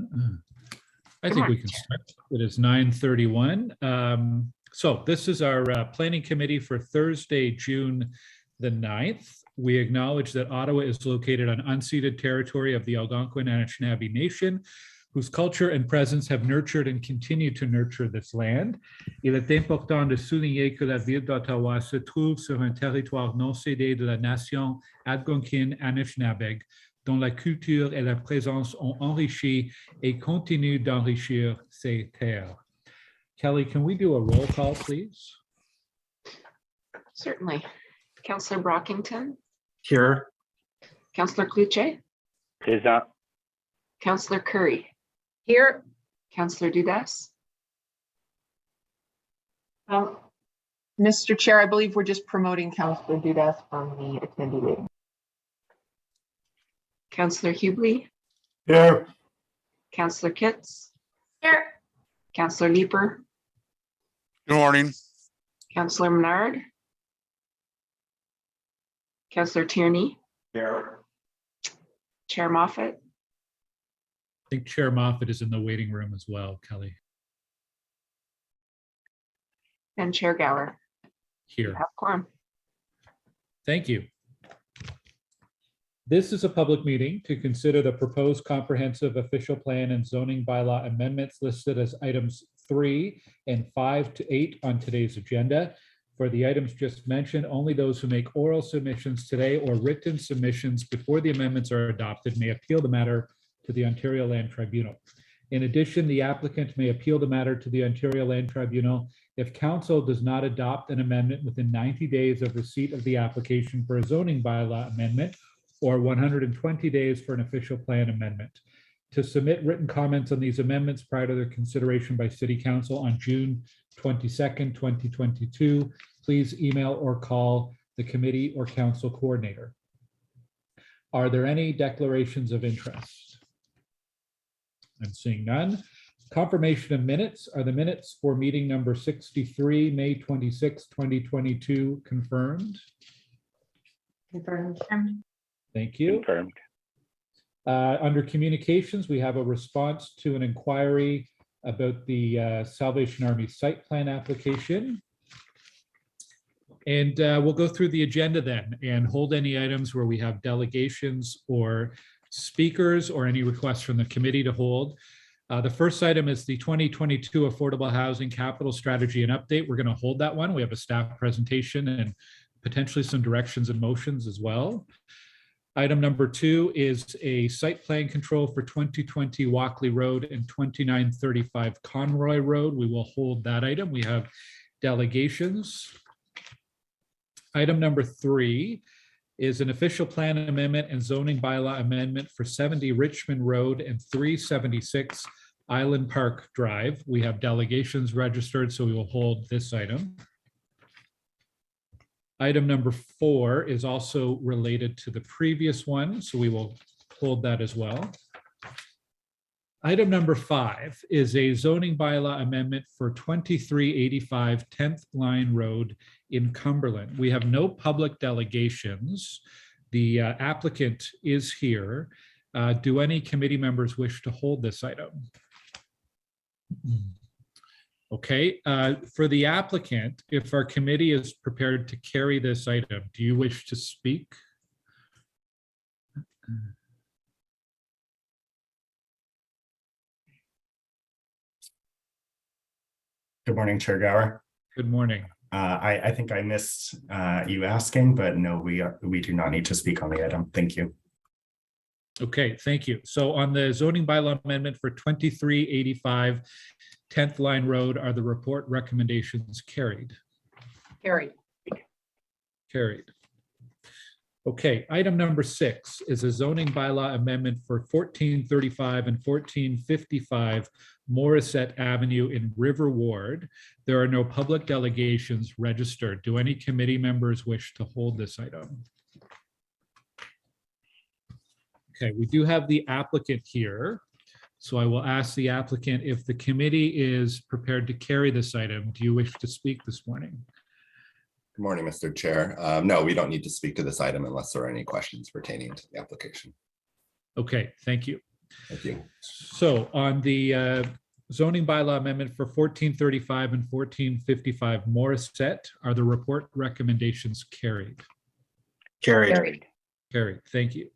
I think we can start. It is 9:31. So this is our planning committee for Thursday, June the 9th. We acknowledge that Ottawa is located on unceded territory of the Algonquin Anishinaabe Nation, whose culture and presence have nurtured and continue to nurture this land. Il est important de souligner que la ville d'Ottawa se trouve sur un territoire non cédé de la nation algonquine Anishinaabe, dont la culture et la présence ont enrichi et continuent d'enrichir ces terres. Kelly, can we do a roll call, please? Certainly. Councillor Brockington. Here. Councillor Cloutier. Présent. Councillor Curry. Here. Councillor Dudas. Mr. Chair, I believe we're just promoting Councillor Dudas from the attendee list. Councillor Hubley. Here. Councillor Kitts. Here. Councillor Leeper. Good morning. Councillor Menard. Councillor Tierney. Here. Chair Moffat. I think Chair Moffat is in the waiting room as well, Kelly. And Chair Gower. Here. Have quorum. Thank you. This is a public meeting to consider the proposed comprehensive official plan and zoning bylaw amendments listed as items 3 and 5 to 8 on today's agenda. For the items just mentioned, only those who make oral submissions today or written submissions before the amendments are adopted may appeal the matter to the Ontario Land Tribunal. In addition, the applicant may appeal the matter to the Ontario Land Tribunal if council does not adopt an amendment within 90 days of receipt of the application for a zoning bylaw amendment or 120 days for an official plan amendment. To submit written comments on these amendments prior to their consideration by City Council on June 22nd, 2022, please email or call the committee or council coordinator. Are there any declarations of interest? I'm seeing none. Confirmation of minutes. Are the minutes for meeting number 63, May 26, 2022 confirmed? Confirmed. Thank you. Confirmed. Under communications, we have a response to an inquiry about the Salvation Army site plan application. And we'll go through the agenda then and hold any items where we have delegations or speakers or any requests from the committee to hold. The first item is the 2022 Affordable Housing Capital Strategy and Update. We're going to hold that one. We have a staff presentation and potentially some directions and motions as well. Item number 2 is a site plan control for 2020 Walkley Road and 2935 Conroy Road. We will hold that item. We have delegations. Item number 3 is an official plan amendment and zoning bylaw amendment for 70 Richmond Road and 376 Island Park Drive. We have delegations registered, so we will hold this item. Item number 4 is also related to the previous one, so we will hold that as well. Item number 5 is a zoning bylaw amendment for 2385 10th Line Road in Cumberland. We have no public delegations. The applicant is here. Do any committee members wish to hold this item? Okay, for the applicant, if our committee is prepared to carry this item, do you wish to speak? Good morning, Chair Gower. Good morning. I think I missed you asking, but no, we do not need to speak on the item. Thank you. Okay, thank you. So on the zoning bylaw amendment for 2385 10th Line Road, are the report recommendations carried? Carried. Carried. Okay, item number 6 is a zoning bylaw amendment for 1435 and 1455 Morissette Avenue in River Ward. There are no public delegations registered. Do any committee members wish to hold this item? Okay, we do have the applicant here. So I will ask the applicant if the committee is prepared to carry this item. Do you wish to speak this morning? Good morning, Mr. Chair. No, we don't need to speak to this item unless there are any questions pertaining to the application. Okay, thank you. Thank you. So on the zoning bylaw amendment for 1435 and 1455 Morissette, are the report recommendations carried? Carried. Carried, thank you.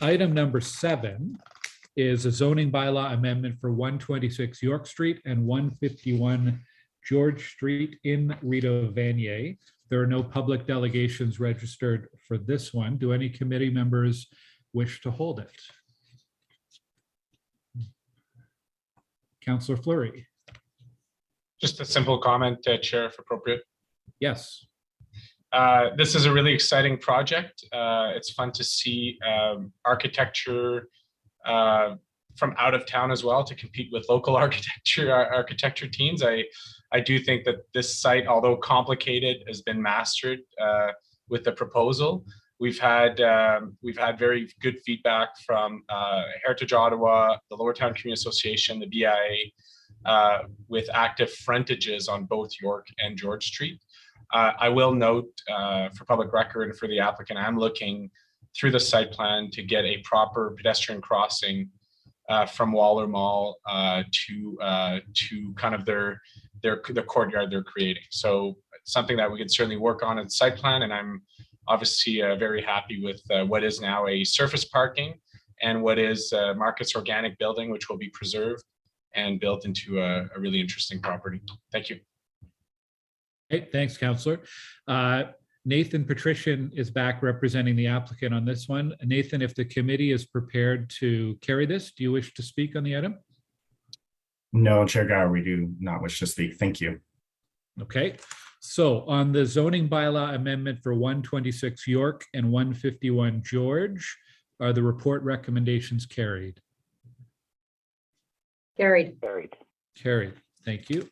Item number 7 is a zoning bylaw amendment for 126 York Street and 151 George Street in Rito Vanier. There are no public delegations registered for this one. Do any committee members wish to hold it? Councillor Fleury. Just a simple comment, Chair, if appropriate. Yes. This is a really exciting project. It's fun to see architecture from out of town as well to compete with local architecture teams. I do think that this site, although complicated, has been mastered with the proposal. We've had very good feedback from Heritage Ottawa, the Lower Town Community Association, the BIA, with active frontages on both York and George Street. I will note for public record and for the applicant, I'm looking through the site plan to get a proper pedestrian crossing from Waller Mall to kind of the courtyard they're creating. So it's something that we could certainly work on in the site plan, and I'm obviously very happy with what is now a surface parking and what is Marcus Organic building, which will be preserved and built into a really interesting property. Thank you. Hey, thanks, Councillor. Nathan Patrician is back representing the applicant on this one. Nathan, if the committee is prepared to carry this, do you wish to speak on the item? No, Chair Gower, we do not wish to speak. Thank you. Okay, so on the zoning bylaw amendment for 126 York and 151 George, are the report recommendations carried? Carried. Carried, thank you.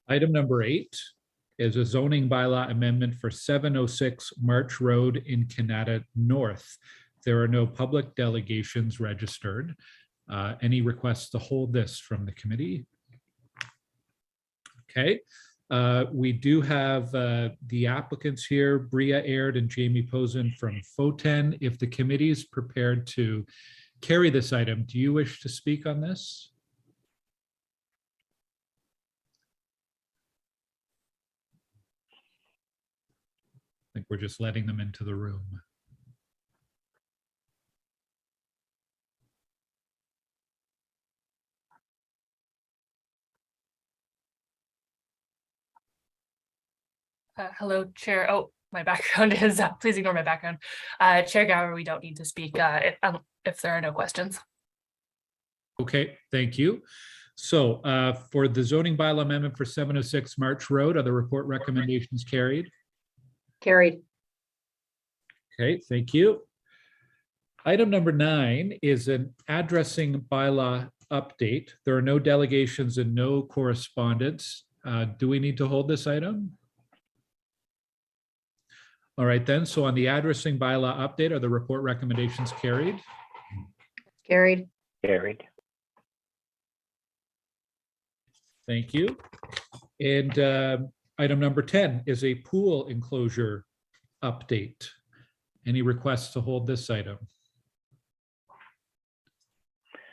Item number 8 is a zoning bylaw amendment for 706 March Road in Canada North. There are no public delegations registered. Any requests to hold this from the committee? Okay, we do have the applicants here, Bria Aird and Jamie Posen from FOTEN. If the committee is prepared to carry this item, do you wish to speak on this? I think we're just letting them into the room. Hello, Chair. Oh, my background is, please ignore my background. Chair Gower, we don't need to speak if there are no questions. Okay, thank you. So for the zoning bylaw amendment for 706 March Road, are the report recommendations carried? Carried. Okay, thank you. Item number 9 is an addressing bylaw update. There are no delegations and no correspondence. Do we need to hold this item? All right then, so on the addressing bylaw update, are the report recommendations carried? Carried. Thank you. And item number 10 is a pool enclosure update. Any requests to hold this item?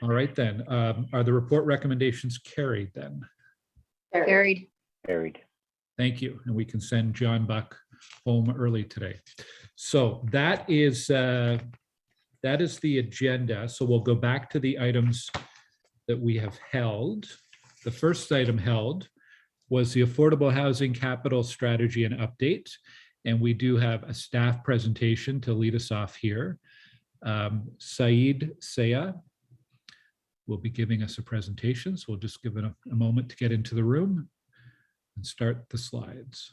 All right then, are the report recommendations carried then? Carried. Thank you. And we can send John Buck home early today. So that is the agenda. So we'll go back to the items that we have held. The first item held was the Affordable Housing Capital Strategy and Update. And we do have a staff presentation to lead us off here. Saeed Saya will be giving us a presentation. So we'll just give it a moment to get into the room and start the slides.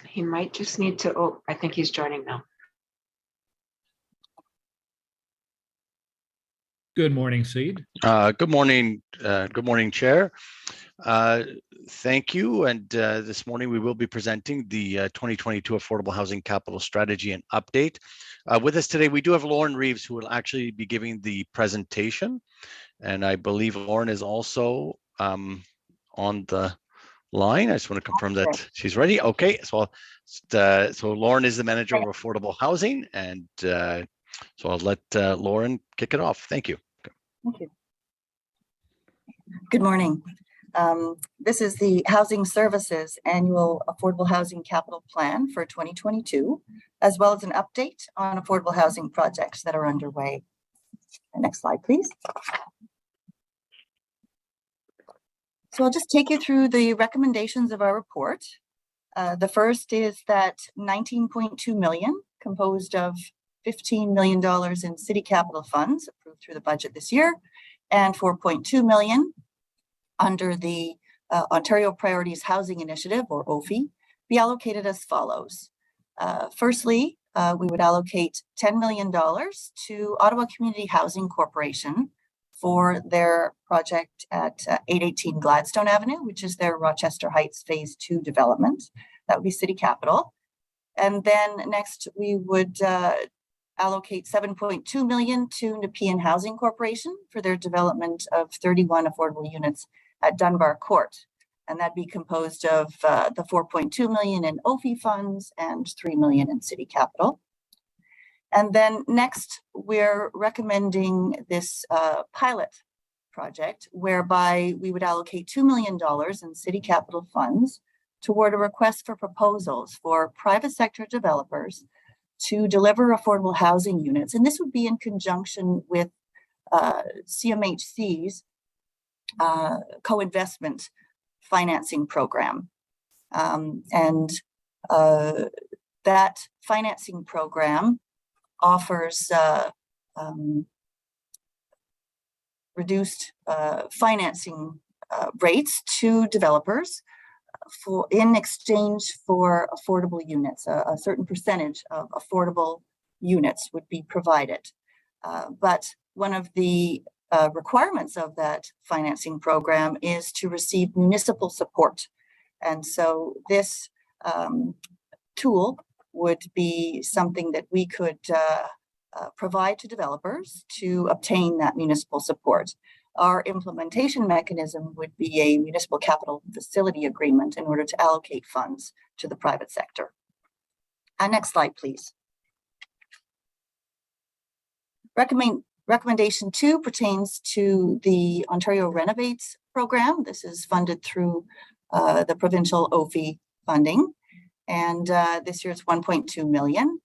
He might just need to, oh, I think he's joining now. Good morning, Seed. Good morning. Good morning, Chair. Thank you. And this morning we will be presenting the 2022 Affordable Housing Capital Strategy and Update. With us today, we do have Lauren Reeves, who will actually be giving the presentation. And I believe Lauren is also on the line. I just want to confirm that she's ready. Okay, so Lauren is the manager of affordable housing, and so I'll let Lauren kick it off. Thank you. Thank you. Good morning. This is the Housing Services Annual Affordable Housing Capital Plan for 2022, as well as an update on affordable housing projects that are underway. Next slide, please. So I'll just take you through the recommendations of our report. The first is that 19.2 million, composed of $15 million in city capital funds approved through the budget this year, and 4.2 million under the Ontario Priorities Housing Initiative, or OFI, be allocated as follows. Firstly, we would allocate $10 million to Ottawa Community Housing Corporation for their project at 818 Gladstone Avenue, which is their Rochester Heights Phase 2 development. That would be city capital. And then next, we would allocate 7.2 million to Nepean Housing Corporation for their development of 31 affordable units at Dunbar Court. And that'd be composed of the 4.2 million in OFI funds and 3 million in city capital. And then next, we're recommending this pilot project whereby we would allocate $2 million in city capital funds toward a request for proposals for private sector developers to deliver affordable housing units. And this would be in conjunction with CMHC's co-investment financing program. That financing program offers reduced financing rates to developers in exchange for affordable units. A certain percentage of affordable units would be provided. But one of the requirements of that financing program is to receive municipal support. And so this tool would be something that we could provide to developers to obtain that municipal support. Our implementation mechanism would be a municipal capital facility agreement in order to allocate funds to the private sector. Next slide, please. Recommendation 2 pertains to the Ontario Renovates program. This is funded through the provincial OFI funding. And this year it's 1.2 million.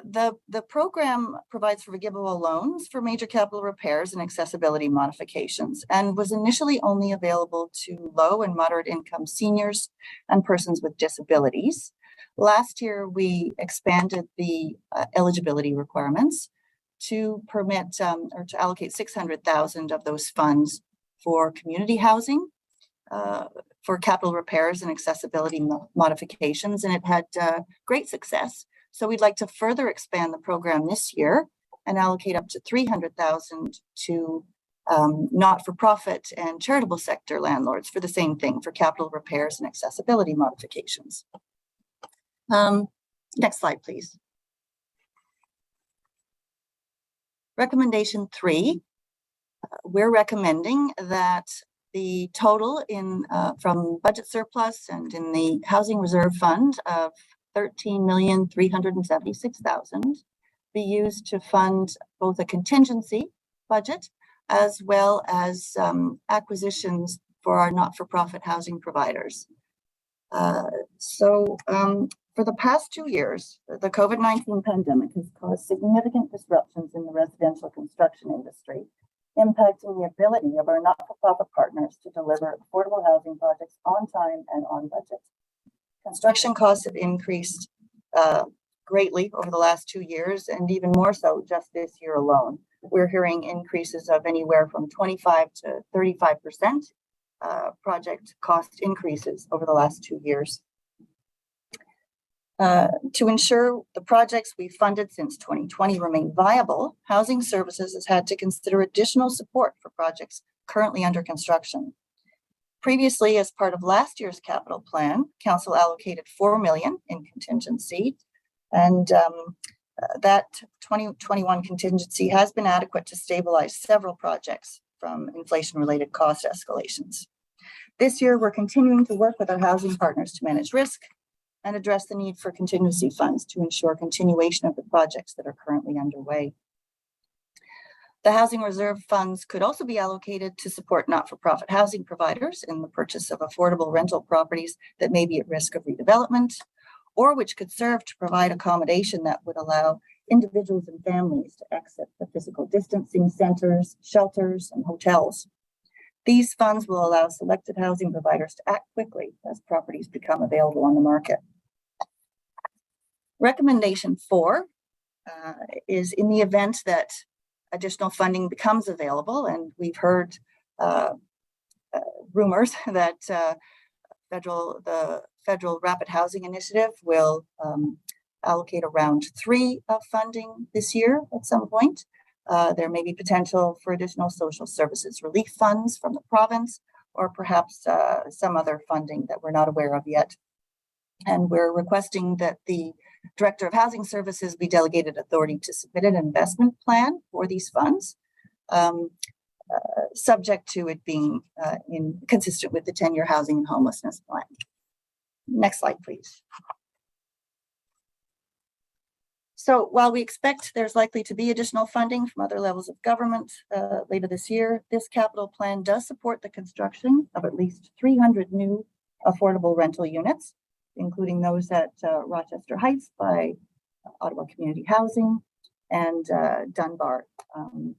The program provides forgivable loans for major capital repairs and accessibility modifications, and was initially only available to low and moderate income seniors and persons with disabilities. Last year, we expanded the eligibility requirements to permit or to allocate 600,000 of those funds for community housing, for capital repairs and accessibility modifications, and it had great success. So we'd like to further expand the program this year and allocate up to 300,000 to not-for-profit and charitable sector landlords for the same thing, for capital repairs and accessibility modifications. Next slide, please. Recommendation 3, we're recommending that the total in from budget surplus and in the Housing Reserve Fund of $13,376,000 be used to fund both a contingency budget as well as acquisitions for our not-for-profit housing providers. For the past 2 years, the COVID-19 pandemic has caused significant disruptions in the residential construction industry, impacting the ability of our not-for-profit partners to deliver affordable housing projects on time and on budget. Construction costs have increased greatly over the last 2 years, and even more so just this year alone. We're hearing increases of anywhere from 25 to 35% project cost increases over the last 2 years. To ensure the projects we've funded since 2020 remain viable, Housing Services has had to consider additional support for projects currently under construction. Previously, as part of last year's capital plan, Council allocated $4 million in contingency, and that 2021 contingency has been adequate to stabilize several projects from inflation-related cost escalations. This year, we're continuing to work with our housing partners to manage risk and address the need for contingency funds to ensure continuation of the projects that are currently underway. The housing reserve funds could also be allocated to support not-for-profit housing providers in the purchase of affordable rental properties that may be at risk of redevelopment, or which could serve to provide accommodation that would allow individuals and families to exit the physical distancing centers, shelters, and hotels. These funds will allow selected housing providers to act quickly as properties become available on the market. Recommendation 4 is in the event that additional funding becomes available, and we've heard rumors that the Federal Rapid Housing Initiative will allocate a round 3 of funding this year at some point. There may be potential for additional social services relief funds from the province, or perhaps some other funding that we're not aware of yet. And we're requesting that the Director of Housing Services be delegated authority to submit an investment plan for these funds, subject to it being consistent with the 10-year housing and homelessness plan. Next slide, please. So while we expect there's likely to be additional funding from other levels of government later this year, this capital plan does support the construction of at least 300 new affordable rental units, including those at Rochester Heights by Ottawa Community Housing and Dunbar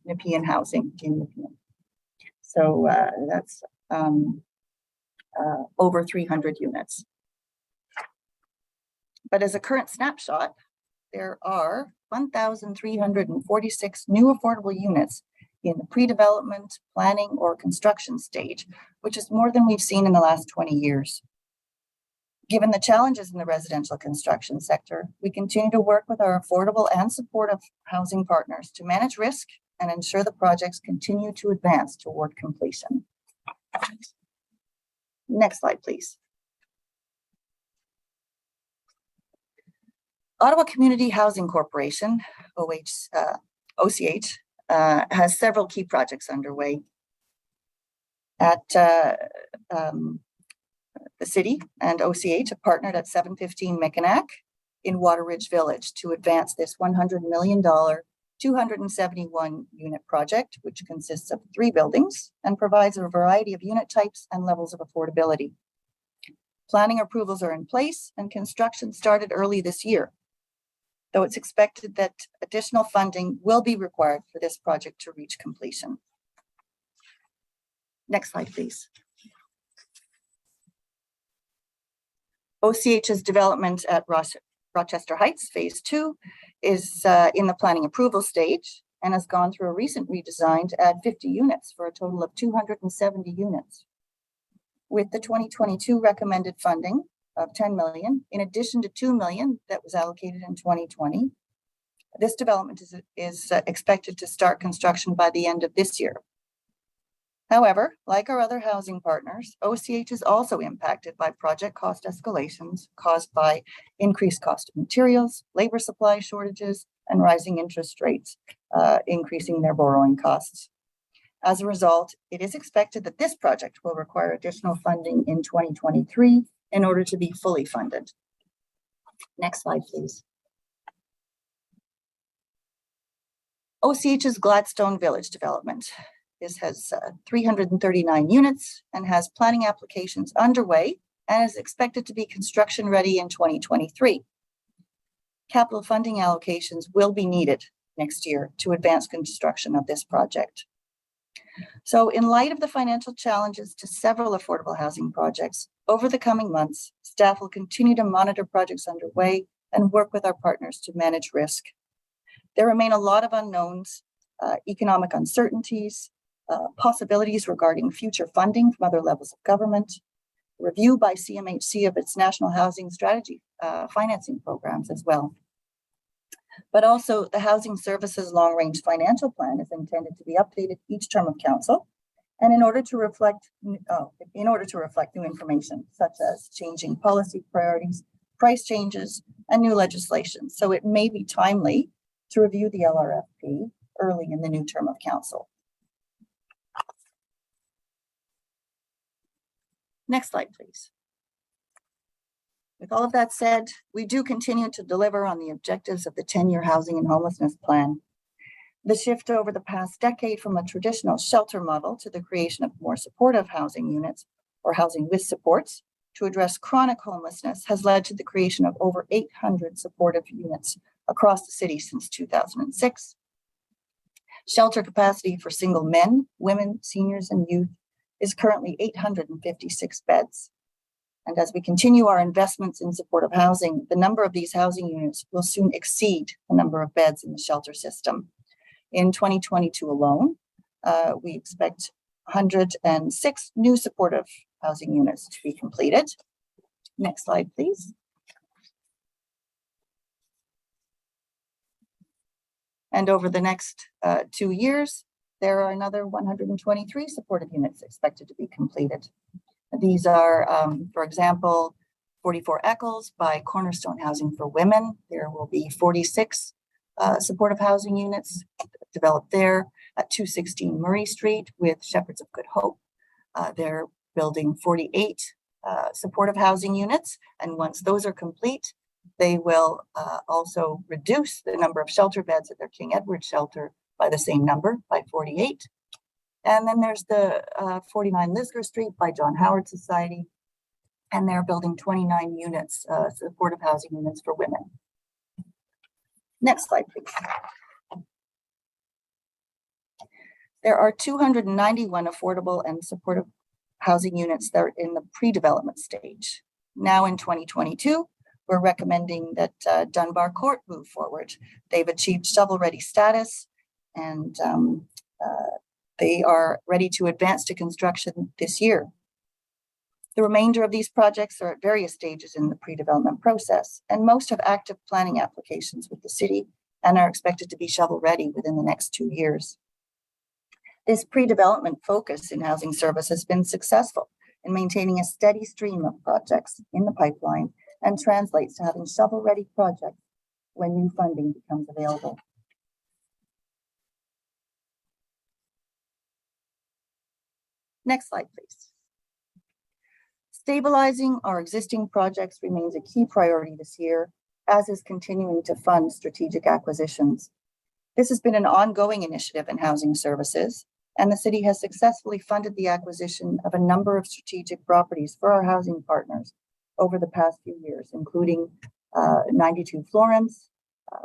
Nepean Housing in Nepean. So that's over 300 units. But as a current snapshot, there are 1,346 new affordable units in the pre-development, planning, or construction stage, which is more than we've seen in the last 20 years. Given the challenges in the residential construction sector, we continue to work with our affordable and supportive housing partners to manage risk and ensure the projects continue to advance toward completion. Next slide, please. Ottawa Community Housing Corporation, OCH, has several key projects underway. At the city and OCH have partnered at 715 Mechanic in Waterridge Village to advance this $100 million, 271 unit project, which consists of 3 buildings and provides a variety of unit types and levels of affordability. Planning approvals are in place and construction started early this year, though it's expected that additional funding will be required for this project to reach completion. Next slide, please. OCH's development at Rochester Heights, Phase 2, is in the planning approval stage and has gone through a recent redesign to add 50 units for a total of 270 units. With the 2022 recommended funding of $10 million, in addition to $2 million that was allocated in 2020, this development is expected to start construction by the end of this year. However, like our other housing partners, OCH is also impacted by project cost escalations caused by increased cost of materials, labor supply shortages, and rising interest rates, increasing their borrowing costs. As a result, it is expected that this project will require additional funding in 2023 in order to be fully funded. Next slide, please. OCH's Gladstone Village development. This has 339 units and has planning applications underway and is expected to be construction ready in 2023. Capital funding allocations will be needed next year to advance construction of this project. So in light of the financial challenges to several affordable housing projects, over the coming months, staff will continue to monitor projects underway and work with our partners to manage risk. There remain a lot of unknowns, economic uncertainties, possibilities regarding future funding from other levels of government, review by CMHC of its National Housing Strategy financing programs as well. But also the Housing Services Long Range Financial Plan is intended to be updated each term of council, and in order to reflect new information such as changing policy priorities, price changes, and new legislation. So it may be timely to review the LRFP early in the new term of council. Next slide, please. With all of that said, we do continue to deliver on the objectives of the 10-year housing and homelessness plan. The shift over the past decade from a traditional shelter model to the creation of more supportive housing units or housing with supports to address chronic homelessness has led to the creation of over 800 supportive units across the city since 2006. Shelter capacity for single men, women, seniors, and youth is currently 856 beds. And as we continue our investments in supportive housing, the number of these housing units will soon exceed the number of beds in the shelter system. In 2022 alone, we expect 106 new supportive housing units to be completed. Next slide, please. And over the next 2 years, there are another 123 supportive units expected to be completed. These are, for example, 44 Eccles by Cornerstone Housing for Women. There will be 46 supportive housing units developed there at 216 Murray Street with Shepherds of Good Hope. They're building 48 supportive housing units, and once those are complete, they will also reduce the number of shelter beds at their King Edward shelter by the same number, by 48. And then there's the 49 Lisgar Street by John Howard Society, and they're building 29 units, supportive housing units for women. Next slide, please. There are 291 affordable and supportive housing units that are in the pre-development stage. Now in 2022, we're recommending that Dunbar Court move forward. They've achieved shovel-ready status, and they are ready to advance to construction this year. The remainder of these projects are at various stages in the pre-development process, and most have active planning applications with the city and are expected to be shovel-ready within the next 2 years. This pre-development focus in housing service has been successful in maintaining a steady stream of projects in the pipeline and translates to having shovel-ready projects when new funding becomes available. Next slide, please. Stabilizing our existing projects remains a key priority this year, as is continuing to fund strategic acquisitions. This has been an ongoing initiative in housing services, and the city has successfully funded the acquisition of a number of strategic properties for our housing partners over the past few years, including 92 Florence,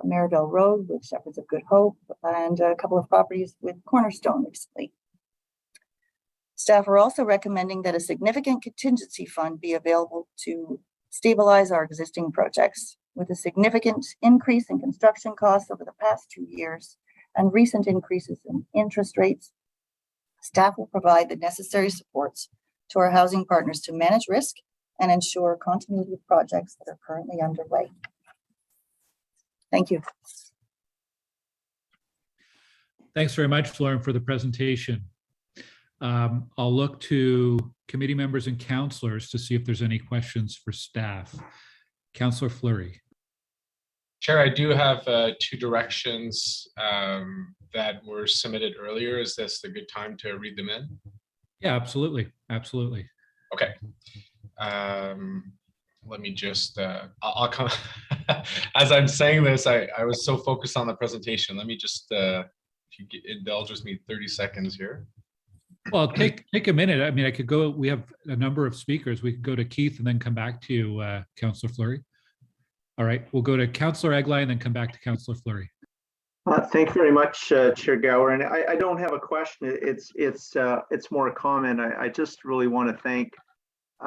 Maryville Road with Shepherds of Good Hope, and a couple of properties with Cornerstone recently. Staff are also recommending that a significant contingency fund be available to stabilize our existing projects. With a significant increase in construction costs over the past 2 years and recent increases in interest rates, staff will provide the necessary supports to our housing partners to manage risk and ensure continuity of projects that are currently underway. Thank you. Thanks very much, Lauren, for the presentation. I'll look to committee members and councillors to see if there's any questions for staff. Councillor Fleury. Chair, I do have 2 directions that were submitted earlier. Is this a good time to read them in? Yeah, absolutely. Absolutely. Okay. Let me just, I'll come, as I'm saying this, I was so focused on the presentation. Let me just, if you indulge with me 30 seconds here. Well, take a minute. I mean, I could go, we have a number of speakers. We could go to Keith and then come back to you, Councillor Fleury. All right, we'll go to Councillor Eglai and then come back to Councillor Fleury. Thank you very much, Chair Gower. And I don't have a question. It's more a comment. I just really want to thank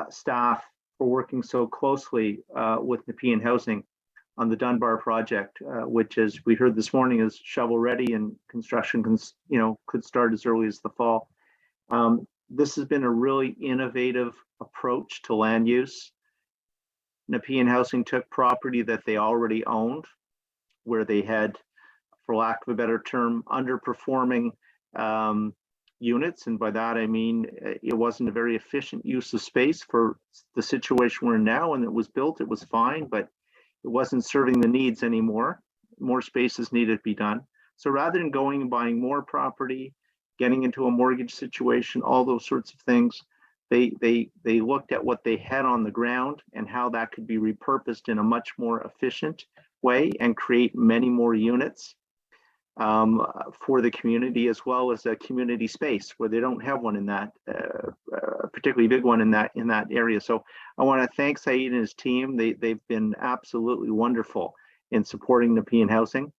staff for working so closely with Nepean Housing on the Dunbar project, which, as we heard this morning, is shovel ready and construction could start as early as the fall. This has been a really innovative approach to land use. Nepean Housing took property that they already owned, where they had, for lack of a better term, underperforming units. And by that, I mean, it wasn't a very efficient use of space for the situation we're in now. When it was built, it was fine, but it wasn't serving the needs anymore. More spaces needed to be done. So rather than going and buying more property, getting into a mortgage situation, all those sorts of things, they looked at what they had on the ground and how that could be repurposed in a much more efficient way and create many more units for the community, as well as a community space where they don't have one in that particularly big one in that area. So I want to thank Saeed and his team. They've been absolutely wonderful in supporting Nepean Housing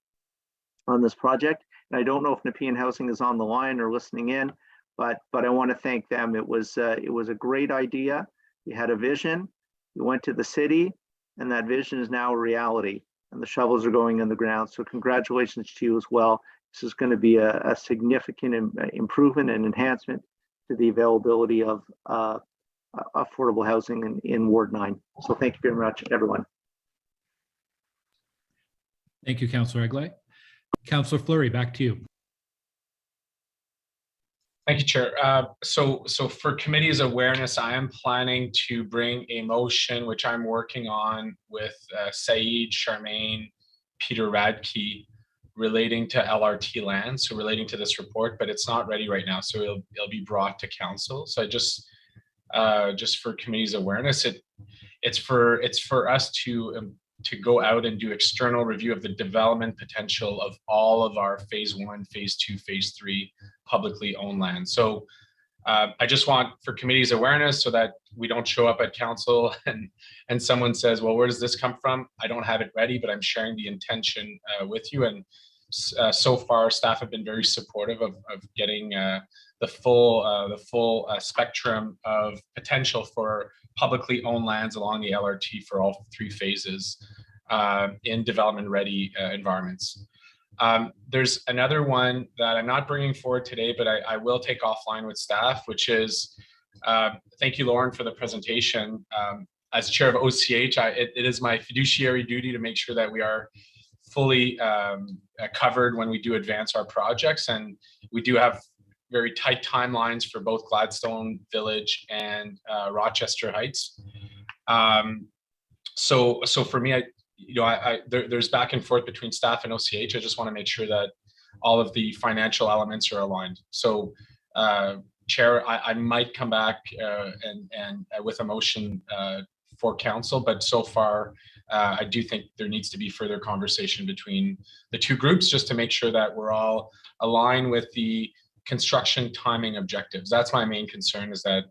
on this project. And I don't know if Nepean Housing is on the line or listening in, but I want to thank them. It was a great idea. You had a vision, you went to the city, and that vision is now a reality, and the shovels are going in the ground. So congratulations to you as well. This is going to be a significant improvement and enhancement to the availability of affordable housing in Ward 9. So thank you very much, everyone. Thank you, Councillor Egley. Councillor Fleury, back to you. Thank you, Chair. So for committee's awareness, I am planning to bring a motion, which I'm working on with Saeed, Charmaine, Peter Radke, relating to LRT land, so relating to this report, but it's not ready right now, so it'll be brought to council. So I just for committee's awareness, it's for us to go out and do external review of the development potential of all of our phase 1, phase 2, phase 3 publicly owned land. So I just want for committee's awareness so that we don't show up at council and someone says, well, where does this come from? I don't have it ready, but I'm sharing the intention with you. And so far, staff have been very supportive of getting the full spectrum of potential for publicly owned lands along the LRT for all 3 phases in development ready environments. There's another one that I'm not bringing forward today, but I will take offline with staff, which is, thank you, Lauren, for the presentation. As chair of OCH, it is my fiduciary duty to make sure that we are fully covered when we do advance our projects. And we do have very tight timelines for both Gladstone Village and Rochester Heights. So for me, there's back and forth between staff and OCH. I just want to make sure that all of the financial elements are aligned. So Chair, I might come back and with a motion for council, but so far I do think there needs to be further conversation between the 2 groups just to make sure that we're all aligned with the construction timing objectives. That's my main concern, is that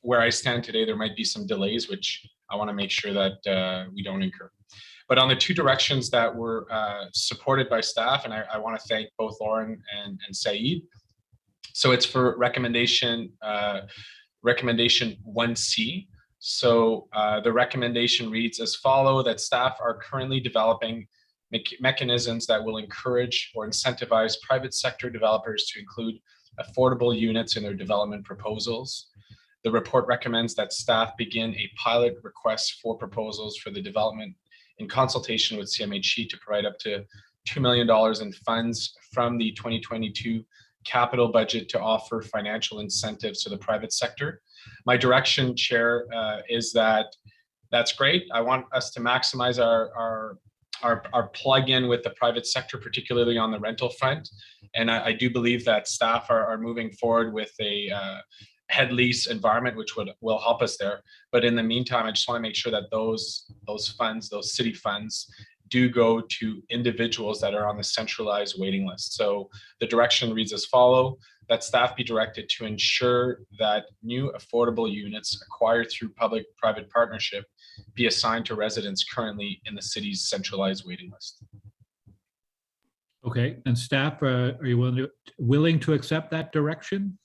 where I stand today, there might be some delays, which I want to make sure that we don't incur. But on the 2 directions that were supported by staff, and I want to thank both Lauren and Saeed. So it's for recommendation 1C. So the recommendation reads as follows: that staff are currently developing mechanisms that will encourage or incentivize private sector developers to include affordable units in their development proposals. The report recommends that staff begin a pilot request for proposals for the development in consultation with CMHC to provide up to $2 million in funds from the 2022 capital budget to offer financial incentives to the private sector. My direction, Chair, is that that's great. I want us to maximize our plug-in with the private sector, particularly on the rental front. And I do believe that staff are moving forward with a head lease environment, which will help us there. But in the meantime, I just want to make sure that those funds, those city funds, do go to individuals that are on the centralized waiting list. So the direction reads as follows: that staff be directed to ensure that new affordable units acquired through public-private partnership be assigned to residents currently in the city's centralized waiting list. Okay, and staff, are you willing to accept that direction?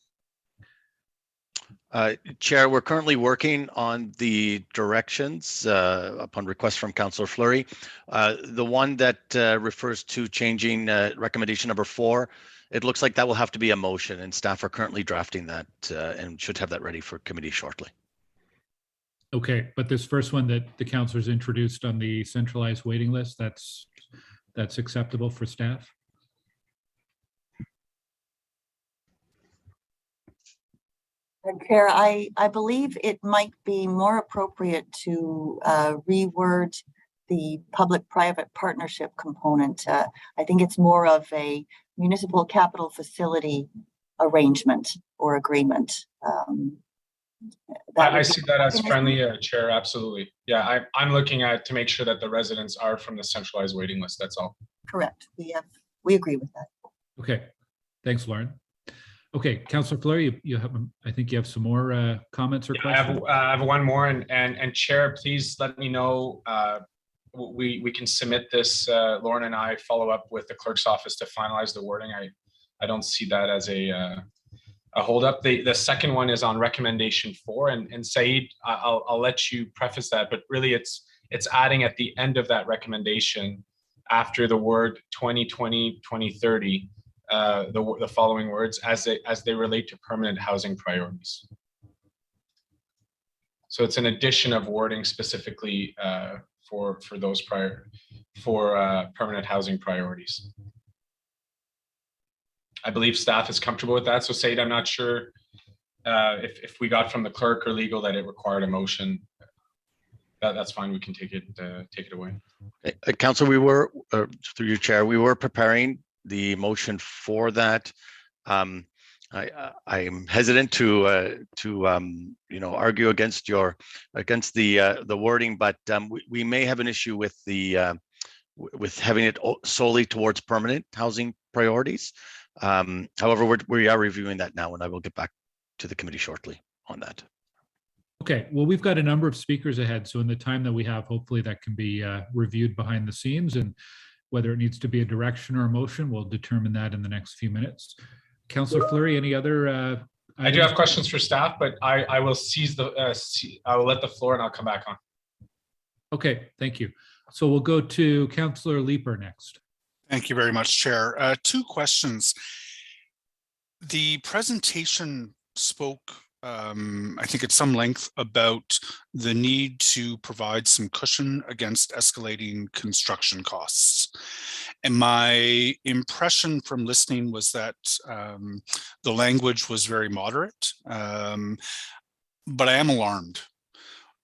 Chair, we're currently working on the directions upon request from Councillor Fleury. The one that refers to changing recommendation number 4, it looks like that will have to be a motion, and staff are currently drafting that and should have that ready for committee shortly. Okay, but this first one that the councillors introduced on the centralized waiting list, that's acceptable for staff? Chair, I believe it might be more appropriate to reword the public-private partnership component. I think it's more of a municipal capital facility arrangement or agreement. I see that as friendly, Chair, absolutely. Yeah, I'm looking at to make sure that the residents are from the centralized waiting list, that's all. Correct. We agree with that. Okay, thanks, Lauren. Okay, Councillor Fleury, you have, I think you have some more comments or questions? I have one more, and Chair, please let me know. We can submit this. Lauren and I follow up with the clerk's office to finalize the wording. I don't see that as a holdup. The second one is on recommendation 4, and Said, I'll let you preface that, but really it's adding at the end of that recommendation after the word 2020, 2030. The following words as they relate to permanent housing priorities. So it's an addition of wording specifically for those permanent housing priorities. I believe staff is comfortable with that. So Said, I'm not sure if we got from the clerk or legal that it required a motion. That's fine. We can take it away. Council, we were through your chair, we were preparing the motion for that. I'm hesitant to argue against the wording, but we may have an issue with with having it solely towards permanent housing priorities. However, we are reviewing that now, and I will get back to the committee shortly on that. Okay, well, we've got a number of speakers ahead, so in the time that we have, hopefully that can be reviewed behind the scenes, and whether it needs to be a direction or a motion, we'll determine that in the next few minutes. Councillor Fleury, any other? I do have questions for staff, but I will I will let the floor and I'll come back on. Okay, thank you. So we'll go to Councillor Leeper next. Thank you very much, Chair. 2 questions. The presentation spoke, I think at some length, about the need to provide some cushion against escalating construction costs. And my impression from listening was that the language was very moderate, but I am alarmed.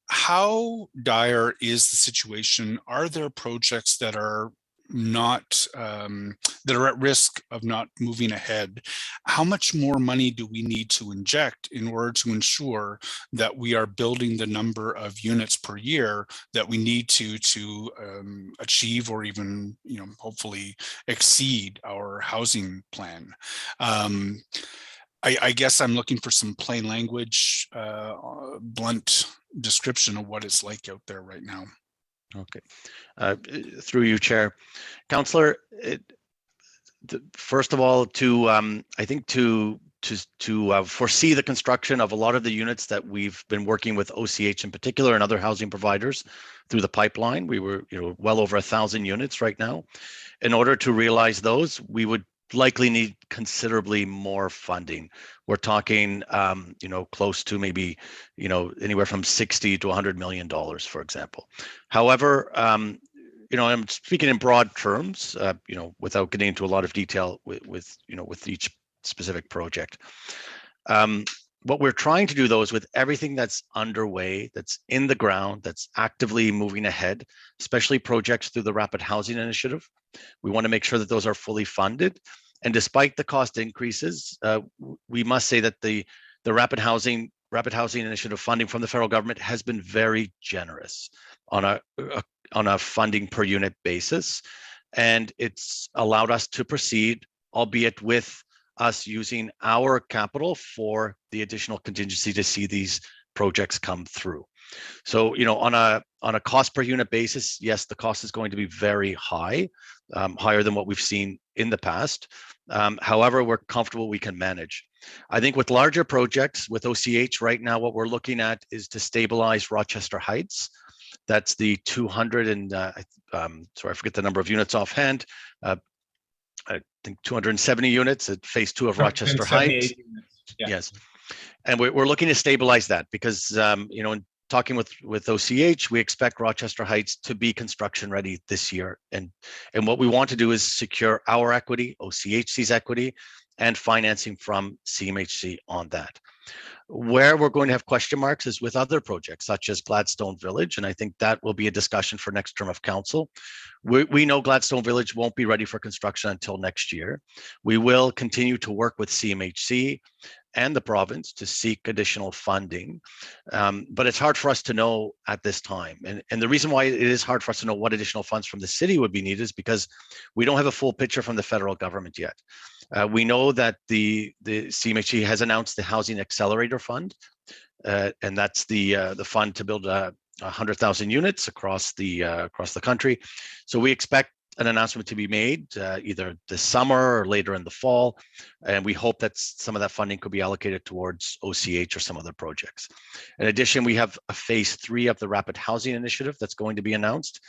How dire is the situation? Are there projects that are not that are at risk of not moving ahead? How much more money do we need to inject in order to ensure that we are building the number of units per year that we need to achieve, or even hopefully exceed our housing plan? I guess I'm looking for some plain language, blunt description of what it's like out there right now. Okay, through you, Chair. Councillor, first of all, I think to foresee the construction of a lot of the units that we've been working with OCH in particular and other housing providers through the pipeline. We were well over 1,000 units right now. In order to realize those, we would likely need considerably more funding. We're talking, close to maybe, anywhere from $60 to $100 million, for example. However, I'm speaking in broad terms, without getting into a lot of detail with each specific project. What we're trying to do, though, is with everything that's underway, that's in the ground, that's actively moving ahead, especially projects through the Rapid Housing Initiative, we want to make sure that those are fully funded. And despite the cost increases, we must say that the Rapid Housing Initiative funding from the federal government has been very generous on a funding per unit basis, and it's allowed us to proceed, albeit with us using our capital for the additional contingency to see these projects come through. So, on a cost per unit basis, yes, the cost is going to be very high, higher than what we've seen in the past. However, we're comfortable we can manage. I think with larger projects with OCH right now, what we're looking at is to stabilize Rochester Heights. That's the 200 and sorry, I forget the number of units offhand. I think 270 units at phase 2 of Rochester Heights. Yeah. Yes, and we're looking to stabilize that because you know, in talking with OCH, we expect Rochester Heights to be construction ready this year, and what we want to do is secure our equity, OCHC's equity, and financing from CMHC on that. Where we're going to have question marks is with other projects such as Gladstone Village, and I think that will be a discussion for next term of council. We know Gladstone Village won't be ready for construction until next year. We will continue to work with CMHC and the province to seek additional funding, but it's hard for us to know at this time. And the reason why it is hard for us to know what additional funds from the city would be needed is because we don't have a full picture from the federal government yet. We know that the CMHC has announced the Housing Accelerator Fund, and that's the fund to build 100,000 units across the country. So we expect an announcement to be made either this summer or later in the fall, and we hope that some of that funding could be allocated towards OCH or some other projects. In addition, we have a phase 3 of the Rapid Housing Initiative that's going to be announced,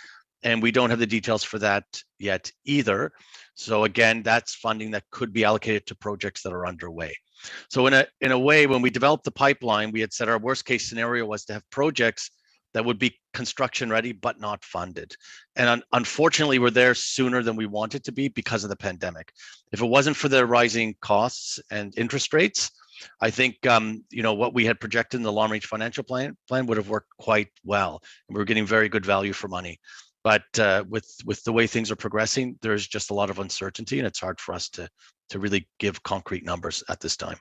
and we don't have the details for that yet either. So again, that's funding that could be allocated to projects that are underway. So in a way, when we developed the pipeline, we had said our worst case scenario was to have projects that would be construction ready but not funded. And unfortunately, we're there sooner than we wanted to be because of the pandemic. If it wasn't for the rising costs and interest rates, I think you know, what we had projected in the long range financial plan would have worked quite well. And we were getting very good value for money. But with the way things are progressing, there's just a lot of uncertainty, and it's hard for us to really give concrete numbers at this time.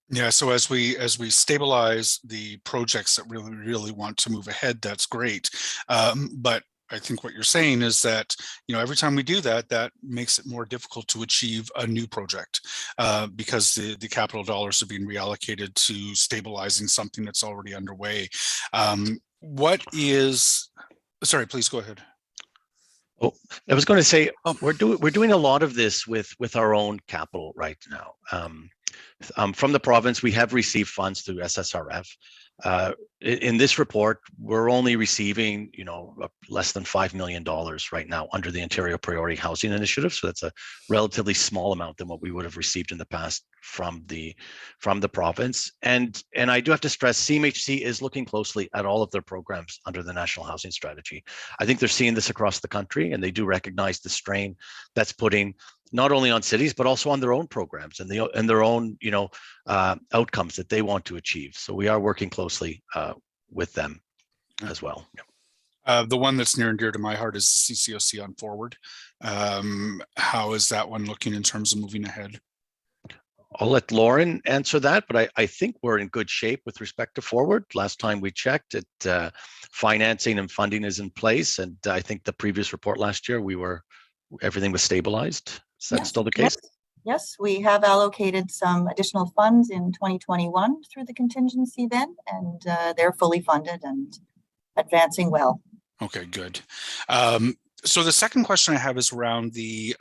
Yeah, so as we stabilize the projects that really want to move ahead, that's great. But I think what you're saying is that, you know, every time we do that, that makes it more difficult to achieve a new project because the capital dollars are being reallocated to stabilizing something that's already underway. What is, sorry, please go ahead. Oh, I was going to say, we're doing a lot of this with our own capital right now. From the province, we have received funds through SSRF. In this report, we're only receiving, you know, less than $5 million right now under the Ontario Priority Housing Initiative. So that's a relatively small amount than what we would have received in the past from the province. And I do have to stress, CMHC is looking closely at all of their programs under the National Housing Strategy. I think they're seeing this across the country, and they do recognize the strain that's putting not only on cities, but also on their own programs and their own, you know, outcomes that they want to achieve. So we are working closely with them as well. The one that's near and dear to my heart is CCOC on Forward. How is that one looking in terms of moving ahead? I'll let Lauren answer that, but I think we're in good shape with respect to Forward. Last time we checked it, financing and funding is in place. And I think the previous report last year, everything was stabilized. Is that still the case? Yes, we have allocated some additional funds in 2021 through the contingency then, and they're fully funded and advancing well. Okay, good. So the second question I have is around the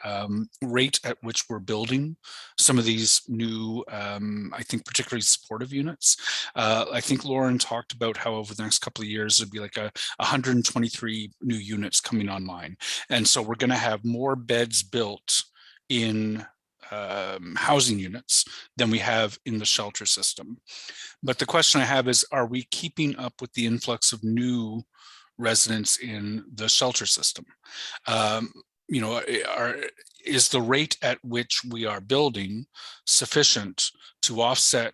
rate at which we're building some of these new, I think particularly supportive units. I think Lauren talked about how over the next couple of years, it'd be like 123 new units coming online. And so we're gonna have more beds built in housing units than we have in the shelter system. But the question I have is, are we keeping up with the influx of new residents in the shelter system? You know, is the rate at which we are building sufficient to offset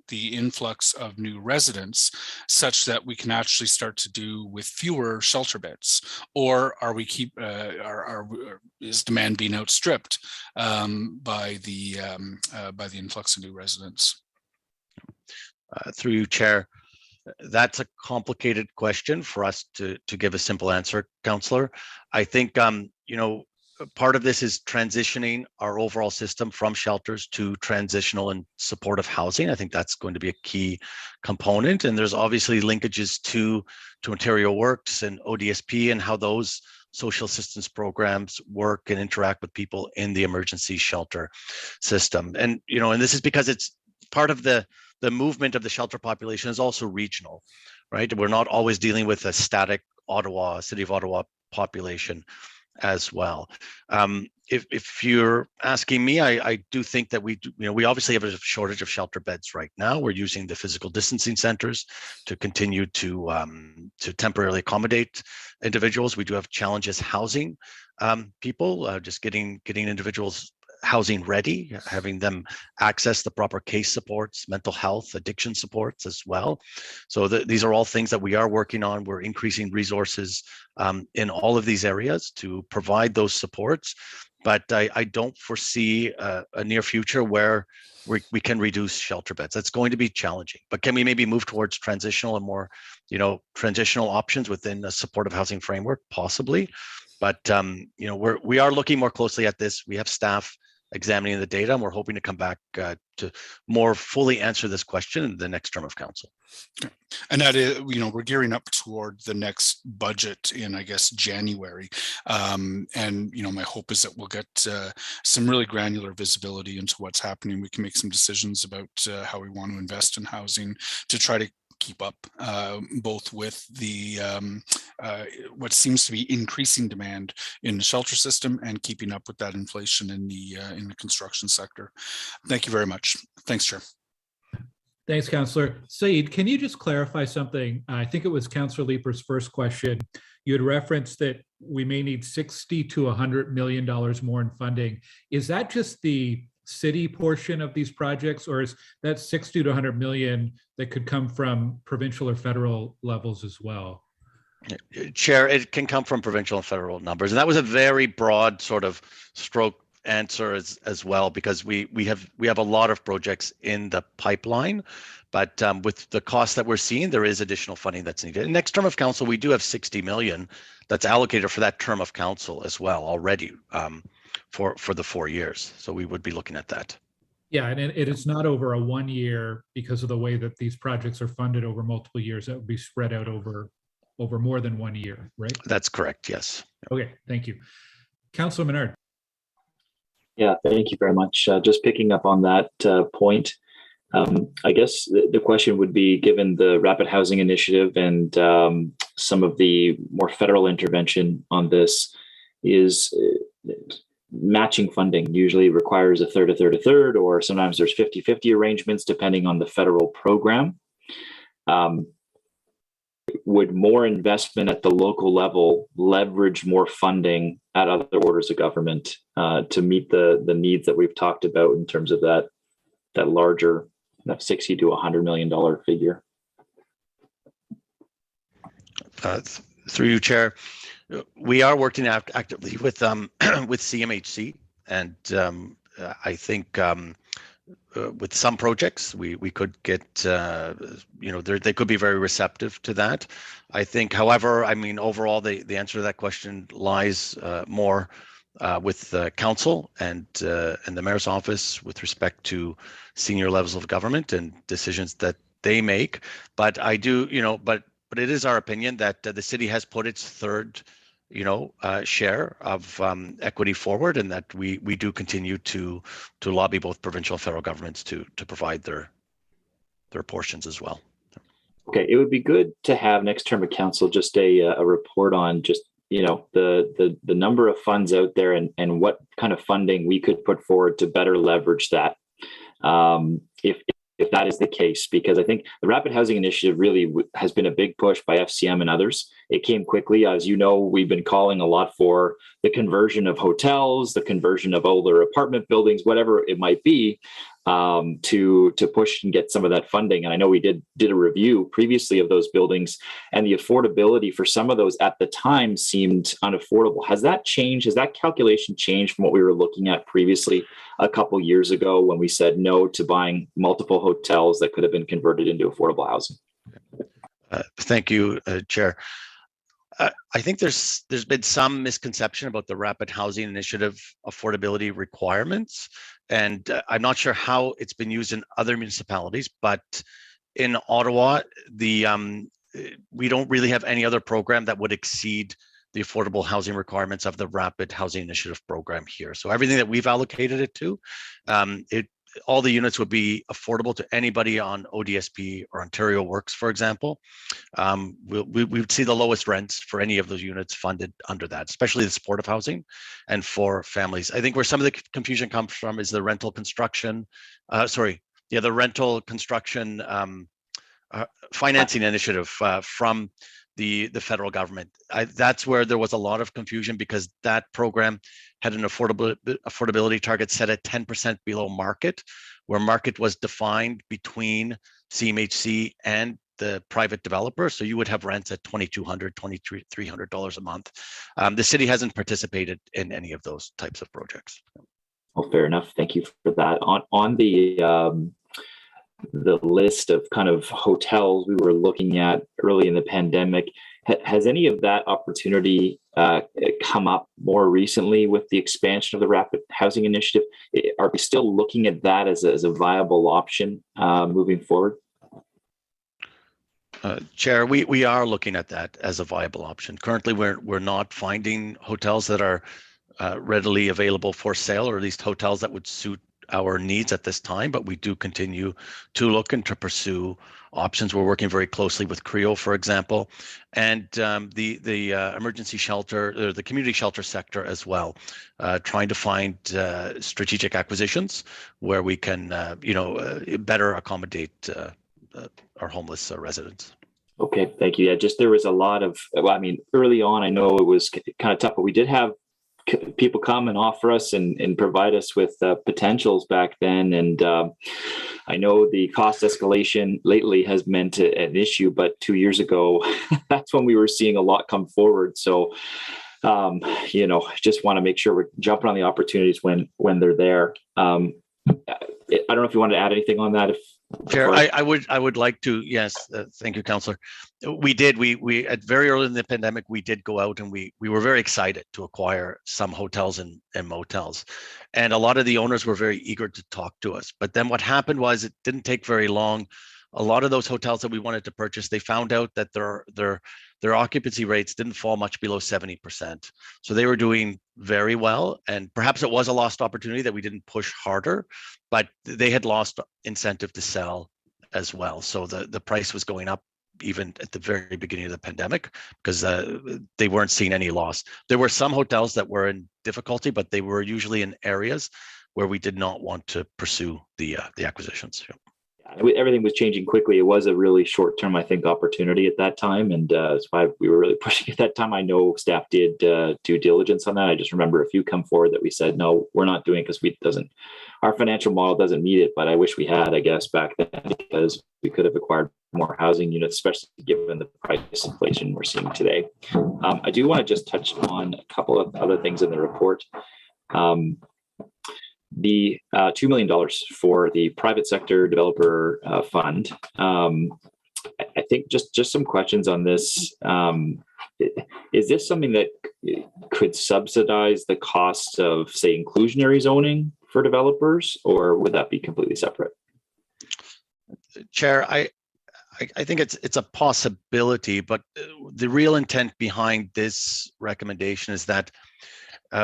the influx of new residents such that we can actually start to do with fewer shelter beds? Or are we is demand being outstripped by the influx of new residents? Through you, Chair, that's a complicated question for us to give a simple answer, Councillor. I think you know, part of this is transitioning our overall system from shelters to transitional and supportive housing. I think that's going to be a key component. And there's obviously linkages to Ontario Works and ODSP and how those social assistance programs work and interact with people in the emergency shelter system. And, you know, and this is because it's part of the movement of the shelter population is also regional, right? We're not always dealing with a static Ottawa, City of Ottawa population as well. If you're asking me, I do think that we obviously have a shortage of shelter beds right now. We're using the physical distancing centers to continue to temporarily accommodate individuals. We do have challenges housing people, just getting individuals housing ready, having them access the proper case supports, mental health, addiction supports as well. So these are all things that we are working on. We're increasing resources in all of these areas to provide those supports. But I don't foresee a near future where we can reduce shelter beds. That's going to be challenging. But can we maybe move towards transitional and more, transitional options within a supportive housing framework? Possibly. But we are looking more closely at this. We have staff examining the data, and we're hoping to come back to more fully answer this question in the next term of council. And that is, we're gearing up toward the next budget in, I guess, January. And, my hope is that we'll get some really granular visibility into what's happening. We can make some decisions about how we want to invest in housing to try to keep up both with the what seems to be increasing demand in the shelter system and keeping up with that inflation in the construction sector. Thank you very much. Thanks, Chair. Thanks, Councillor. Saeed, can you just clarify something? I think it was Councillor Leeper's first question. You had referenced that we may need $60 to $100 million more in funding. Is that just the city portion of these projects, or is that 60 to 100 million that could come from provincial or federal levels as well? Chair, it can come from provincial and federal numbers, and that was a very broad sort of stroke answer as well, because we have a lot of projects in the pipeline, but with the cost that we're seeing, there is additional funding that's needed. Next term of council, we do have 60 million that's allocated for that term of council as well already. For the 4 years. So we would be looking at that. Yeah, and it is not over a 1 year because of the way that these projects are funded over multiple years. That would be spread out over more than 1 year, right? That's correct, yes. Okay, thank you. Councillor Menard. Yeah, thank you very much. Just picking up on that point, I guess the question would be, given the Rapid Housing Initiative and some of the more federal intervention on this, is matching funding usually requires a third, or sometimes there's 50-50 arrangements depending on the federal program. Would more investment at the local level leverage more funding at other orders of government to meet the needs that we've talked about in terms of that larger, that $60 to $100 million figure? Through you, Chair. We are working actively with CMHC, and I think with some projects we could get they could be very receptive to that. I think, however, overall the answer to that question lies more with the council and the mayor's office with respect to senior levels of government and decisions that they make. But I do, but it is our opinion that the city has put its third, share of equity forward, and that we do continue to lobby both provincial and federal governments to provide their portions as well. Okay, it would be good to have next term of council just a report on just the number of funds out there and what kind of funding we could put forward to better leverage that. If that is the case, because I think the Rapid Housing Initiative really has been a big push by FCM and others. It came quickly. As you know, we've been calling a lot for the conversion of hotels, the conversion of older apartment buildings, whatever it might be, to push and get some of that funding. And I know we did a review previously of those buildings, and the affordability for some of those at the time seemed unaffordable. Has that changed? Has that calculation changed from what we were looking at previously a couple years ago when we said no to buying multiple hotels that could have been converted into affordable housing? Thank you, Chair. I think there's been some misconception about the Rapid Housing Initiative affordability requirements, and I'm not sure how it's been used in other municipalities, but in Ottawa, we don't really have any other program that would exceed the affordable housing requirements of the Rapid Housing Initiative program here. So everything that we've allocated it to, all the units would be affordable to anybody on ODSP or Ontario Works, for example. We would see the lowest rents for any of those units funded under that, especially the supportive housing and for families. I think where some of the confusion comes from is the rental construction, the rental construction financing initiative from the federal government. That's where there was a lot of confusion because that program had an affordability target set at 10% below market, where market was defined between CMHC and the private developer. So you would have rents at $2,200, $2,300 a month. The city hasn't participated in any of those types of projects. Well, fair enough. Thank you for that. On the list of kind of hotels we were looking at early in the pandemic, has any of that opportunity come up more recently with the expansion of the Rapid Housing Initiative? Are we still looking at that as a viable option moving forward? Chair, we are looking at that as a viable option. Currently, we're not finding hotels that are readily available for sale, or at least hotels that would suit our needs at this time, but we do continue to look and to pursue options. We're working very closely with CREO, for example, and the emergency shelter, or the community shelter sector as well, trying to find strategic acquisitions where we can, better accommodate our homeless residents. Okay, thank you. Yeah, just there was a lot of, early on, I know it was kind of tough, but we did have people come and offer us and provide us with potentials back then. And I know the cost escalation lately has meant an issue, but 2 years ago, that's when we were seeing a lot come forward. So, just want to make sure we're jumping on the opportunities when they're there. I don't know if you want to add anything on that. Chair, I would like to. Yes, thank you, Councillor. We did. We at very early in the pandemic, we did go out and we were very excited to acquire some hotels and motels, and a lot of the owners were very eager to talk to us. But then what happened was it didn't take very long. A lot of those hotels that we wanted to purchase, they found out that their occupancy rates didn't fall much below 70%. So they were doing very well, and perhaps it was a lost opportunity that we didn't push harder, but they had lost incentive to sell as well. So the price was going up even at the very beginning of the pandemic because they weren't seeing any loss. There were some hotels that were in difficulty, but they were usually in areas where we did not want to pursue the acquisitions. Yeah. Everything was changing quickly. It was a really short-term, I think, opportunity at that time, and that's why we were really pushing at that time. I know staff did due diligence on that. I just remember a few come forward that we said, no, we're not doing it because our financial model doesn't meet it. But I wish we had, I guess, back then, because we could have acquired more housing units, especially given the price inflation we're seeing today. I do want to just touch on a couple of other things in the report. The $2 million for the private sector developer fund. I think just some questions on this. Is this something that could subsidize the cost of, say, inclusionary zoning for developers, or would that be completely separate? Chair, I think it's a possibility, but the real intent behind this recommendation is that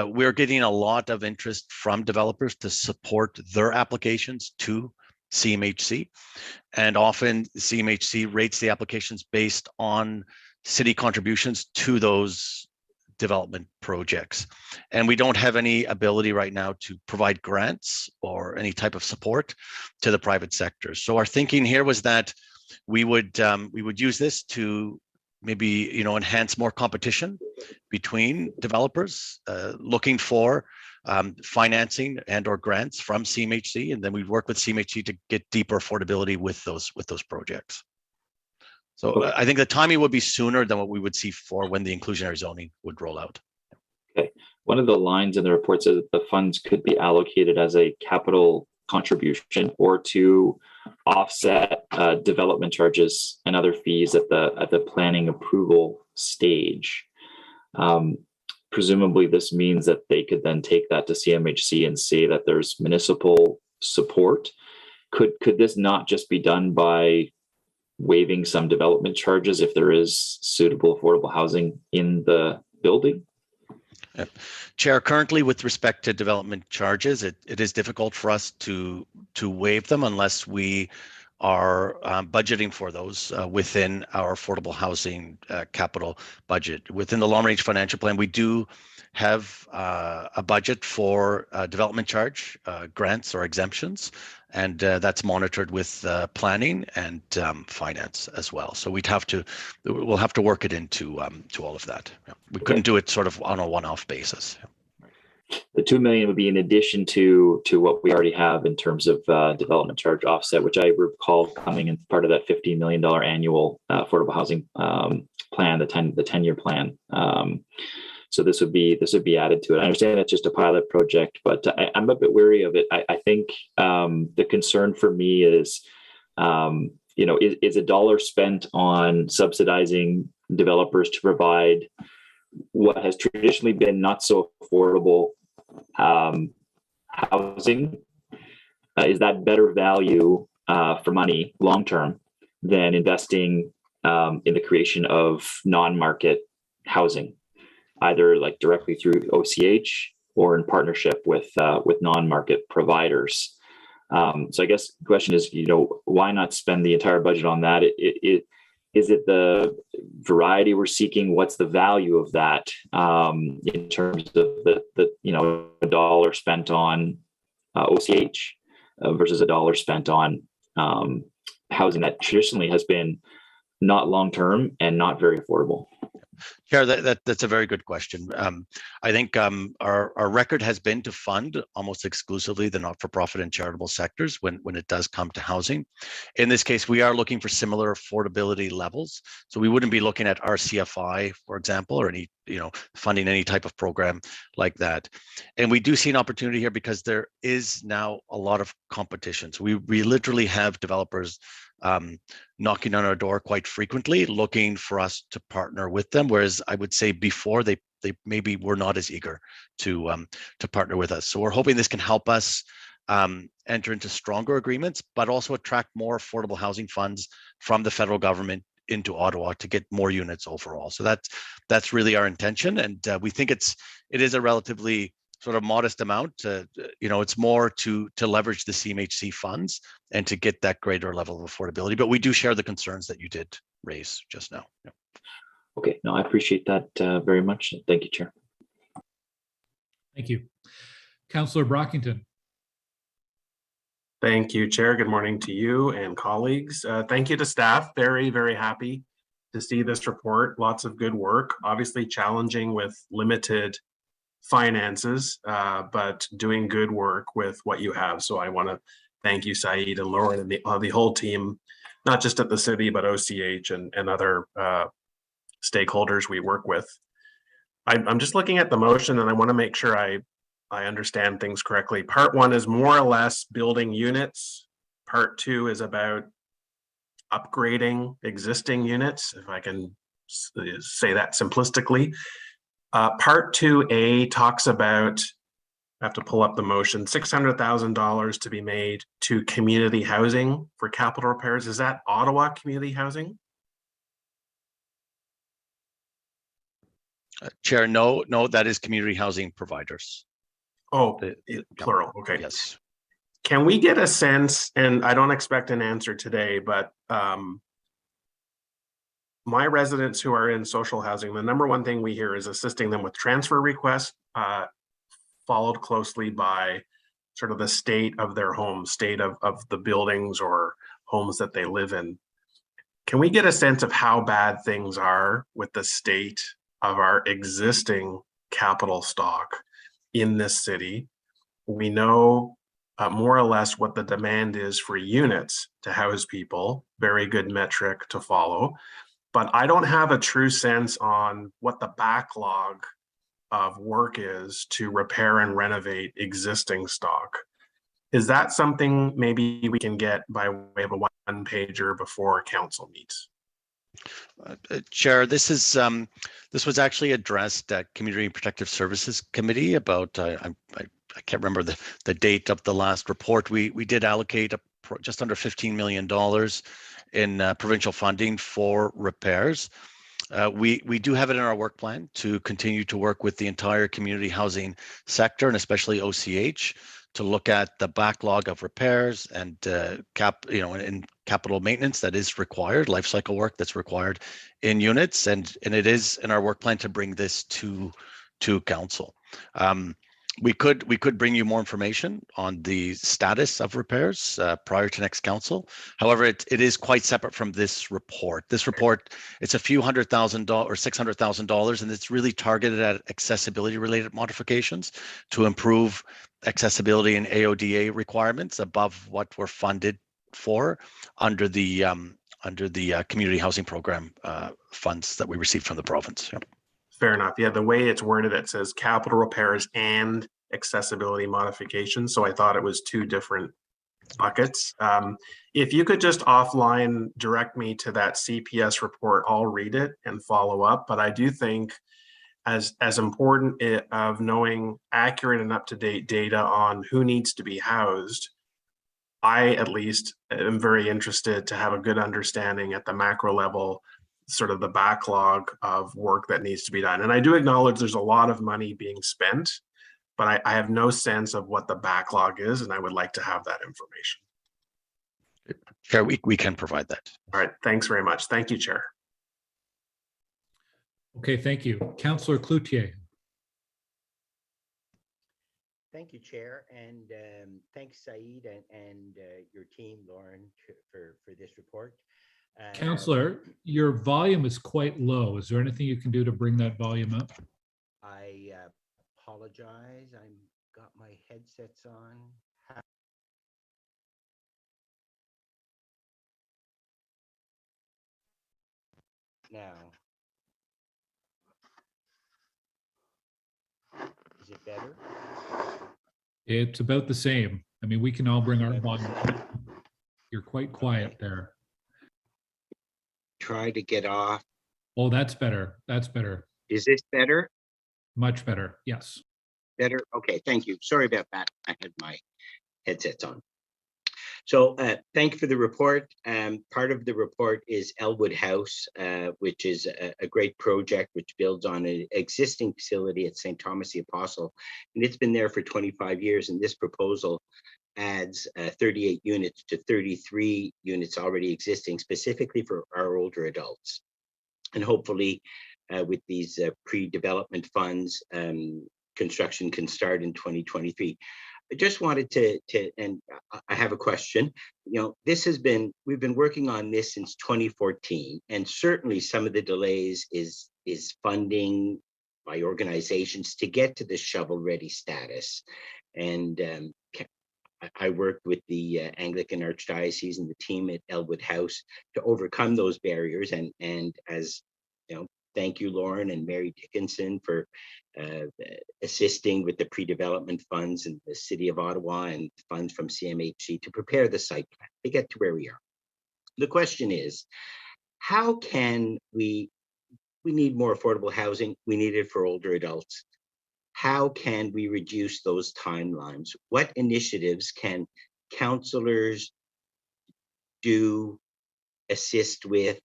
we're getting a lot of interest from developers to support their applications to CMHC. And often CMHC rates the applications based on city contributions to those development projects. And we don't have any ability right now to provide grants or any type of support to the private sector. So our thinking here was that we would use this to maybe enhance more competition between developers looking for financing and or grants from CMHC, and then we'd work with CMHC to get deeper affordability with those projects. So I think the timing would be sooner than what we would see for when the inclusionary zoning would roll out. Okay. One of the lines in the report says that the funds could be allocated as a capital contribution or to offset development charges and other fees at the planning approval stage. Presumably this means that they could then take that to CMHC and say that there's municipal support. Could this not just be done by waiving some development charges if there is suitable affordable housing in the building? Chair, currently with respect to development charges, it is difficult for us to waive them unless we are budgeting for those within our affordable housing capital budget. Within the long range financial plan, we do have a budget for development charge grants or exemptions, and that's monitored with planning and finance as well. So we'll have to work it into to all of that. Yeah. We couldn't do it sort of on a one-off basis. The 2 million would be in addition to what we already have in terms of development charge offset, which I recall coming in part of that $15 million annual affordable housing plan, the 10-year plan. So this would be added to it. I understand it's just a pilot project, but I'm a bit wary of it. I think the concern for me is, is a dollar spent on subsidizing developers to provide what has traditionally been not so affordable housing, is that better value for money long term than investing in the creation of non-market housing, either like directly through OCH or in partnership with non-market providers? So I guess the question is, why not spend the entire budget on that? Is it the variety we're seeking? What's the value of that in terms of the a dollar spent on OCH versus a dollar spent on housing that traditionally has been not long-term and not very affordable? Chair, that's a very good question. I think our record has been to fund almost exclusively the not-for-profit and charitable sectors when it does come to housing. In this case, we are looking for similar affordability levels. So we wouldn't be looking at RCFI, for example, or any funding any type of program like that. And we do see an opportunity here because there is now a lot of competition. So we literally have developers knocking on our door quite frequently, looking for us to partner with them. Whereas I would say before they maybe were not as eager to partner with us. So we're hoping this can help us enter into stronger agreements, but also attract more affordable housing funds from the federal government into Ottawa to get more units overall. So that's really our intention, and we think it is a relatively sort of modest amount. It's more to leverage the CMHC funds and to get that greater level of affordability. But we do share the concerns that you did raise just now. Yeah. Okay, no, I appreciate that very much. Thank you, Chair. Thank you. Councillor Brockington. Thank you, Chair. Good morning to you and colleagues. Thank you to staff. Very, very happy to see this report. Lots of good work. Obviously challenging with limited finances, but doing good work with what you have. So I want to thank you, Saeed and Lauren, and the whole team, not just at the city, but OCH and other stakeholders we work with. I'm just looking at the motion, and I want to make sure I understand things correctly. Part 1 is more or less building units. Part 2 is about upgrading existing units, if I can say that simplistically. Part 2A talks about, I have to pull up the motion, $600,000 to be made to community housing for capital repairs. Is that Ottawa community housing? Chair, no, that is community housing providers. Oh, plural. Okay. Yes. Can we get a sense, and I don't expect an answer today, but my residents who are in social housing, the number one thing we hear is assisting them with transfer requests, followed closely by sort of the state of their home, state of the buildings or homes that they live in. Can we get a sense of how bad things are with the state of our existing capital stock in this city? We know more or less what the demand is for units to house people, very good metric to follow. But I don't have a true sense on what the backlog of work is to repair and renovate existing stock. Is that something maybe we can get by way of a one-pager before council meets? Chair, this was actually addressed at Community Protective Services Committee about, I can't remember the date of the last report. We did allocate just under $15 million in provincial funding for repairs. We do have it in our work plan to continue to work with the entire community housing sector and especially OCH to look at the backlog of repairs and and capital maintenance that is required, life cycle work that's required in units, and it is in our work plan to bring this to council. We could bring you more information on the status of repairs prior to next council. However, it is quite separate from this report. This report, it's a few $100,000 or $600,000, and it's really targeted at accessibility related modifications to improve accessibility and AODA requirements above what we're funded for under the community housing program funds that we received from the province. Yeah. Fair enough. Yeah, the way it's worded, it says capital repairs and accessibility modifications. So I thought it was two different buckets. If you could just offline direct me to that CPS report, I'll read it and follow up. But I do think as important of knowing accurate and up-to-date data on who needs to be housed, I at least am very interested to have a good understanding at the macro level, sort of the backlog of work that needs to be done. And I do acknowledge there's a lot of money being spent, but I have no sense of what the backlog is, and I would like to have that information. Chair, we can provide that. All right, thanks very much. Thank you, Chair. Okay, thank you. Councillor Cloutier. Thank you, Chair, and thanks, Saeed, and your team, Lauren, for this report. Councillor, your volume is quite low. Is there anything you can do to bring that volume up? I apologize. I've got my headsets on. Now, is it better? It's about the same. I mean, we can all bring our volume up. You're quite quiet there. Try to get off. Oh, that's better. That's better. Is this better? Much better. Yes. Better? Okay, thank you. Sorry about that. I had my headsets on. So thank you for the report. Part of the report is Elwood House, which is a great project which builds on an existing facility at St. Thomas the Apostle. And it's been there for 25 years. And this proposal adds 38 units to 33 units already existing, specifically for our older adults. And hopefully with these pre-development funds, construction can start in 2023. I just wanted to, and I have a question. You know, we've been working on this since 2014, and certainly some of the delays is funding by organizations to get to the shovel-ready status. And I worked with the Anglican Archdiocese and the team at Elwood House to overcome those barriers. And as you know, thank you, Lauren and Mary Dickinson, for assisting with the pre-development funds and the City of Ottawa and funds from CMHC to prepare the site plan to get to where we are. The question is, how can we need more affordable housing? We need it for older adults. How can we reduce those timelines? What initiatives can councillors do, assist with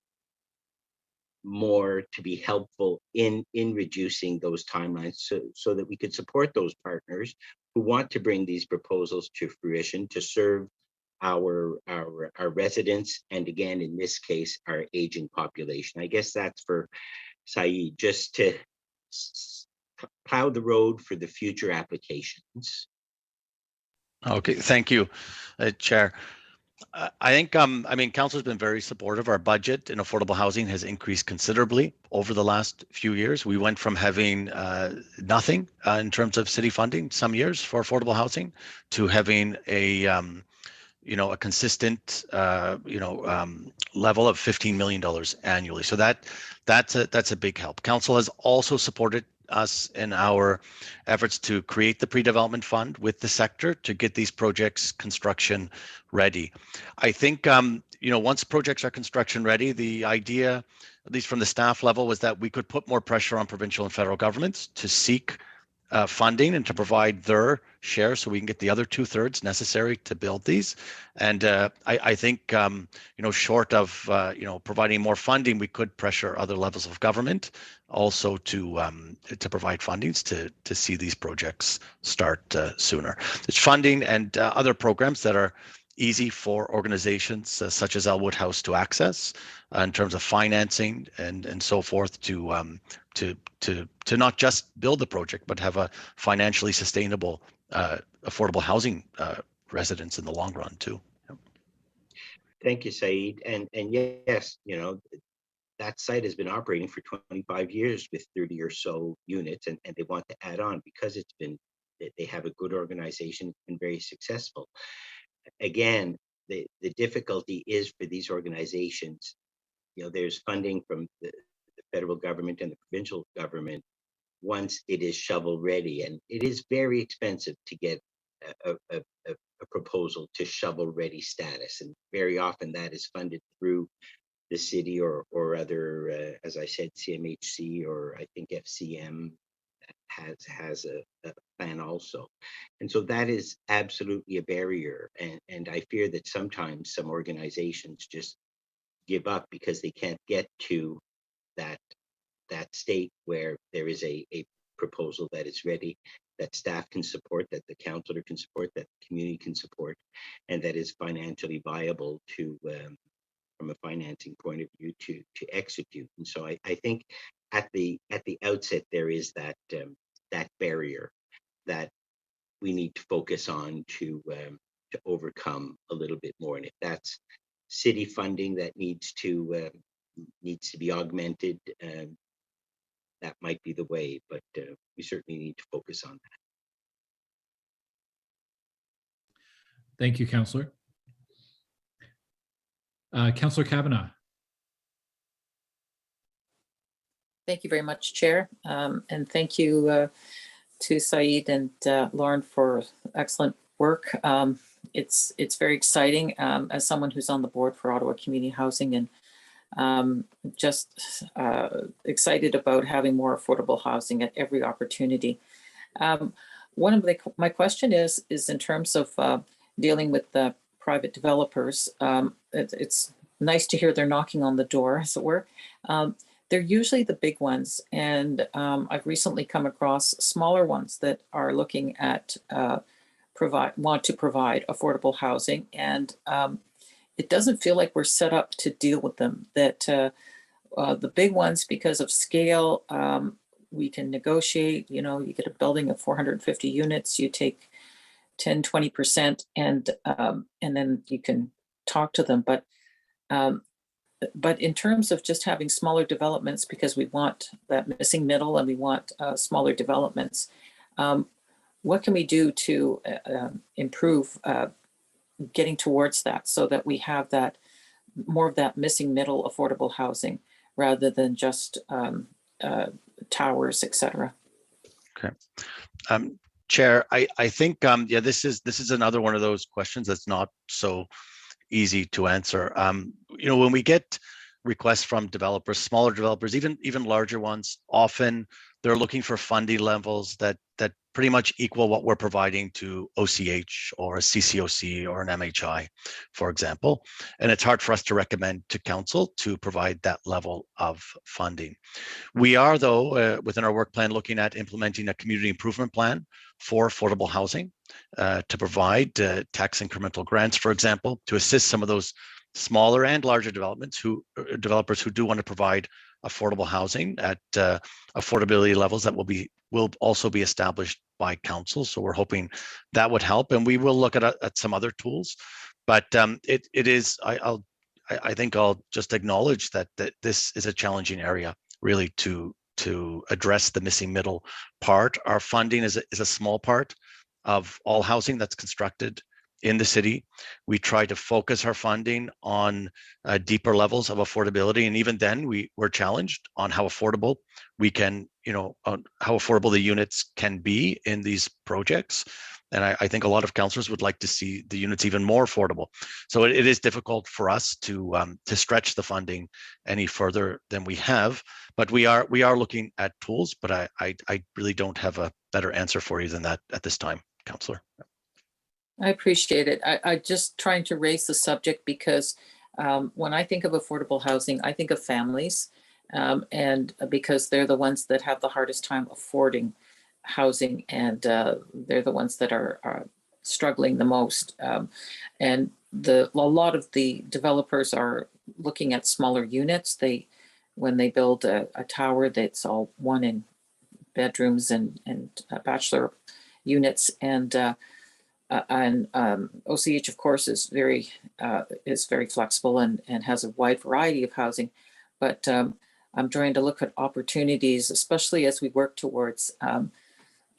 more to be helpful in reducing those timelines so that we could support those partners who want to bring these proposals to fruition to serve our residents, and again, in this case, our aging population. I guess that's for Saeed, just to plow the road for the future applications. Okay, thank you, Chair. I think, I mean, Council's been very supportive. Our budget in affordable housing has increased considerably over the last few years. We went from having nothing in terms of city funding some years for affordable housing to having a consistent, level of $15 million annually. So that's a big help. Council has also supported us in our efforts to create the pre-development fund with the sector to get these projects construction ready. I think, once projects are construction ready, the idea, at least from the staff level, was that we could put more pressure on provincial and federal governments to seek funding and to provide their share so we can get the other 2/3 necessary to build these. And I think, short of, providing more funding, we could pressure other levels of government also to provide fundings to see these projects start sooner. There's funding and other programs that are easy for organizations such as Elwood House to access in terms of financing and so forth to not just build the project, but have a financially sustainable, affordable housing residence in the long run too. Thank you, Saeed. And yes, that site has been operating for 25 years with 30 or so units, and they want to add on because they have a good organization, it's been very successful. Again, the difficulty is for these organizations, there's funding from the federal government and the provincial government once it is shovel ready, and it is very expensive to get a proposal to shovel ready status, and very often that is funded through the city or other, as I said, CMHC, or I think FCM has a plan also. And so that is absolutely a barrier, and I fear that sometimes some organizations just give up because they can't get to that state where there is a proposal that is ready, that staff can support, that the councillor can support, that the community can support, and that is financially viable to from a financing point of view to execute. And so I think at the outset there is that barrier that we need to focus on to overcome a little bit more. And if that's city funding that needs to be augmented, that might be the way, but we certainly need to focus on that. Thank you, Councillor. Councillor Kavanagh. Thank you very much, Chair. And thank you to Saeed and Lauren for excellent work. It's very exciting as someone who's on the board for Ottawa Community Housing, and just excited about having more affordable housing at every opportunity. One of my question is in terms of dealing with the private developers. It's nice to hear they're knocking on the door, as it were. They're usually the big ones, and I've recently come across smaller ones that are looking at want to provide affordable housing, and it doesn't feel like we're set up to deal with them. That the big ones, because of scale, we can negotiate. You get a building of 450 units, you take 10-20%, and then you can talk to them. But in terms of just having smaller developments, because we want that missing middle and we want smaller developments, what can we do to improve getting towards that, so that we have that more of that missing middle affordable housing rather than just towers, etc. Okay. Chair, I think this is another one of those questions that's not so easy to answer. When we get requests from developers, smaller developers, even larger ones, often they're looking for funding levels that pretty much equal what we're providing to OCH or a CCOC or an MHI, for example. And it's hard for us to recommend to council to provide that level of funding. We are, though, within our work plan, looking at implementing a community improvement plan for affordable housing to provide tax incremental grants, for example, to assist some of those smaller and larger developers who do want to provide affordable housing at affordability levels that will also be established by council. So we're hoping that would help, and we will look at some other tools. But it is. I think I'll just acknowledge that this is a challenging area, really, to address the missing middle part. Our funding is a small part of all housing that's constructed in the city. We try to focus our funding on deeper levels of affordability, and even then we're challenged on how affordable we can, on how affordable the units can be in these projects. And I think a lot of councillors would like to see the units even more affordable. So it is difficult for us to stretch the funding any further than we have, but we are looking at tools, but I really don't have a better answer for you than that at this time, councillor. I appreciate it. I just trying to raise the subject because when I think of affordable housing, I think of families, and because they're the ones that have the hardest time affording housing, and they're the ones that are struggling the most. And a lot of the developers are looking at smaller units. When they build a tower, that's all one in bedrooms and bachelor units, and OCH, of course, is very flexible and has a wide variety of housing. But I'm trying to look at opportunities, especially as we work towards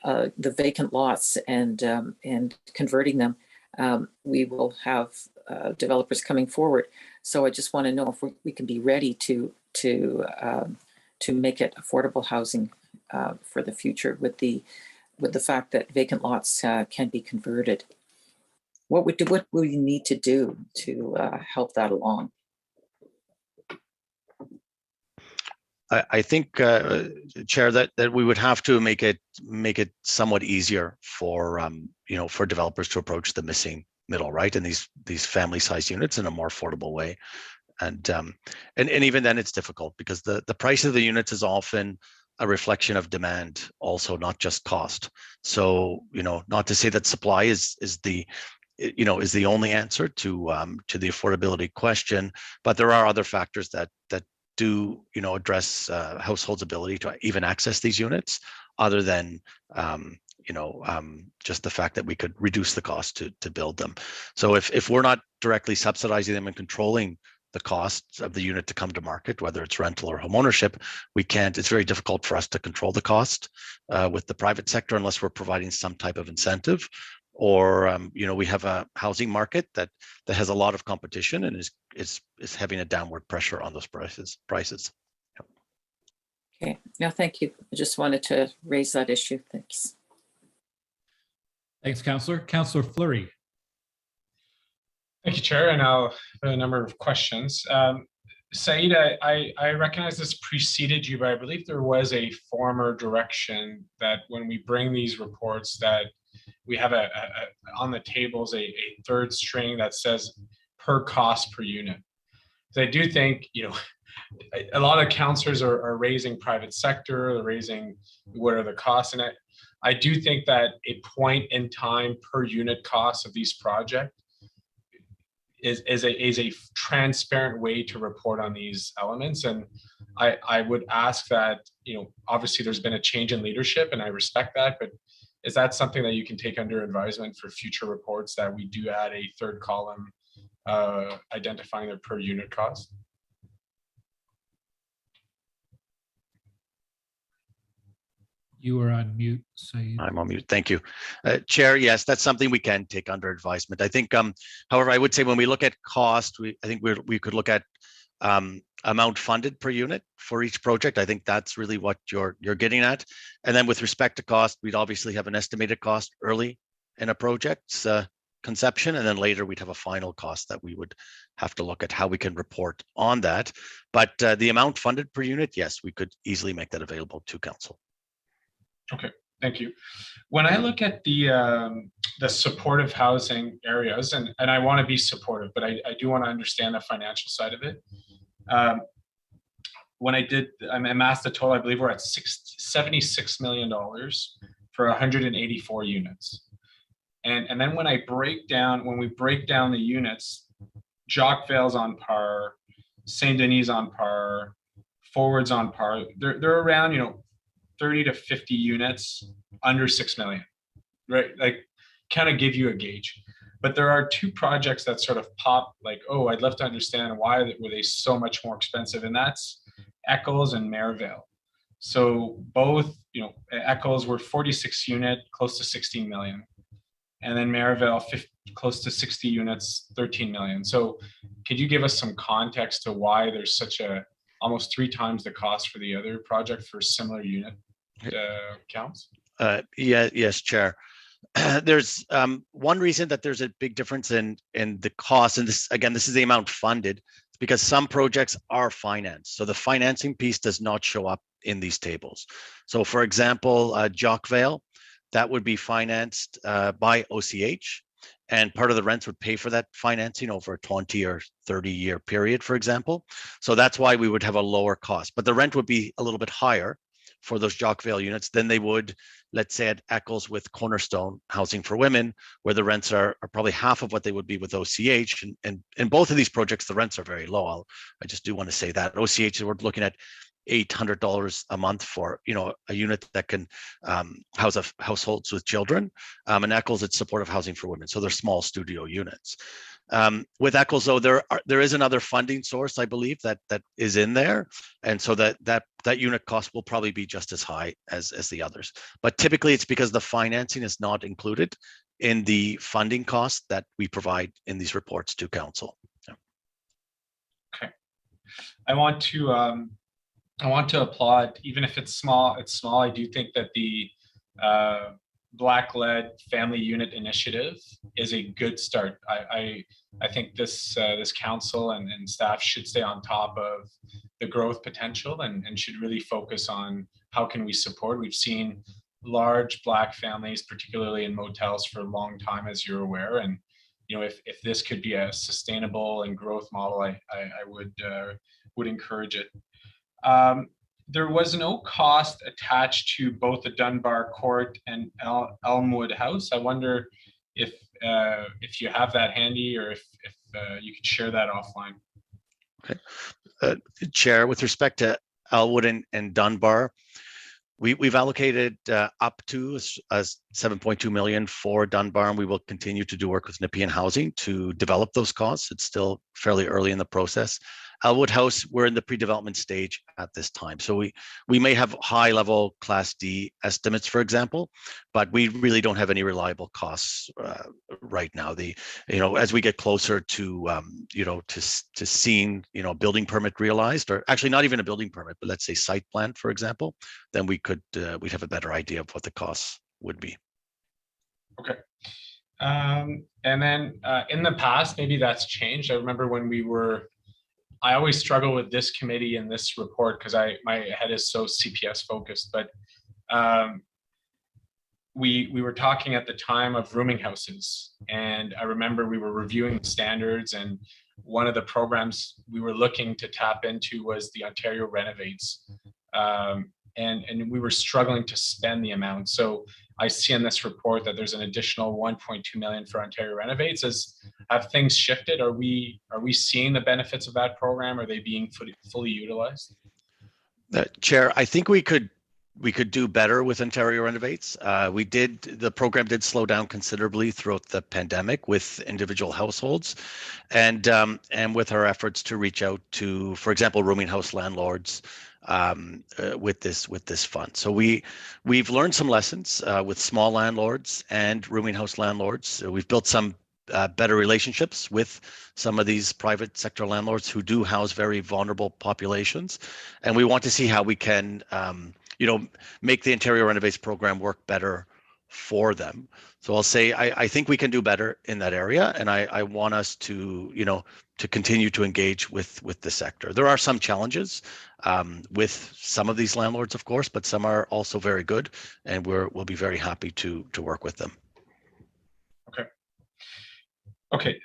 the vacant lots and converting them. We will have developers coming forward. So I just want to know if we can be ready to make it affordable housing for the future with the fact that vacant lots can be converted. What will you need to do to help that along? I think, Chair, that we would have to make it somewhat easier for for developers to approach the missing middle, right, and these family-sized units in a more affordable way, and even then it's difficult because the price of the units is often a reflection of demand, also not just cost. So not to say that supply is the only answer to the affordability question, but there are other factors that do address households' ability to even access these units, other than just the fact that we could reduce the cost to build them. So if we're not directly subsidizing them and controlling the costs of the unit to come to market, whether it's rental or homeownership, we can't. It's very difficult for us to control the cost with the private sector unless we're providing some type of incentive, or we have a housing market that has a lot of competition and is having a downward pressure on those prices. Okay, no, thank you. I just wanted to raise that issue. Thanks. Thanks, Councillor. Councillor Fleury. Thank you, Chair, and I'll have a number of questions. Said, I recognize this preceded you, but I believe there was a former direction that when we bring these reports that we have on the tables a third string that says per cost per unit. So I do think, a lot of councillors are raising private sector, they're raising what are the costs in it. I do think that a point in time per unit cost of these projects is a transparent way to report on these elements. And I would ask that, obviously there's been a change in leadership and I respect that, but is that something that you can take under advisement for future reports, that we do add a third column identifying their per unit cost? You are on mute, Said. I'm on mute. Thank you. Chair, yes, that's something we can take under advisement. I think, however, I would say when we look at cost, I think we could look at amount funded per unit for each project. I think that's really what you're getting at. And then with respect to cost, we'd obviously have an estimated cost early in a project's conception, and then later we'd have a final cost that we would have to look at how we can report on that. But the amount funded per unit, yes, we could easily make that available to council. Okay, thank you. When I look at the supportive housing areas, and I want to be supportive, but I do want to understand the financial side of it. When I math the total, I believe we're at $76 million for 184 units. And then when we break down the units, Jockvale's on par, Saint Denis on par, Forward's on par. They're around, 30 to 50 units under 6 million, right? Like, kind of give you a gauge. But there are two projects that sort of pop like, oh, I'd love to understand why were they so much more expensive, and that's Eccles and Maryvale. So both, Eccles were 46 unit, close to 16 million. And then Maryvale, close to 60 units, 13 million. So could you give us some context to why there's such almost 3 times the cost for the other project for similar unit counts? Yes, Chair. There's one reason that there's a big difference in the cost, and this again, this is the amount funded, it's because some projects are financed. So the financing piece does not show up in these tables. So for example, Jockvale, that would be financed by OCH, and part of the rents would pay for that financing over a 20 or 30-year period, for example. So that's why we would have a lower cost, but the rent would be a little bit higher for those Jockvale units than they would, let's say, at Eccles with Cornerstone Housing for Women, where the rents are probably half of what they would be with OCH. And in both of these projects, the rents are very low. I just do want to say that. OCH, we're looking at $800 a month for, you know, a unit that can house households with children. And Eccles, it's supportive housing for women, so they're small studio units. With Eccles, though, there is another funding source, I believe, that is in there, and so that unit cost will probably be just as high as the others. But typically, it's because the financing is not included in the funding cost that we provide in these reports to council. Yeah. Okay, I want to applaud, even if it's small. It's small. I do think that the Black-led family unit initiative is a good start. I think this council and staff should stay on top of the growth potential and should really focus on how can we support. We've seen large Black families, particularly in motels, for a long time, as you're aware. And you know, if this could be a sustainable and growth model, I would encourage it. There was no cost attached to both the Dunbar Court and Elmwood House. I wonder if you have that handy, or if you could share that offline. Okay, Chair, with respect to Elmwood and Dunbar, we've allocated up to $7.2 million for Dunbar, and we will continue to do work with Nepean Housing to develop those costs. It's still fairly early in the process. Elmwood House, we're in the pre-development stage at this time. So we may have high-level Class D estimates, for example, but we really don't have any reliable costs right now. As we get closer to to seeing building permit realized, or actually not even a building permit, but let's say site plan, for example, then we'd have a better idea of what the costs would be. Okay. And then in the past, maybe that's changed. I remember when I always struggle with this committee and this report because my head is so CPS focused, but we were talking at the time of rooming houses, and I remember we were reviewing standards, and one of the programs we were looking to tap into was the Ontario Renovates, and we were struggling to spend the amount. So I see in this report that there's an additional $1.2 million for Ontario Renovates. Have things shifted? Are we seeing the benefits of that program? Are they being fully utilized? Chair, I think we could do better with Ontario Renovates. The program did slow down considerably throughout the pandemic with individual households, and with our efforts to reach out to, for example, rooming house landlords with this fund. So we've learned some lessons with small landlords and rooming house landlords. So we've built some better relationships with some of these private sector landlords who do house very vulnerable populations, and we want to see how we can make the Ontario Renovates program work better for them. So I'll say I think we can do better in that area, and I want us to continue to engage with the sector. There are some challenges with some of these landlords, of course, but some are also very good, and we'll be very happy to work with them. Okay.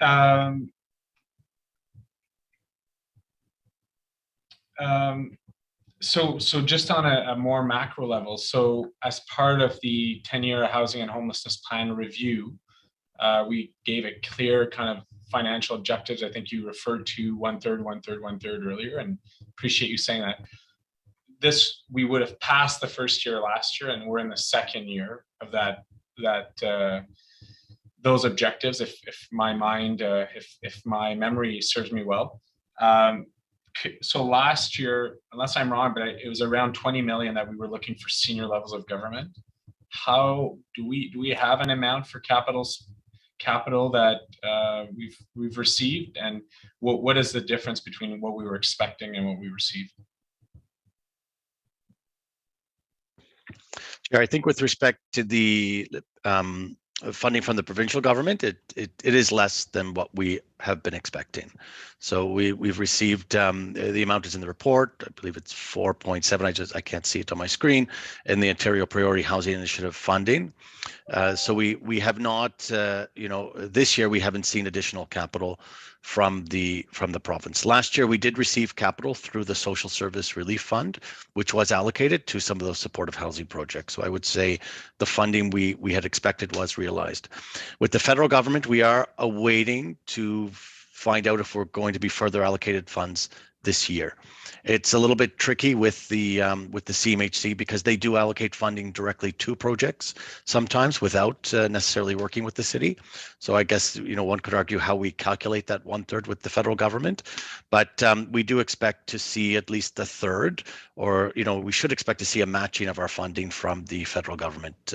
So just on a more macro level, so as part of the 10-year housing and homelessness plan review, we gave a clear kind of financial objectives. I think you referred to 1/3, 1/3, 1/3 earlier, and appreciate you saying that. We would have passed the first year last year, and we're in the second year of those objectives, if my memory serves me well. So last year, unless I'm wrong, but it was around 20 million that we were looking for senior levels of government. How do we have an amount for capital that we've received, and what is the difference between what we were expecting and what we received? I think with respect to the funding from the provincial government, it is less than what we have been expecting. So we've received, the amount is in the report. I believe it's 4.7. I can't see it on my screen, in the Ontario Priority Housing Initiative funding. So we have not, this year we haven't seen additional capital from the province. Last year we did receive capital through the Social Service Relief Fund, which was allocated to some of those supportive housing projects. So I would say the funding we had expected was realized. With the federal government, we are awaiting to find out if we're going to be further allocated funds this year. It's a little bit tricky with the CMHC because they do allocate funding directly to projects sometimes without necessarily working with the city. So I guess one could argue how we calculate that 1/3 with the federal government, but we do expect to see at least a third, or we should expect to see a matching of our funding from the federal government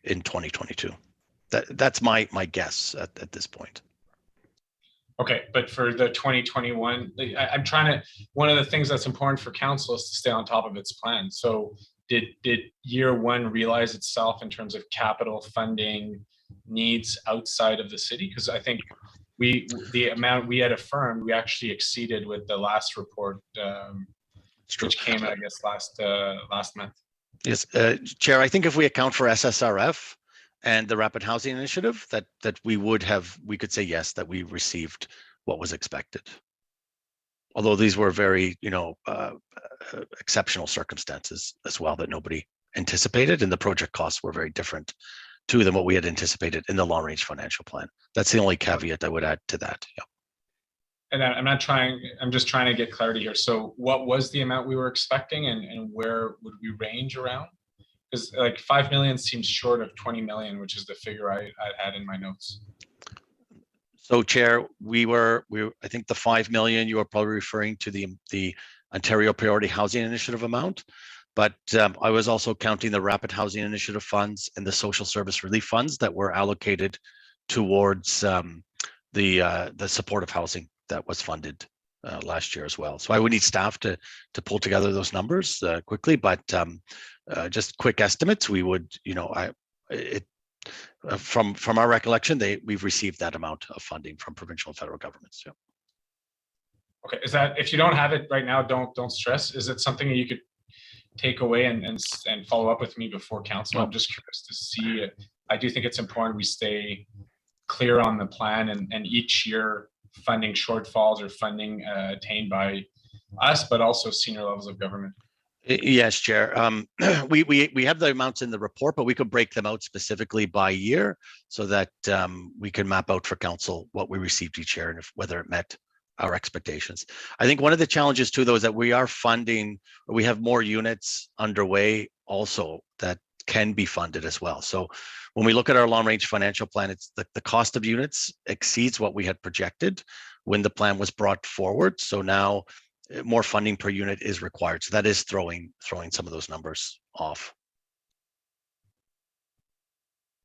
in 2022. That's my guess at this point. Okay, but for the 2021, I'm trying to, one of the things that's important for council is to stay on top of its plan. So did year one realize itself in terms of capital funding needs outside of the city? Because I think the amount we had affirmed, we actually exceeded with the last report, which came, I guess, last month. Yes, Chair, I think if we account for SSRF and the Rapid Housing Initiative, that we could say yes, that we received what was expected. Although these were very, exceptional circumstances as well that nobody anticipated, and the project costs were very different than what we had anticipated in the long range financial plan. That's the only caveat I would add to that. Yeah. And I'm just trying to get clarity here. So what was the amount we were expecting, and where would we range around? Because like 5 million seems short of 20 million, which is the figure I had in my notes. So Chair, I think the 5 million, you are probably referring to the Ontario Priority Housing Initiative amount, but I was also counting the Rapid Housing Initiative funds and the Social Service Relief funds that were allocated towards the supportive housing that was funded last year as well. So I would need staff to pull together those numbers quickly, but just quick estimates, we would, from our recollection, we've received that amount of funding from provincial and federal governments. Yeah. Okay, is that, if you don't have it right now, don't stress. Is it something that you could take away and follow up with me before council? I'm just curious to see. I do think it's important we stay clear on the plan, and each year funding shortfalls or funding attained by us, but also senior levels of government. Yes, Chair. We have the amounts in the report, but we could break them out specifically by year so that we can map out for council what we received each year and whether it met our expectations. I think one of the challenges too, though, is that we are funding, or we have more units underway also that can be funded as well. So when we look at our long range financial plan, it's the cost of units exceeds what we had projected when the plan was brought forward. So now more funding per unit is required. So that is throwing some of those numbers off.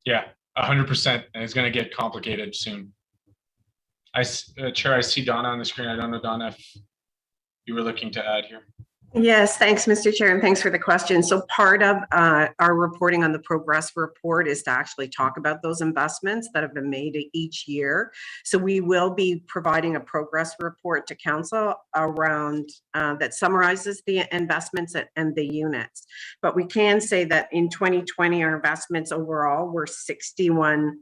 Yeah, 100%. And it's going to get complicated soon. Chair, I see Donna on the screen. I don't know, Donna, if you were looking to add here. Yes, thanks, Mr. Chair, and thanks for the question. So part of our reporting on the progress report is to actually talk about those investments that have been made each year. So we will be providing a progress report to council around that summarizes the investments and the units. But we can say that in 2020, our investments overall were 61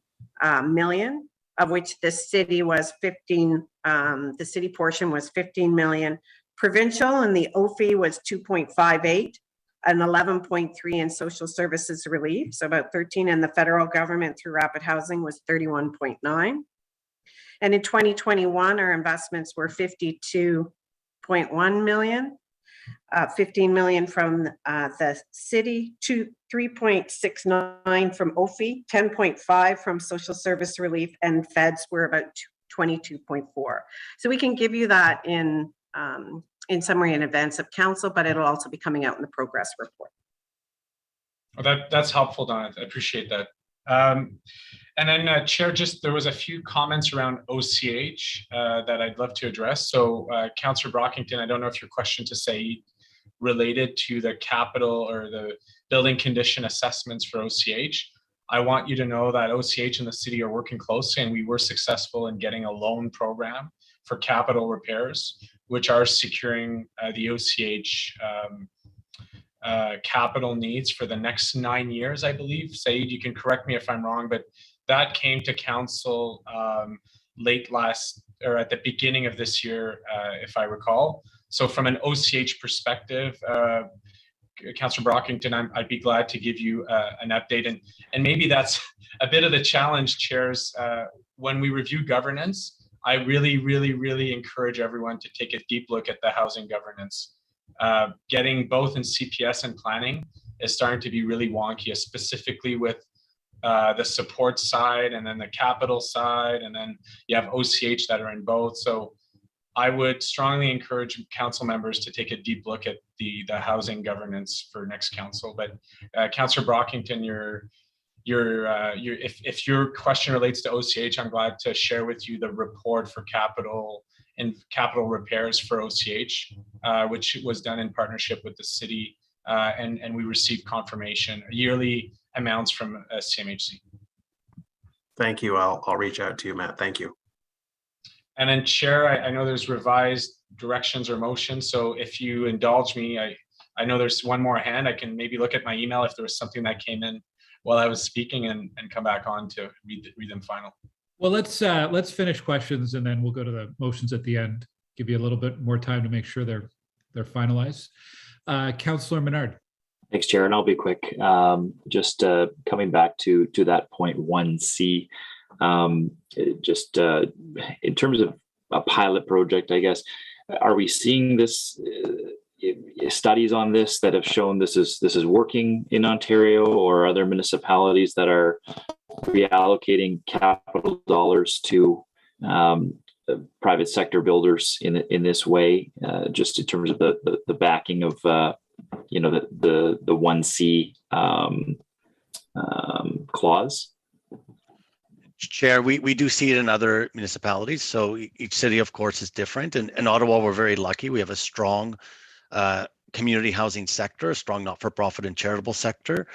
million, of which the city was 15. The city portion was 15 million. Provincial and the OFI was 2.58 and 11.3 in social services relief, so about 13, and the federal government through rapid housing was 31.9. And in 2021, our investments were 52.1 million, 15 million from the city, 3.69 from OFI, 10.5 from social service relief, and feds were about 22.4. So we can give you that in summary in advance of council, but it'll also be coming out in the progress report. Well, that's helpful, Donna. I appreciate that. And then, Chair, there was a few comments around OCH that I'd love to address. So, Councillor Brockington, I don't know if your question to say related to the capital or the building condition assessments for OCH. I want you to know that OCH and the city are working closely, and we were successful in getting a loan program for capital repairs, which are securing the OCH capital needs for the next 9 years, I believe. Said, you can correct me if I'm wrong, but that came to council late last or at the beginning of this year, if I recall. So from an OCH perspective, Councillor Brockington, I'd be glad to give you an update. And maybe that's a bit of the challenge, chairs. When we review governance, I really encourage everyone to take a deep look at the housing governance. Getting both in CPS and planning is starting to be really wonky, specifically with the support side and then the capital side, and then you have OCH that are in both. So I would strongly encourage council members to take a deep look at the housing governance for next council. But Councillor Brockington, if your question relates to OCH, I'm glad to share with you the report for capital and capital repairs for OCH, which was done in partnership with the city, and we received confirmation, yearly amounts from CMHC. Thank you. I'll reach out to you, Matt. Thank you. And then Chair, I know there's revised directions or motions. So if you indulge me, I know there's one more hand. I can maybe look at my email if there was something that came in while I was speaking and come back on to read them final. Well, let's finish questions and then we'll go to the motions at the end. Give you a little bit more time to make sure they're finalized. Councillor Menard. Thanks, Chair, and I'll be quick. Just coming back to that point 1C, just in terms of a pilot project, I guess, are we seeing this studies on this that have shown this is working in Ontario or other municipalities that are reallocating capital dollars to private sector builders in this way, just in terms of the backing of the 1C clause? Chair, we do see it in other municipalities. So each city, of course, is different. And in Ottawa, we're very lucky. We have a strong community housing sector, a strong not-for-profit and charitable sector,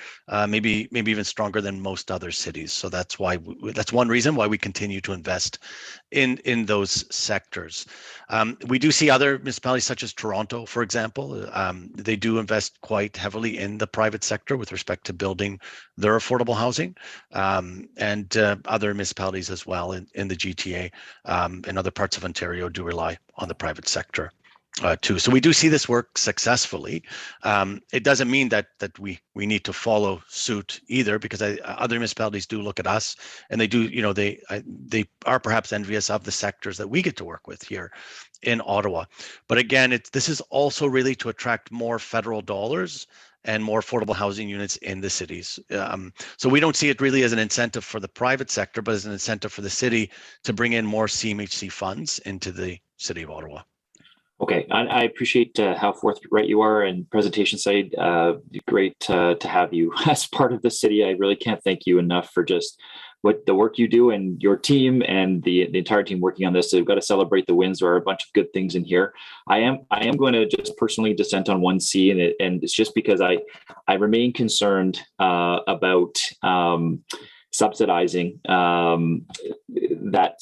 maybe even stronger than most other cities. So that's why that's one reason why we continue to invest in those sectors. We do see other municipalities such as Toronto, for example, they do invest quite heavily in the private sector with respect to building their affordable housing, and other municipalities as well in the GTA and other parts of Ontario do rely on the private sector. Too. So we do see this work successfully. It doesn't mean that we need to follow suit either, because other municipalities do look at us and they do, they are perhaps envious of the sectors that we get to work with here in Ottawa. But again, this is also really to attract more federal dollars and more affordable housing units in the cities. So we don't see it really as an incentive for the private sector, but as an incentive for the city to bring in more CMHC funds into the city of Ottawa. Okay, I appreciate how forthright you are, and presentation side, great to have you as part of the city. I really can't thank you enough for just what the work you do and your team and the entire team working on this. So we've got to celebrate the wins. There are a bunch of good things in here. I am going to just personally dissent on 1C, and it's just because I remain concerned about subsidizing that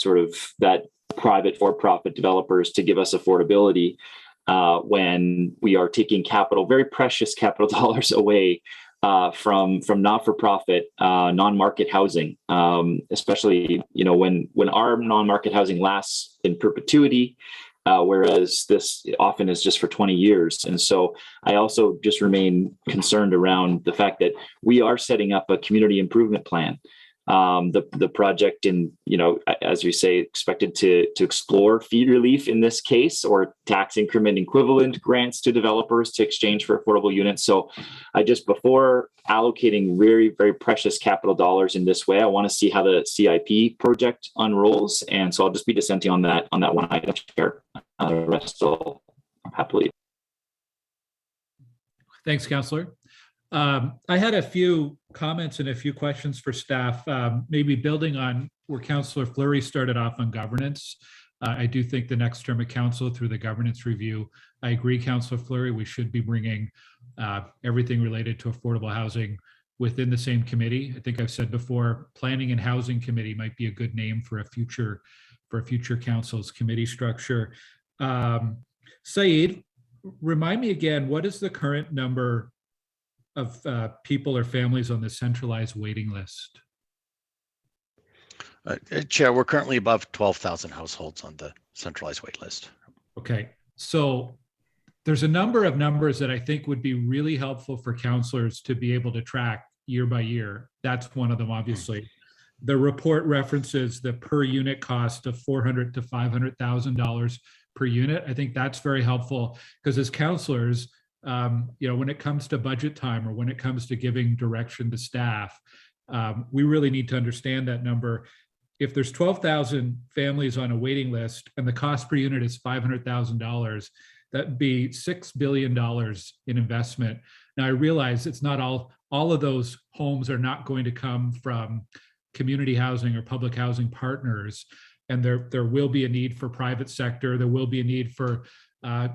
private for-profit developers to give us affordability when we are taking very precious capital dollars away from not-for-profit non-market housing, especially when our non-market housing lasts in perpetuity, whereas this often is just for 20 years. And so I also just remain concerned around the fact that we are setting up a community improvement plan. The project, as we say, expected to explore fee relief in this case, or tax increment equivalent grants to developers to exchange for affordable units. So before allocating very, very precious capital dollars in this way, I want to see how the CIP project unrolls. And so I'll just be dissenting on that one item, Chair. The rest will happily. Thanks, Councillor. I had a few comments and a few questions for staff, maybe building on where Councillor Fleury started off on governance. I do think the next term of council through the governance review, I agree, Councillor Fleury, we should be bringing everything related to affordable housing within the same committee. I think I've said before, Planning and Housing Committee might be a good name for a future council's committee structure. Saeed, remind me again, what is the current number of people or families on the centralized waiting list? Chair, we're currently above 12,000 households on the centralized wait list. Okay, so there's a number of numbers that I think would be really helpful for counselors to be able to track year by year. That's one of them, obviously. The report references the per unit cost of $400,000 to $500,000 per unit. I think that's very helpful because as counselors, when it comes to budget time or when it comes to giving direction to staff, we really need to understand that number. If there's 12,000 families on a waiting list and the cost per unit is $500,000, that'd be $6 billion in investment. Now I realize it's not all of those homes are not going to come from community housing or public housing partners. And there will be a need for private sector. There will be a need for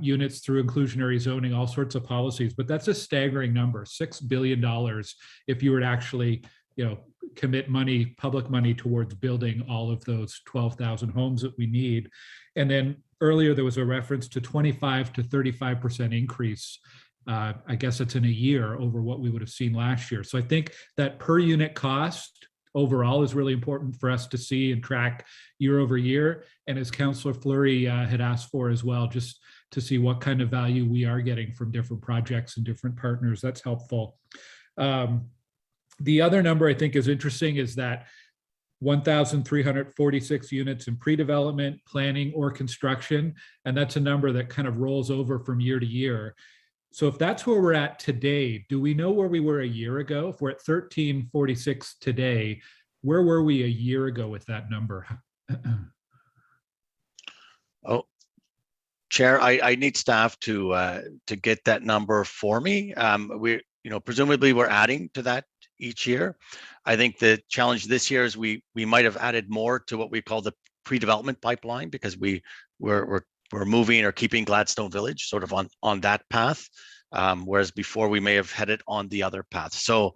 units through inclusionary zoning, all sorts of policies, but that's a staggering number, $6 billion if you were to actually, commit public money towards building all of those 12,000 homes that we need. And then earlier there was a reference to 25 to 35% increase. I guess it's in a year over what we would have seen last year. So I think that per unit cost overall is really important for us to see and track year over year. And as Councillor Fleury had asked for as well, just to see what kind of value we are getting from different projects and different partners, that's helpful. The other number I think is interesting is that 1,346 units in pre-development, planning, or construction. And that's a number that kind of rolls over from year to year. So if that's where we're at today, do we know where we were a year ago? If we're at 1,346 today, where were we a year ago with that number? Oh, Chair, I need staff to get that number for me. Presumably we're adding to that each year. I think the challenge this year is we might have added more to what we call the pre-development pipeline because we're moving or keeping Gladstone Village sort of on that path, whereas before we may have headed on the other path. We're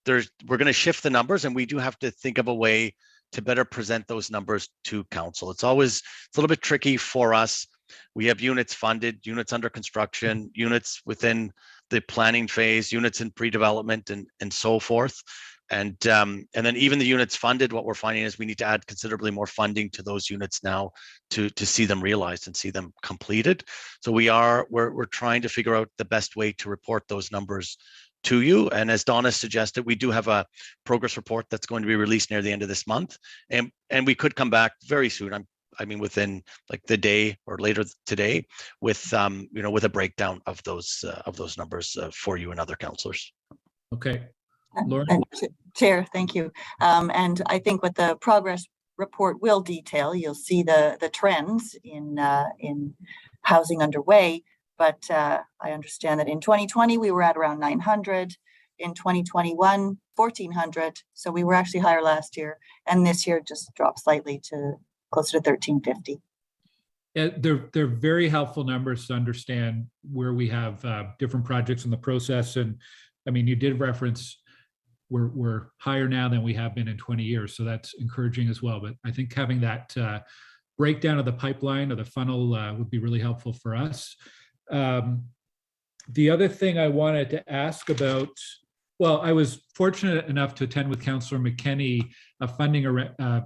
going to shift the numbers, and we do have to think of a way to better present those numbers to council. It's a little bit tricky for us. We have units funded, units under construction, units within the planning phase, units in pre-development, and so forth. And then even the units funded, what we're finding is we need to add considerably more funding to those units now to see them realized and see them completed. So we're trying to figure out the best way to report those numbers to you. And as Donna suggested, we do have a progress report that's going to be released near the end of this month. And we could come back very soon. Within like the day or later today with with a breakdown of those numbers for you and other councillors. Okay. Lauren? Chair, thank you. And I think what the progress report will detail, you'll see the trends in housing underway. But I understand that in 2020 we were at around 900. In 2021, 1,400. So we were actually higher last year, and this year just dropped slightly to closer to 1,350. Yeah, they're very helpful numbers to understand where we have different projects in the process. And I mean, you did reference we're higher now than we have been in 20 years. So that's encouraging as well. But I think having that breakdown of the pipeline or the funnel would be really helpful for us. The other thing I wanted to ask about, well, I was fortunate enough to attend with Councillor McKenney a funding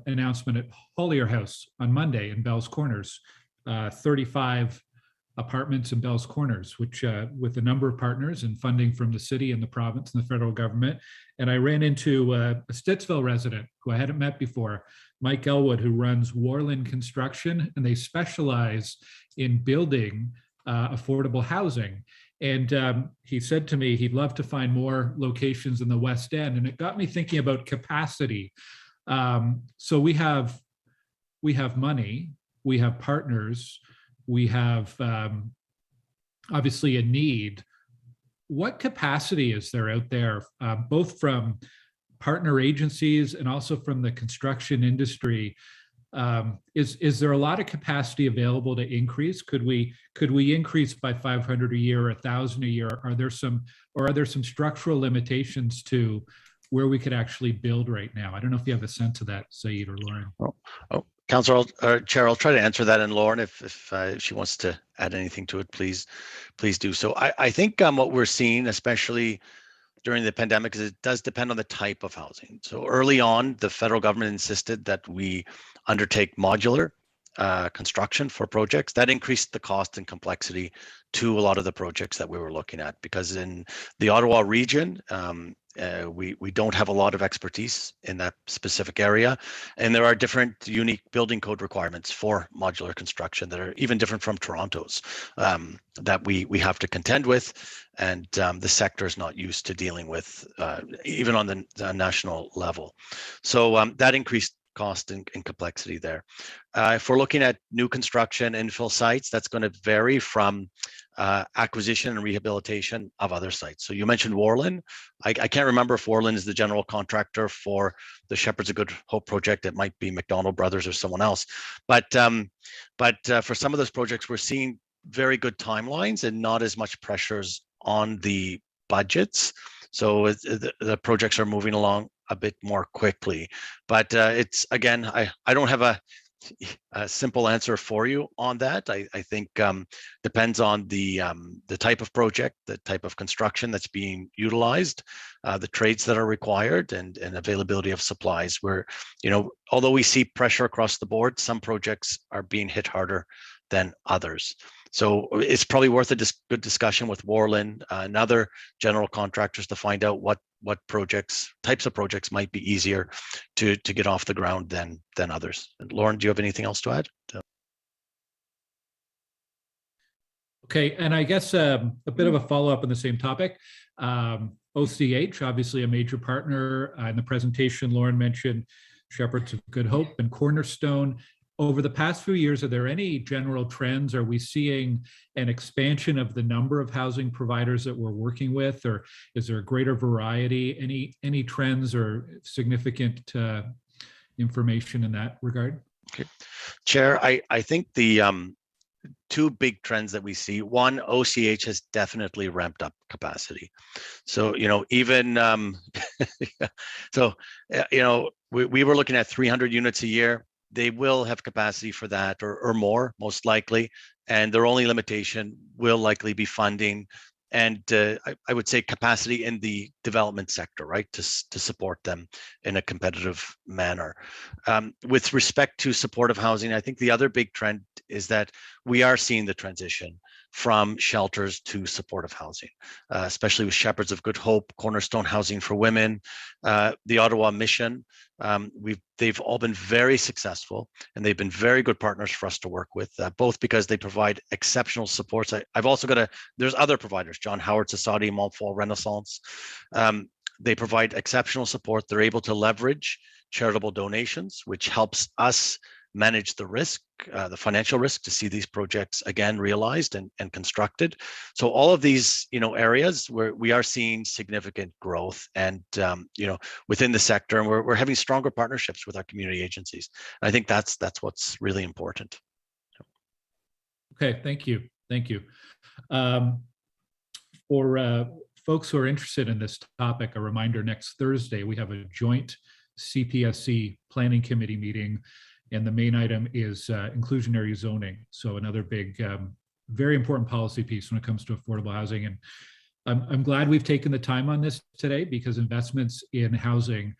announcement at Hollier House on Monday in Bell's Corners, 35 apartments in Bell's Corners, which with a number of partners and funding from the city and the province and the federal government. And I ran into a Stittsville resident who I hadn't met before, Mike Elwood, who runs Warland Construction, and they specialize in building affordable housing. And he said to me he'd love to find more locations in the West End, and it got me thinking about capacity. So we have money, we have partners, we have obviously a need. What capacity is there out there, both from partner agencies and also from the construction industry, Is there a lot of capacity available to increase? Could we increase by 500 a year or 1,000 a year? Are there some structural limitations to where we could actually build right now? I don't know if you have a sense of that, Said or Lauren. Councillor, Chair, I'll try to answer that, and Lauren, if she wants to add anything to it, please do so. I think what we're seeing, especially during the pandemic, is it does depend on the type of housing. So early on, the federal government insisted that we undertake modular construction for projects. That increased the cost and complexity to a lot of the projects that we were looking at, because in the Ottawa region, we don't have a lot of expertise in that specific area, and there are different unique building code requirements for modular construction that are even different from Toronto's, that we have to contend with, and the sector is not used to dealing with, even on the national level. So that increased cost and complexity there. If we're looking at new construction infill sites, that's going to vary from acquisition and rehabilitation of other sites. So you mentioned Worland. I can't remember if Worland is the general contractor for the Shepherds of Good Hope project. It might be McDonald Brothers or someone else. But for some of those projects, we're seeing very good timelines and not as much pressures on the budgets. So the projects are moving along a bit more quickly. But it's, again, I don't have a simple answer for you on that. I think depends on the type of project, the type of construction that's being utilized, the trades that are required, and availability of supplies. Where, although we see pressure across the board, some projects are being hit harder than others. So it's probably worth a good discussion with Worland and other general contractors to find out what types of projects might be easier to get off the ground than others. And Lauren, do you have anything else to add? Okay, and I guess a bit of a follow-up on the same topic. OCH, obviously a major partner. In the presentation, Lauren mentioned Shepherds of Good Hope and Cornerstone. Over the past few years, are there any general trends? Are we seeing an expansion of the number of housing providers that we're working with, or is there a greater variety? Any trends or significant information in that regard? Okay, Chair, I think the two big trends that we see. One, OCH has definitely ramped up capacity. So, even we were looking at 300 units a year. They will have capacity for that or more, most likely. And their only limitation will likely be funding and I would say capacity in the development sector, right, to support them in a competitive manner. With respect to supportive housing, I think the other big trend is that we are seeing the transition from shelters to supportive housing, especially with Shepherds of Good Hope, Cornerstone Housing for Women, the Ottawa Mission. They've all been very successful, and they've been very good partners for us to work with, both because they provide exceptional supports. I've also got there's other providers, John Howard Society, Montfort Renaissance. They provide exceptional support. They're able to leverage charitable donations, which helps us manage the risk, the financial risk, to see these projects again realized and constructed. So all of these, areas where we are seeing significant growth, and within the sector, and we're having stronger partnerships with our community agencies. I think that's what's really important. Okay, thank you. For folks who are interested in this topic, a reminder: next Thursday we have a joint CPSC Planning Committee meeting. And the main item is inclusionary zoning. So another big, very important policy piece when it comes to affordable housing. And I'm glad we've taken the time on this today, because investments in housing,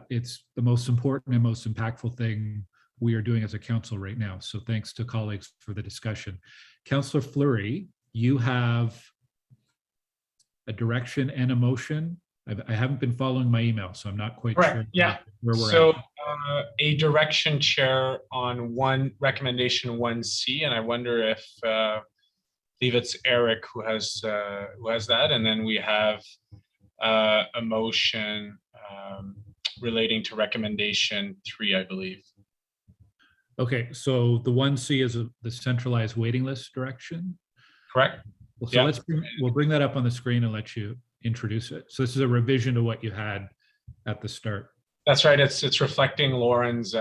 it's the most important and most impactful thing we are doing as a council right now. So thanks to colleagues for the discussion. Councillor Fleury, you have a direction and a motion. I haven't been following my email, so I'm not quite sure yeah. where we're so, at. A direction, Chair, on recommendation 1C, and I wonder if I believe it's Eric who has that, and then we have a motion relating to recommendation 3, I believe. Okay, so the 1C is the centralized waiting list direction? Correct. So we'll bring that up on the screen and let you introduce it. So this is a revision to what you had at the start. That's right. It's reflecting Lauren's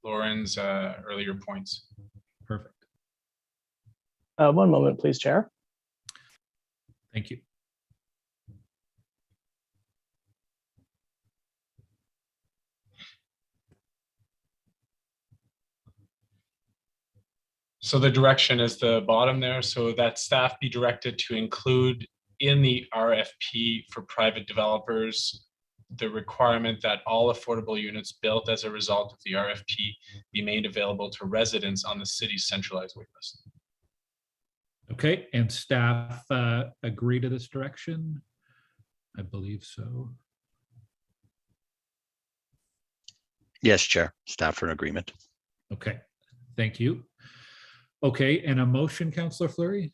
Lauren's earlier points. Perfect. One moment, please, Chair. Thank you. So the direction is the bottom there, so that staff be directed to include in the RFP for private developers the requirement that all affordable units built as a result of the RFP be made available to residents on the city's centralized waitlist. Okay, and staff agree to this direction? I believe so. Yes, Chair. Staff are in agreement. Okay, thank you. Okay, and a motion, Councillor Fleury?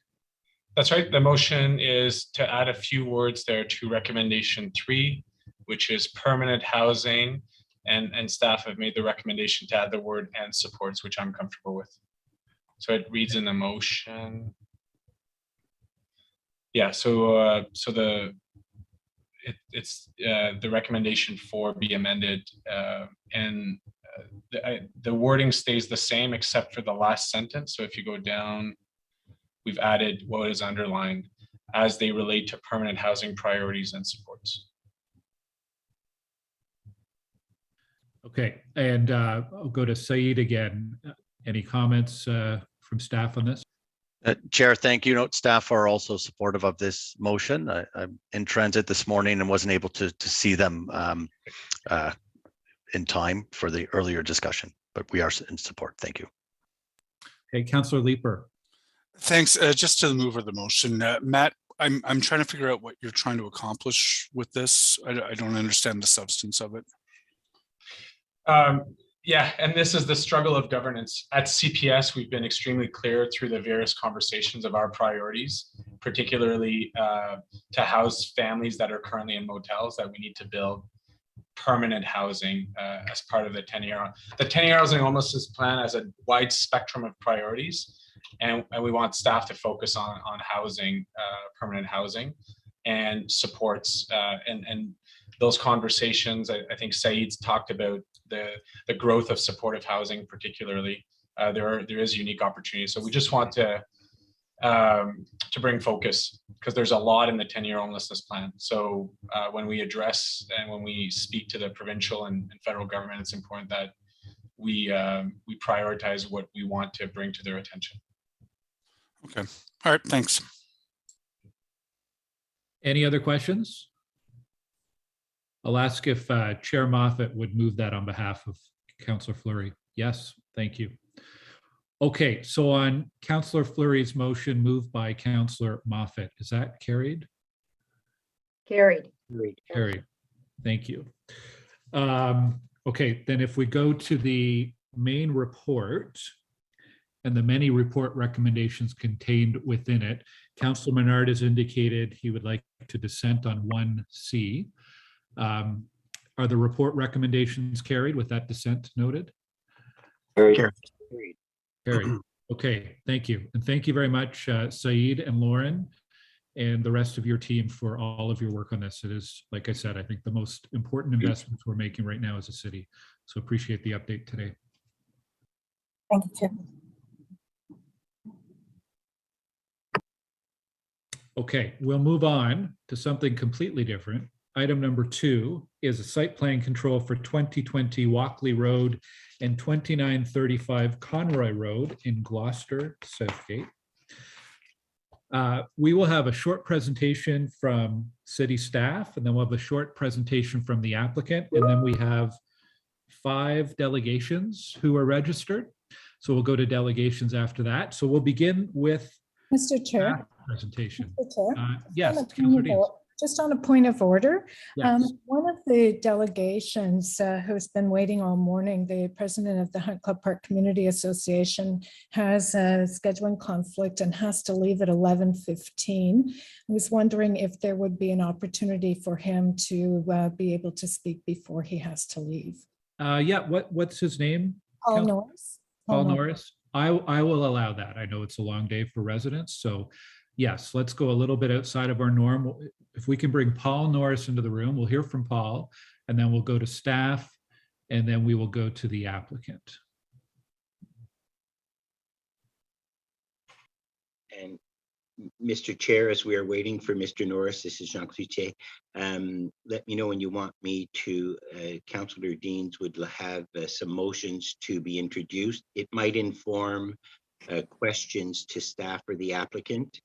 That's right. The motion is to add a few words there to recommendation 3, which is permanent housing, and staff have made the recommendation to add the word and supports, which I'm comfortable with. So it reads in the motion. Yeah, so it's the recommendation 4 be amended, and the wording stays the same except for the last sentence. So if you go down, we've added what is underlined as they relate to permanent housing priorities and supports. Okay, and I'll go to Said again. Any comments from staff on this? Chair, thank you. Note staff are also supportive of this motion. I'm in transit this morning and wasn't able to see them in time for the earlier discussion, but we are in support. Thank you. Okay, Councillor Leeper. Thanks. Just to the move of the motion, Matt, I'm trying to figure out what you're trying to accomplish with this. I don't understand the substance of it. Yeah, and this is the struggle of governance. At CPS, we've been extremely clear through the various conversations of our priorities, particularly to house families that are currently in motels, that we need to build permanent housing as part of the 10-year. The 10-year housing homelessness plan has a wide spectrum of priorities, and we want staff to focus on housing, permanent housing, and supports. And those conversations, I think Said's talked about the growth of supportive housing, particularly. There is unique opportunities. So we just want to bring focus, because there's a lot in the 10-year homelessness plan. So when we address and when we speak to the provincial and federal government, it's important that we prioritize what we want to bring to their attention. Okay. All right. Thanks. Any other questions? I'll ask if Chair Moffat would move that on behalf of Councillor Fleury. Yes, thank you. Okay, so on Councillor Fleury's motion moved by Councillor Moffat, is that carried? Carried. Carried. Thank you. Okay, then if we go to the main report and the many report recommendations contained within it, Councillor Menard has indicated he would like to dissent on 1C. Are the report recommendations carried with that dissent noted? Carried. Carried. Okay, thank you. And thank you very much, Said and Lauren and the rest of your team for all of your work on this. It is, like I said, I think the most important investments we're making right now as a city. So appreciate the update today. Thank you, Chair. Okay, we'll move on to something completely different. Item number 2 is a site plan control for 2020 Walkley Road and 2935 Conroy Road in Gloucester, Southgate. We will have a short presentation from city staff, and then we'll have a short presentation from the applicant, and then we have 5 delegations who are registered. So we'll go to delegations after that. So we'll begin with Mr. Chair. Presentation. Mr. Chair. Yes. Just on a point of order, Yes. one of the delegations who's been waiting all morning, the president of the Hunt Club Park Community Association, has a scheduling conflict and has to leave at 11:15. I was wondering if there would be an opportunity for him to be able to speak before he has to leave. Yeah, what's his name? Paul Norris. Paul Norris. I will allow that. I know it's a long day for residents, so yes, let's go a little bit outside of our norm. If we can bring Paul Norris into the room, we'll hear from Paul, and then we'll go to staff, and then we will go to the applicant. And Mr. Chair, as we are waiting for Mr. Norris, this is Jean Cloutier. Let me know when you want me to. Councillor Deans would have some motions to be introduced. It might inform questions to staff or the applicant.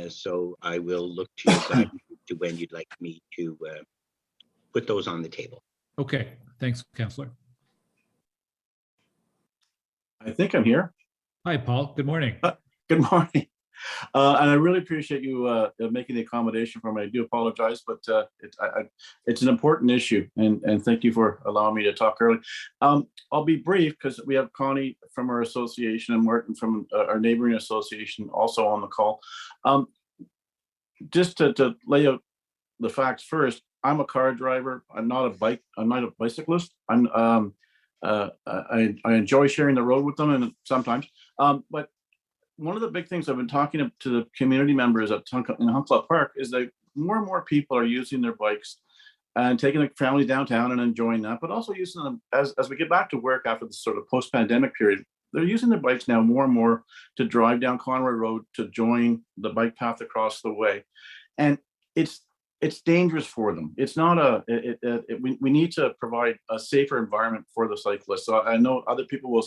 So I will look to your guidance to when you'd like me to put those on the table. Okay, thanks, Councillor. I think I'm here. Hi, Paul. Good morning. Good morning. And I really appreciate you making the accommodation for me. I do apologize, but it's an important issue, and thank you for allowing me to talk early. I'll be brief because we have Connie from our association and Martin from our neighboring association also on the call. Just to lay out the facts first, I'm a car driver. I'm not a bicyclist. I enjoy sharing the road with them, and sometimes, but one of the big things I've been talking to the community members in Hunt Club Park is that more and more people are using their bikes and taking their families downtown and enjoying that, but also using them as we get back to work after this sort of post-pandemic period. They're using their bikes now more and more to drive down Conroy Road to join the bike path across the way. And it's dangerous for them. It's not we need to provide a safer environment for the cyclists. So I know other people will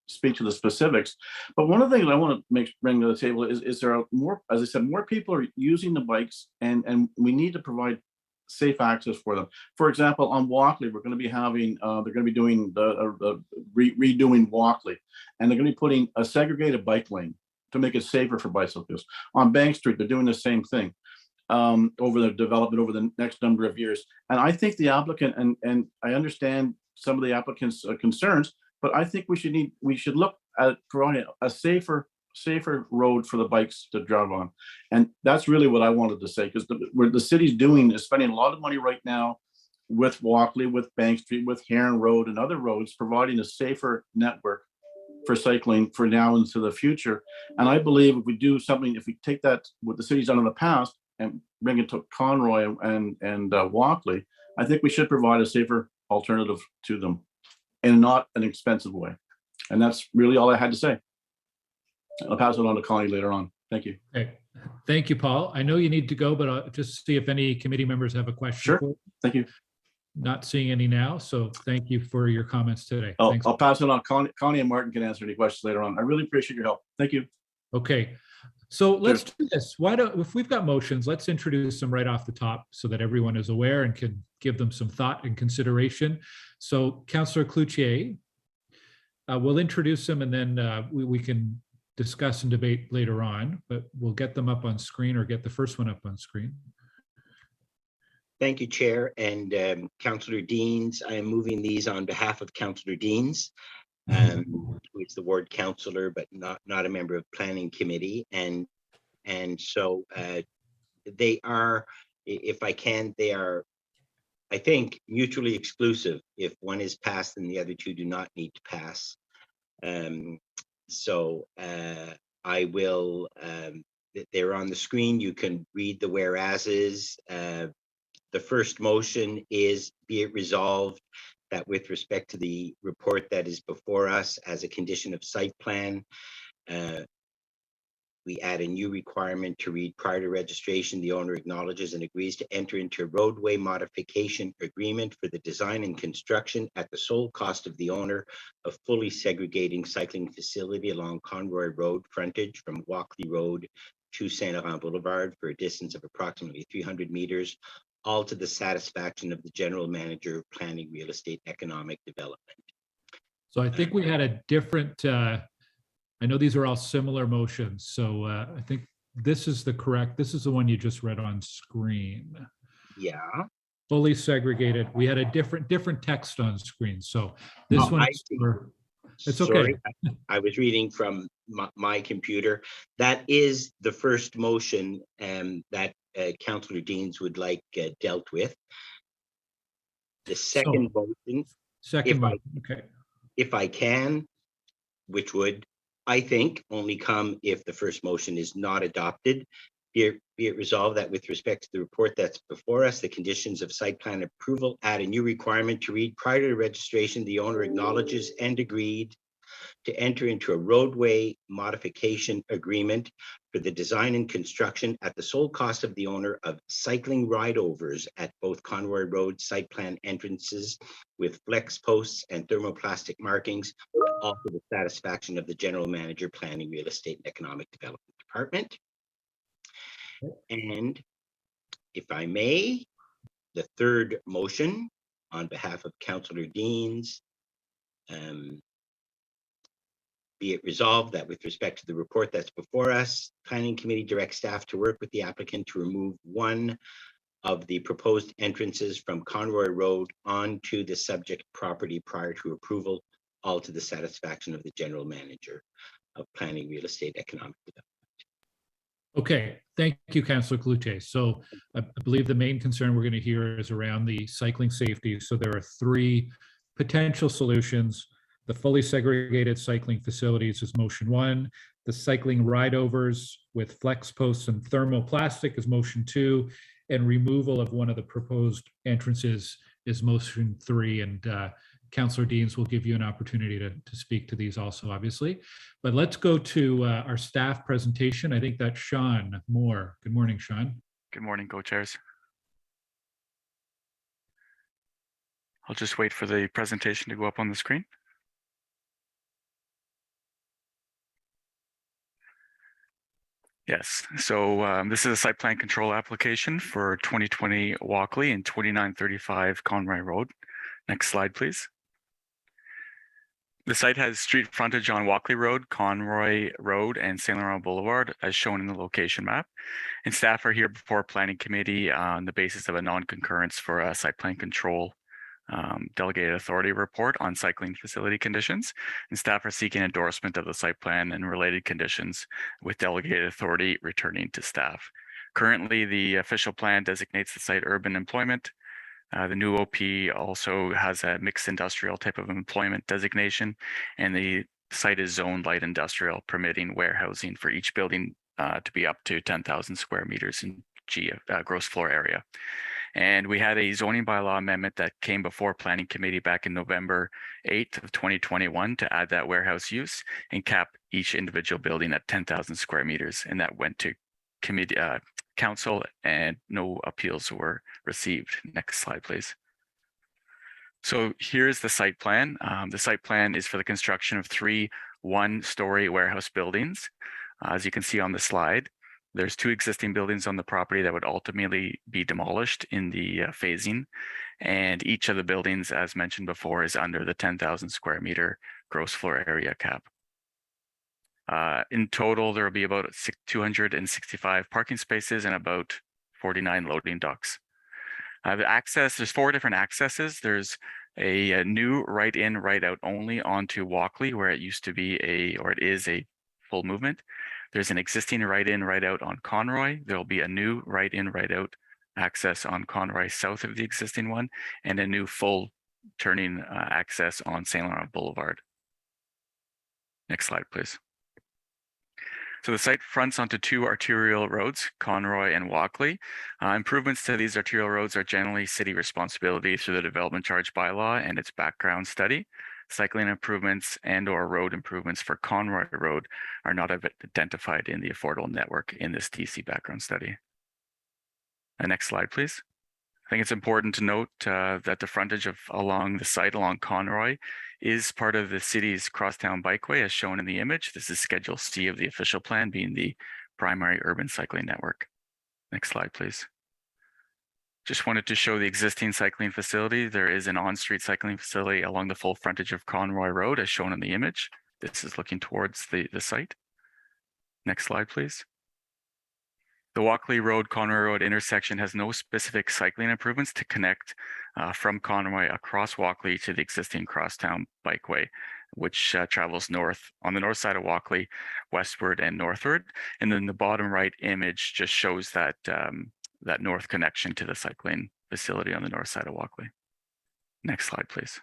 speak to the specifics, but one of the things I want to bring to the table is there are more, as I said, more people are using the bikes, and we need to provide safe access for them. For example, on Walkley, we're going to be having they're going to be doing redoing Walkley, and they're going to be putting a segregated bike lane to make it safer for bicyclists. On Bank Street, they're doing the same thing over the development over the next number of years. And I think the applicant, and I understand some of the applicants' concerns, but I think we should look at providing a safer road for the bikes to drive on. And that's really what I wanted to say, because what the city's doing is spending a lot of money right now with Walkley, with Bank Street, with Heron Road and other roads, providing a safer network for cycling for now into the future. And I believe if we do something, if we take that, what the city's done in the past, and bring it to Conroy and Walkley, I think we should provide a safer alternative to them in not an expensive way. And that's really all I had to say. I'll pass it on to Connie later on. Thank you. Okay. Thank you, Paul. I know you need to go, but I'll just see if any committee members have a question. Sure. For you. Thank you. Not seeing any now, so thank you for your comments today. I'll pass it on. Connie and Martin can answer any questions later on. I really appreciate your help. Thank you. Okay. So let's do this. Why don't, if we've got motions, let's introduce them right off the top so that everyone is aware and can give them some thought and consideration. So Councillor Cloutier, we'll introduce them, and then we can discuss and debate later on, but we'll get them up on screen, or get the first one up on screen. Thank you, Chair, and Councillor Deans. I am moving these on behalf of Councillor Deans, who is the ward councillor, but not a member of Planning Committee. And so they are, if I can, they are, I think, mutually exclusive. If one is passed, then the other two do not need to pass. So I will, they're on the screen. You can read the whereases. The first motion is, be it resolved that with respect to the report that is before us as a condition of site plan, we add a new requirement to read, prior to registration, the owner acknowledges and agrees to enter into a roadway modification agreement for the design and construction at the sole cost of the owner of fully segregating cycling facility along Conroy Road frontage from Walkley Road to Saint Laurent Boulevard for a distance of approximately 300 meters, all to the satisfaction of the general manager of planning, real estate, economic development. So I think we had a different, I know these are all similar motions. So I think this is the one you just read on screen. Yeah. Fully segregated. We had a different text on screen. So this one is for, it's okay. Sorry, I was reading from my computer. That is the first motion that Councillor Deans would like dealt with. The second motion, if I can, which would, I think, only come if the first motion is not adopted, be it resolved that with respect to the report that's before us, the conditions of site plan approval add a new requirement to read, prior to registration, the owner acknowledges and agreed to enter into a roadway modification agreement for the design and construction at the sole cost of the owner of cycling ride-overs at both Conroy Road site plan entrances with flex posts and thermoplastic markings, all for the satisfaction of the General Manager, Planning, Real Estate and Economic Development Department. And if I may, the third motion on behalf of Councillor Deans, be it resolved that with respect to the report that's before us, Planning Committee directs staff to work with the applicant to remove one of the proposed entrances from Conroy Road onto the subject property prior to approval, all to the satisfaction of the General Manager of Planning, Real Estate, Economic Development. Okay, thank you, Councillor Cloutier. So I believe the main concern we're going to hear is around the cycling safety. So there are three potential solutions. The fully segregated cycling facilities is motion one. The cycling ride-overs with flex posts and thermoplastic is motion two. And removal of one of the proposed entrances is motion three. And Councillor Deans will give you an opportunity to speak to these also, obviously. But let's go to our staff presentation. I think that's Sean Moore. Good morning, Sean. Good morning, co-chairs. I'll just wait for the presentation to go up on the screen. Yes, so this is a site plan control application for 2020 Walkley and 2935 Conroy Road. Next slide, please. The site has street frontage on Walkley Road, Conroy Road, and Saint Laurent Boulevard, as shown in the location map. And staff are here before Planning Committee on the basis of a non-concurrence for a site plan control delegated authority report on cycling facility conditions, and staff are seeking endorsement of the site plan and related conditions with delegated authority returning to staff. Currently, the official plan designates the site urban employment. The new OP also has a mixed industrial type of employment designation, and the site is zoned light industrial, permitting warehousing for each building to be up to 10,000 square meters in gross floor area. And we had a zoning bylaw amendment that came before Planning Committee back in November 8th of 2021 to add that warehouse use and cap each individual building at 10,000 square meters. And that went to committee, council, and no appeals were received. Next slide, please. So here's the site plan. The site plan is for the construction of 3 one-story warehouse buildings. As you can see on the slide, there's 2 existing buildings on the property that would ultimately be demolished in the phasing. And each of the buildings, as mentioned before, is under the 10,000 square meter gross floor area cap. In total, there will be about 265 parking spaces and about 49 loading docks. The access, there's 4 different accesses. There's a new right in, right out only onto Walkley, where it used to be it is a full movement. There's an existing right in, right out on Conroy. There'll be a new right in, right out access on Conroy south of the existing one, and a new full turning access on Saint Laurent Boulevard. Next slide, please. So the site fronts onto 2 arterial roads, Conroy and Walkley. Improvements to these arterial roads are generally city responsibility through the development charge bylaw and its background study. Cycling improvements and or road improvements for Conroy Road are not identified in the affordable network in this TC background study. Next slide, please. I think it's important to note that the frontage along the site along Conroy is part of the city's crosstown bikeway as shown in the image. This is Schedule C of the official plan, being the primary urban cycling network. Next slide, please. Just wanted to show the existing cycling facility. There is an on-street cycling facility along the full frontage of Conroy Road as shown in the image. This is looking towards the site. Next slide, please. The Walkley Road, Conroy Road intersection has no specific cycling improvements to connect from Conroy across Walkley to the existing crosstown bikeway, which travels north on the north side of Walkley, westward and northward. And then the bottom right image just shows that that north connection to the cycling facility on the north side of Walkley. Next slide, please.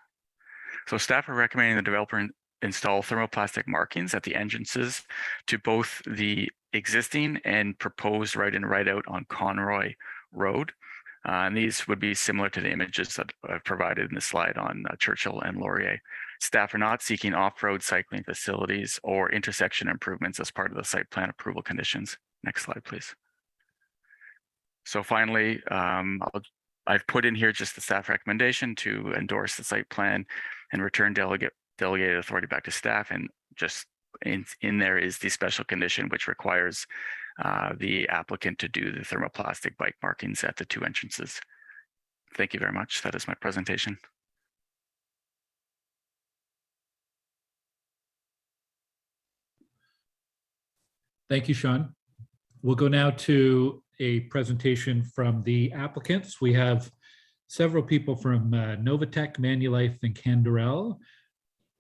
So staff are recommending the developer install thermoplastic markings at the entrances to both the existing and proposed right in, right out on Conroy Road. And these would be similar to the images that I've provided in the slide on Churchill and Laurier. Staff are not seeking off-road cycling facilities or intersection improvements as part of the site plan approval conditions. Next slide, please. So finally, I've put in here just the staff recommendation to endorse the site plan and return delegated authority back to staff. And just in there is the special condition, which requires the applicant to do the thermoplastic bike markings at the 2 entrances. Thank you very much. That is my presentation. Thank you, Sean. We'll go now to a presentation from the applicants. We have several people from Novatech, Manulife, and Canderel.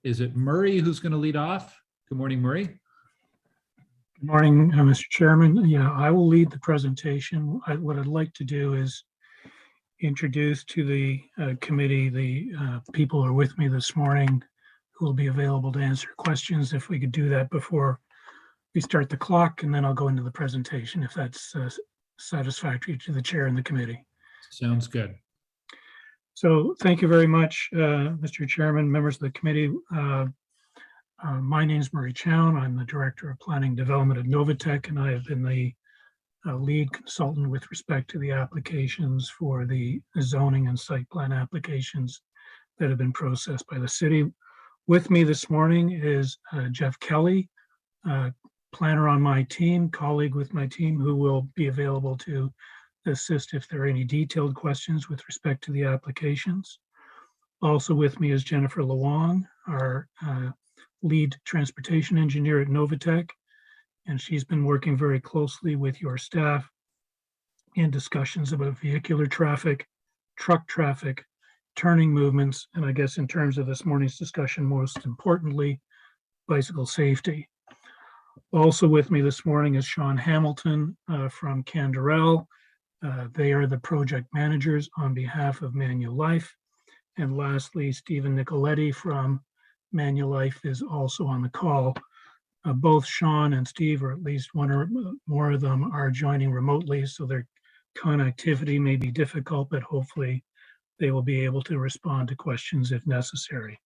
Is it Murray who's going to lead off? Good morning, Murray. Good morning, Mr. Chairman. Yeah, I will lead the presentation. What I'd like to do is introduce to the committee the people who are with me this morning who will be available to answer questions. If we could do that before we start the clock, and then I'll go into the presentation if that's satisfactory to the chair and the committee. Sounds good. So thank you very much, Mr. Chairman, members of the committee. My name is Murray Chown. I'm the Director of Planning Development at Novatech, and I have been the lead consultant with respect to the applications for the zoning and site plan applications that have been processed by the city. With me this morning is Jeff Kelly, planner on my team, colleague with my team, who will be available to assist if there are any detailed questions with respect to the applications. Also with me is Jennifer Lawang, our lead transportation engineer at Novatech, and she's been working very closely with your staff in discussions about vehicular traffic, truck traffic, turning movements, and I guess in terms of this morning's discussion, most importantly, bicycle safety. Also with me this morning is Sean Hamilton from Canderel. They are the project managers on behalf of Manulife. And lastly, Stephen Nicoletti from Manulife is also on the call. Both Sean and Steve, or at least one or more of them, are joining remotely, so their connectivity may be difficult, but hopefully they will be able to respond to questions if necessary.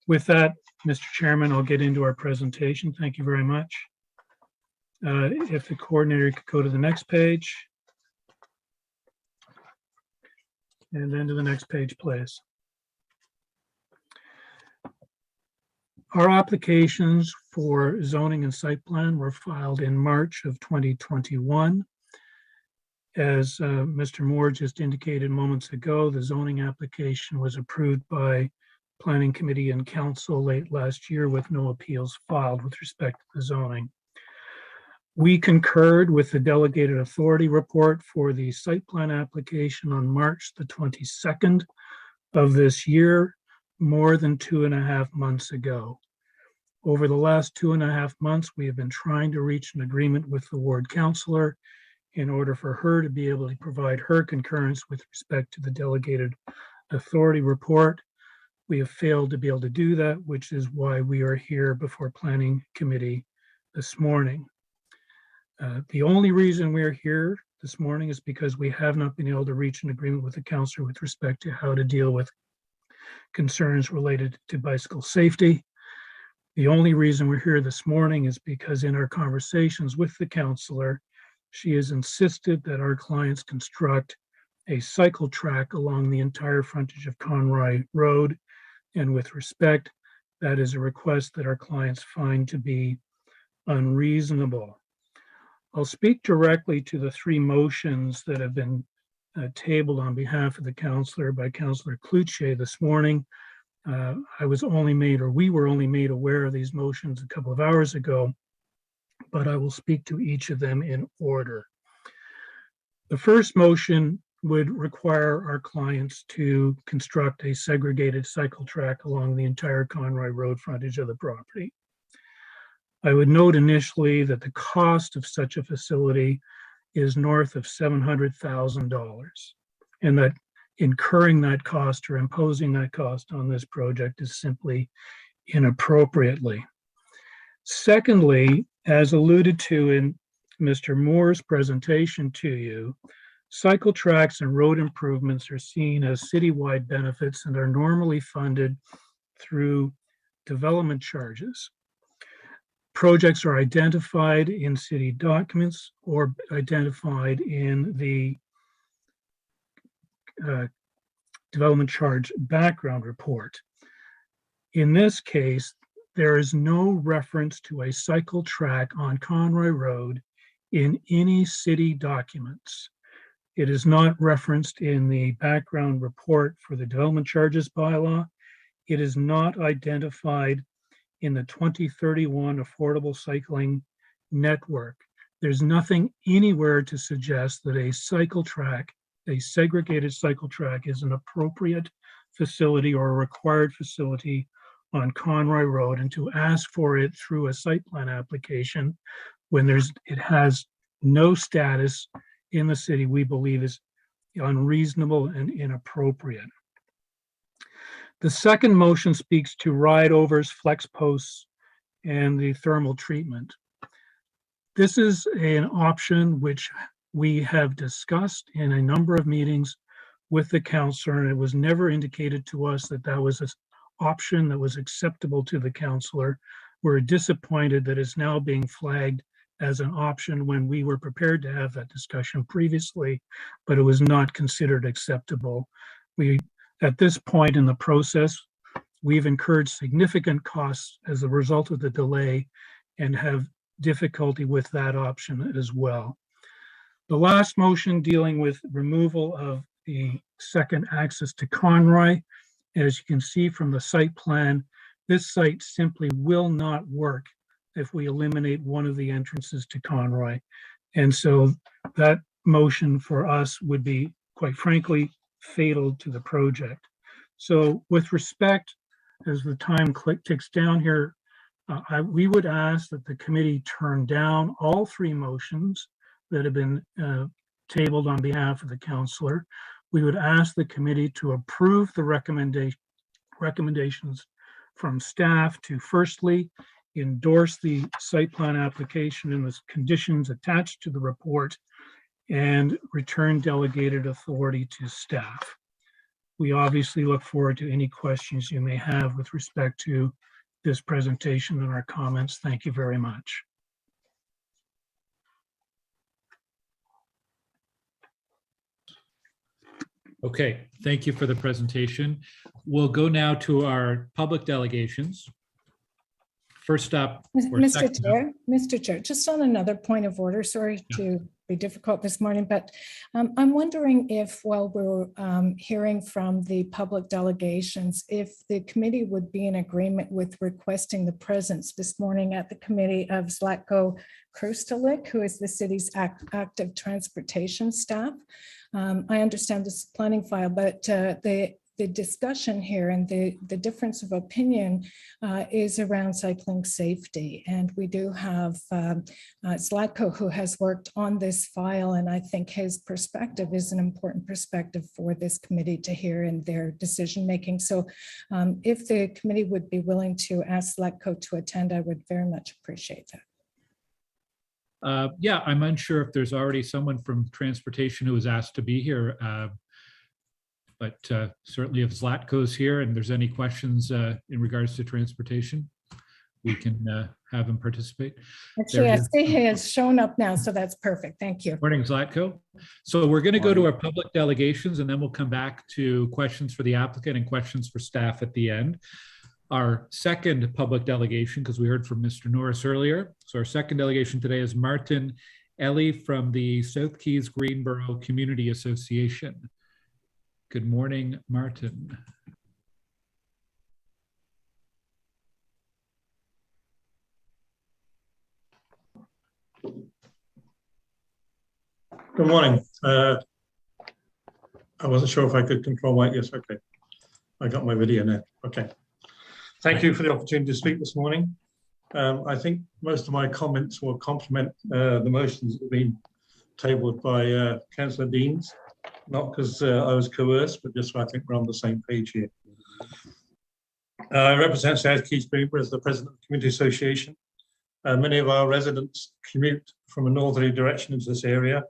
With that, Mr. Chairman, I'll get into our presentation. Thank you very much. If the coordinator could go to the next page. And then to the next page, please. Our applications for zoning and site plan were filed in March of 2021. As Mr. Moore just indicated moments ago, the zoning application was approved by Planning Committee and Council late last year with no appeals filed with respect to the zoning. We concurred with the delegated authority report for the site plan application on March the 22nd of this year, more than 2.5 months ago. Over the last 2.5 months, we have been trying to reach an agreement with the ward councillor in order for her to be able to provide her concurrence with respect to the delegated authority report. We have failed to be able to do that, which is why we are here before Planning Committee this morning. The only reason we're here this morning is because we have not been able to reach an agreement with the councillor with respect to how to deal with concerns related to bicycle safety. The only reason we're here this morning is because in our conversations with the councillor, she has insisted that our clients construct a cycle track along the entire frontage of Conroy Road. And with respect, that is a request that our clients find to be unreasonable. I'll speak directly to the 3 motions that have been tabled on behalf of the councillor by Councillor Cloutier this morning. I was only made, or we were only made aware of these motions a couple of hours ago, but I will speak to each of them in order. The first motion would require our clients to construct a segregated cycle track along the entire Conroy Road frontage of the property. I would note initially that the cost of such a facility is north of $700,000, and that incurring that cost or imposing that cost on this project is simply inappropriately. Secondly, as alluded to in Mr. Moore's presentation to you, Cycle tracks and road improvements are seen as citywide benefits and are normally funded through development charges. Projects are identified in city documents or identified in the development charge background report. In this case, there is no reference to a cycle track on Conroy Road in any city documents. It is not referenced in the background report for the development charges bylaw. It is not identified in the 2031 Affordable Cycling Network. There's nothing anywhere to suggest that a cycle track, a segregated cycle track, is an appropriate facility or a required facility on Conroy Road, and to ask for it through a site plan application when it has no status in the city, we believe is unreasonable and inappropriate. The second motion speaks to ride-overs, flex posts, and the thermal treatment. This is an option which we have discussed in a number of meetings with the councillor, and it was never indicated to us that that was an option that was acceptable to the councillor. We're disappointed that it's now being flagged as an option when we were prepared to have that discussion previously, but it was not considered acceptable. At this point in the process, we've incurred significant costs as a result of the delay and have difficulty with that option as well. The last motion dealing with removal of the second access to Conroy, as you can see from the site plan, this site simply will not work if we eliminate one of the entrances to Conroy. And so that motion for us would be, quite frankly, fatal to the project. So with respect, as the time ticks down here, we would ask that the committee turn down all three motions that have been tabled on behalf of the councillor. We would ask the committee to approve the recommendations from staff to firstly endorse the site plan application and the conditions attached to the report and return delegated authority to staff. We obviously look forward to any questions you may have with respect to this presentation and our comments. Thank you very much. Okay, thank you for the presentation. We'll go now to our public delegations. First up. Mr. Chair, just on another point of order, sorry to be difficult this morning, but I'm wondering if, while we're hearing from the public delegations, if the committee would be in agreement with requesting the presence this morning at the committee of Zlatko Krustalik, who is the city's active transportation staff. I understand this is a planning file, but the discussion here and the difference of opinion is around cycling safety. And we do have Zlatko, who has worked on this file, and I think his perspective is an important perspective for this committee to hear in their decision making. So if the committee would be willing to ask Zlatko to attend, I would very much appreciate that. Yeah, I'm unsure if there's already someone from transportation who was asked to be here. But certainly if Zlatko's here and there's any questions in regards to transportation, we can have him participate. Actually, I see he has shown up now, so that's perfect. Thank you. Morning, Zlatko. So we're going to go to our public delegations, and then we'll come back to questions for the applicant and questions for staff at the end. Our second public delegation, because we heard from Mr. Norris earlier. So our second delegation today is Martin Ellie from the South Keys Greenboro Community Association. Good morning, Martin. Good morning. I wasn't sure if I could control my, yes, okay. I got my video now, okay. Thank you for the opportunity to speak this morning. I think most of my comments will complement the motions that have been tabled by Councillor Deans. Not because I was coerced, but just so I think we're on the same page here. I represent South Keys Greenboro as the president of the Community Association. Many of our residents commute from a northerly direction into this area.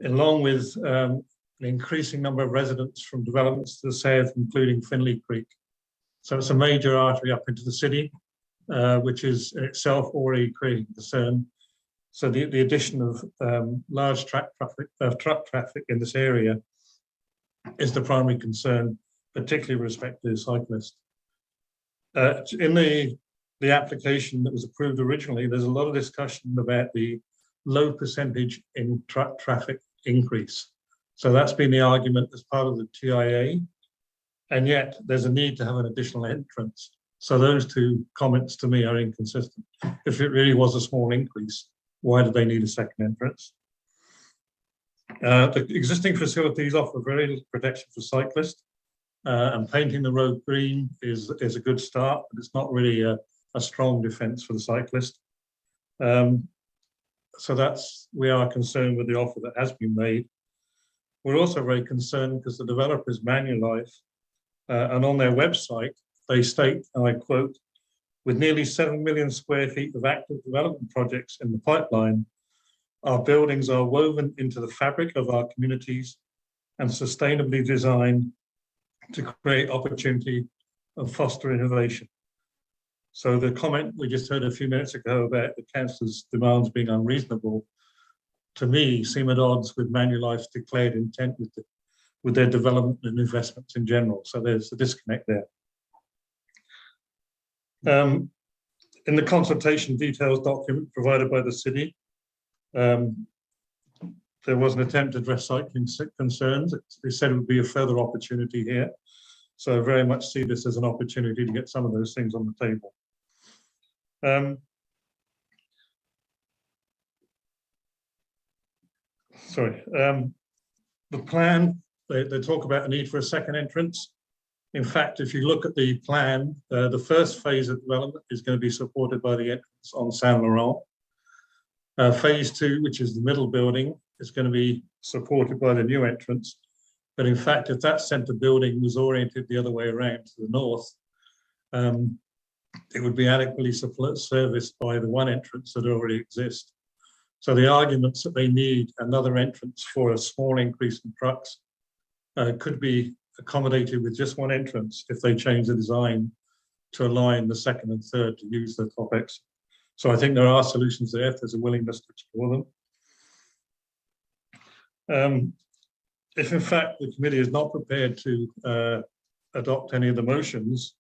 along with an increasing number of residents from developments to the south, including Finley Creek. So it's a major artery up into the city, which is in itself already creating concern. So the addition of large truck traffic in this area is the primary concern, particularly with respect to cyclists. In the application that was approved originally, there's a lot of discussion about the low percentage in truck traffic increase. So that's been the argument as part of the TIA, and yet there's a need to have an additional entrance. So those two comments to me are inconsistent. If it really was a small increase, why do they need a second entrance? The existing facilities offer very little protection for cyclists, and painting the road green is a good start, but it's not really a strong defense for the cyclist. So we are concerned with the offer that has been made. We're also very concerned because the developer is Manulife, and on their website, they state, and I quote, "With nearly 7 million square feet of active development projects in the pipeline, our buildings are woven into the fabric of our communities and sustainably designed to create opportunity and foster innovation." So the comment we just heard a few minutes ago about the council's demands being unreasonable, to me, seem at odds with Manulife's declared intent with their development and investments in general. So there's a disconnect there. In the consultation details document provided by the city, there was an attempt to address cycling concerns. They said it would be a further opportunity here. So I very much see this as an opportunity to get some of those things on the table. The plan, they talk about a need for a second entrance. In fact, if you look at the plan, the first phase of development is going to be supported by the entrance on Saint Laurent. Phase 2, which is the middle building, is going to be supported by the new entrance. But in fact, if that centre building was oriented the other way around to the north, it would be adequately serviced by the one entrance that already exists. So the arguments that they need another entrance for a small increase in trucks could be accommodated with just one entrance if they change the design to align the second and third to use the top exit. So I think there are solutions there if there's a willingness to explore them. If in fact the committee is not prepared to adopt any of the motions,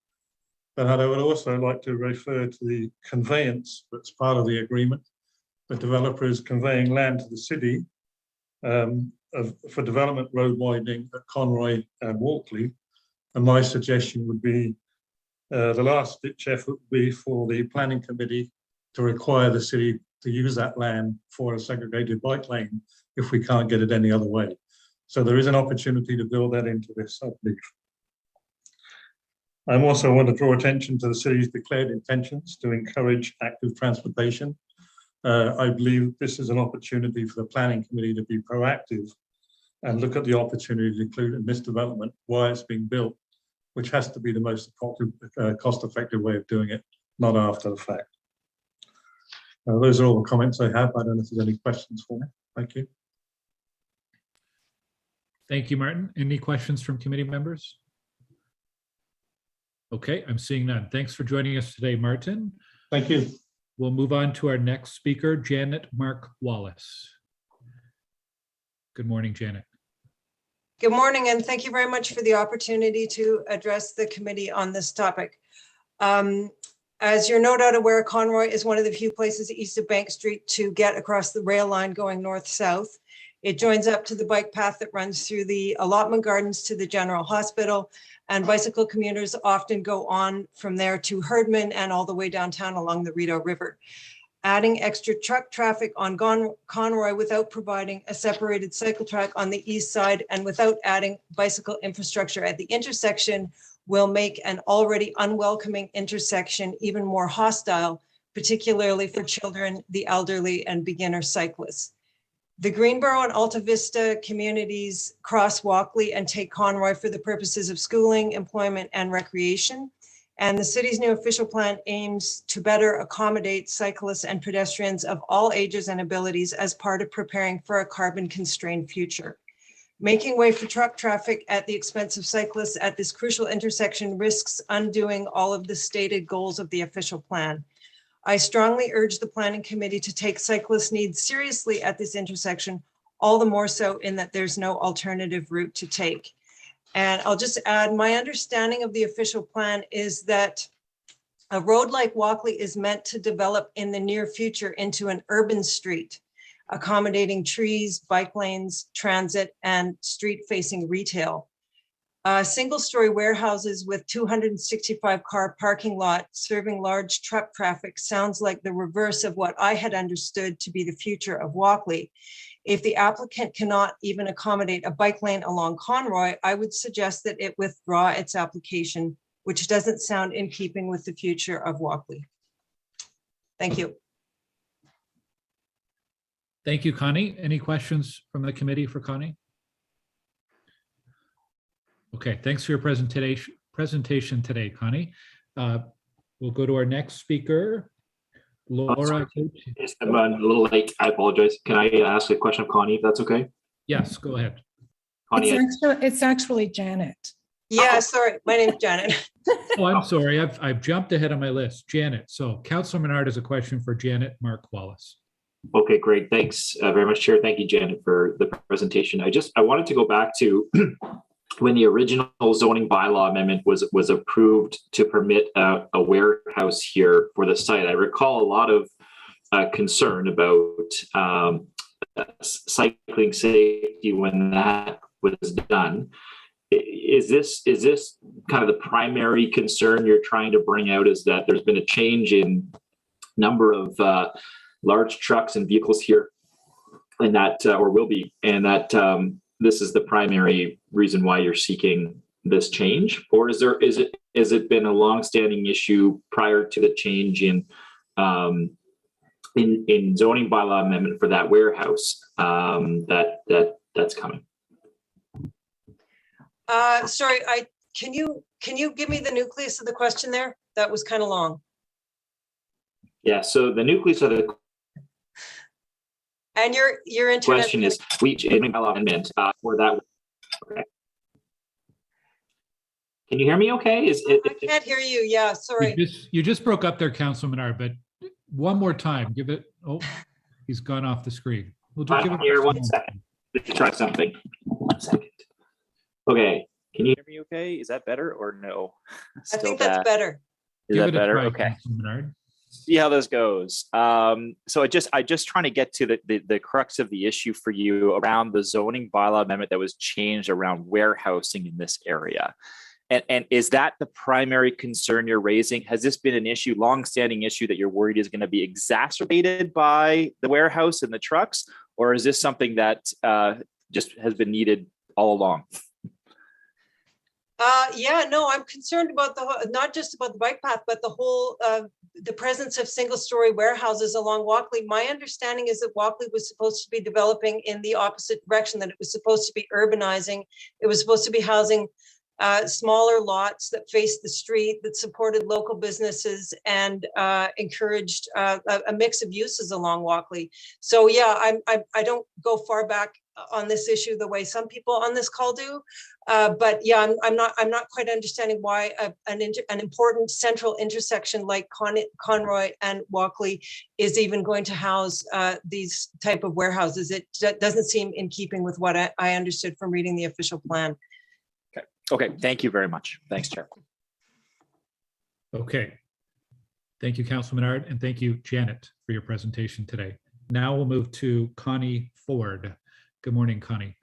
then I would also like to refer to the conveyance that's part of the agreement. The developer is conveying land to the city for development road widening at Conroy and Walkley. And my suggestion would be the last ditch effort would be for the planning committee to require the city to use that land for a segregated bike lane if we can't get it any other way. So there is an opportunity to build that into this, I believe. I also want to draw attention to the city's declared intentions to encourage active transportation. I believe this is an opportunity for the planning committee to be proactive and look at the opportunity to include in this development why it's being built, which has to be the most cost-effective way of doing it, not after the fact. Those are all the comments I have. I don't know if there's any questions for me. Thank you. Thank you, Martin. Any questions from committee members? Okay, I'm seeing none. Thanks for joining us today, Martin. Thank you. We'll move on to our next speaker, Janet Mark Wallace. Good morning, Janet. Good morning, and thank you very much for the opportunity to address the committee on this topic. As you're no doubt aware, Conroy is one of the few places east of Bank Street to get across the rail line going north-south. It joins up to the bike path that runs through the allotment gardens to the General Hospital, and bicycle commuters often go on from there to Herdman and all the way downtown along the Rideau River. Adding extra truck traffic on Conroy without providing a separated cycle track on the east side and without adding bicycle infrastructure at the intersection will make an already unwelcoming intersection even more hostile, particularly for children, the elderly, and beginner cyclists. The Greenboro and Alta Vista communities cross Walkley and take Conroy for the purposes of schooling, employment, and recreation. And the city's new official plan aims to better accommodate cyclists and pedestrians of all ages and abilities as part of preparing for a carbon-constrained future. Making way for truck traffic at the expense of cyclists at this crucial intersection risks undoing all of the stated goals of the official plan. I strongly urge the planning committee to take cyclist needs seriously at this intersection, all the more so in that there's no alternative route to take. And I'll just add, my understanding of the official plan is that a road like Walkley is meant to develop in the near future into an urban street, accommodating trees, bike lanes, transit, and street-facing retail. Single-story warehouses with 265-car parking lot serving large truck traffic sounds like the reverse of what I had understood to be the future of Walkley. If the applicant cannot even accommodate a bike lane along Conroy, I would suggest that it withdraw its application, which doesn't sound in keeping with the future of Walkley. Thank you. Thank you, Connie. Any questions from the committee for Connie? Okay, thanks for your presentation today, Connie. We'll go to our next speaker, Laura. I'm a little late. I apologize. Can I ask a question of Connie, if that's okay? Yes, go ahead. Connie, It's actually Janet. Yeah, sorry, my name's Janet. Oh, I'm sorry. I've jumped ahead on my list. Janet. So Councilor Menard has a question for Janet Mark Wallace. Okay, great. Thanks very much, Chair. Thank you, Janet, for the presentation. I wanted to go back to when the original zoning bylaw amendment was approved to permit a warehouse here for the site. I recall a lot of concern about cycling safety when that was done. Is this kind of the primary concern you're trying to bring out, is that there's been a change in number of large trucks and vehicles here, and that, or will be, and that this is the primary reason why you're seeking this change? Or is it been a longstanding issue prior to the change in zoning bylaw amendment for that warehouse that's coming? Sorry, can you give me the nucleus of the question there? That was kind of long. Yeah, so the nucleus of the And your internet question is which amendment for that. Okay. Can you hear me okay? I can't hear you. Yeah, sorry. You just broke up there, Councilor Menard, but one more time, give it. Oh, he's gone off the screen. We'll just give it here 1 second. Let's try something. 1 second. Okay. Can you hear me okay? Is that better or no? I think that's better. Is that better? Okay. See how this goes. So I just trying to get to the crux of the issue for you around the zoning bylaw amendment that was changed around warehousing in this area. And is that the primary concern you're raising? Has this been an issue, longstanding issue that you're worried is going to be exacerbated by the warehouse and the trucks? Or is this something that just has been needed all along? Yeah, no, I'm concerned about not just about the bike path, but the whole, the presence of single-story warehouses along Walkley. My understanding is that Walkley was supposed to be developing in the opposite direction, that it was supposed to be urbanizing. It was supposed to be housing smaller lots that faced the street, that supported local businesses and encouraged a mix of uses along Walkley. So yeah, I don't go far back on this issue the way some people on this call do, but yeah, I'm not quite understanding why an important central intersection like Conroy and Walkley is even going to house these type of warehouses. It doesn't seem in keeping with what I understood from reading the official plan. Okay, thank you very much. Thanks, Chair. Okay. Thank you, Councilor Menard, and thank you, Janet, for your presentation today. Now we'll move to Connie Ford. Good morning, Connie.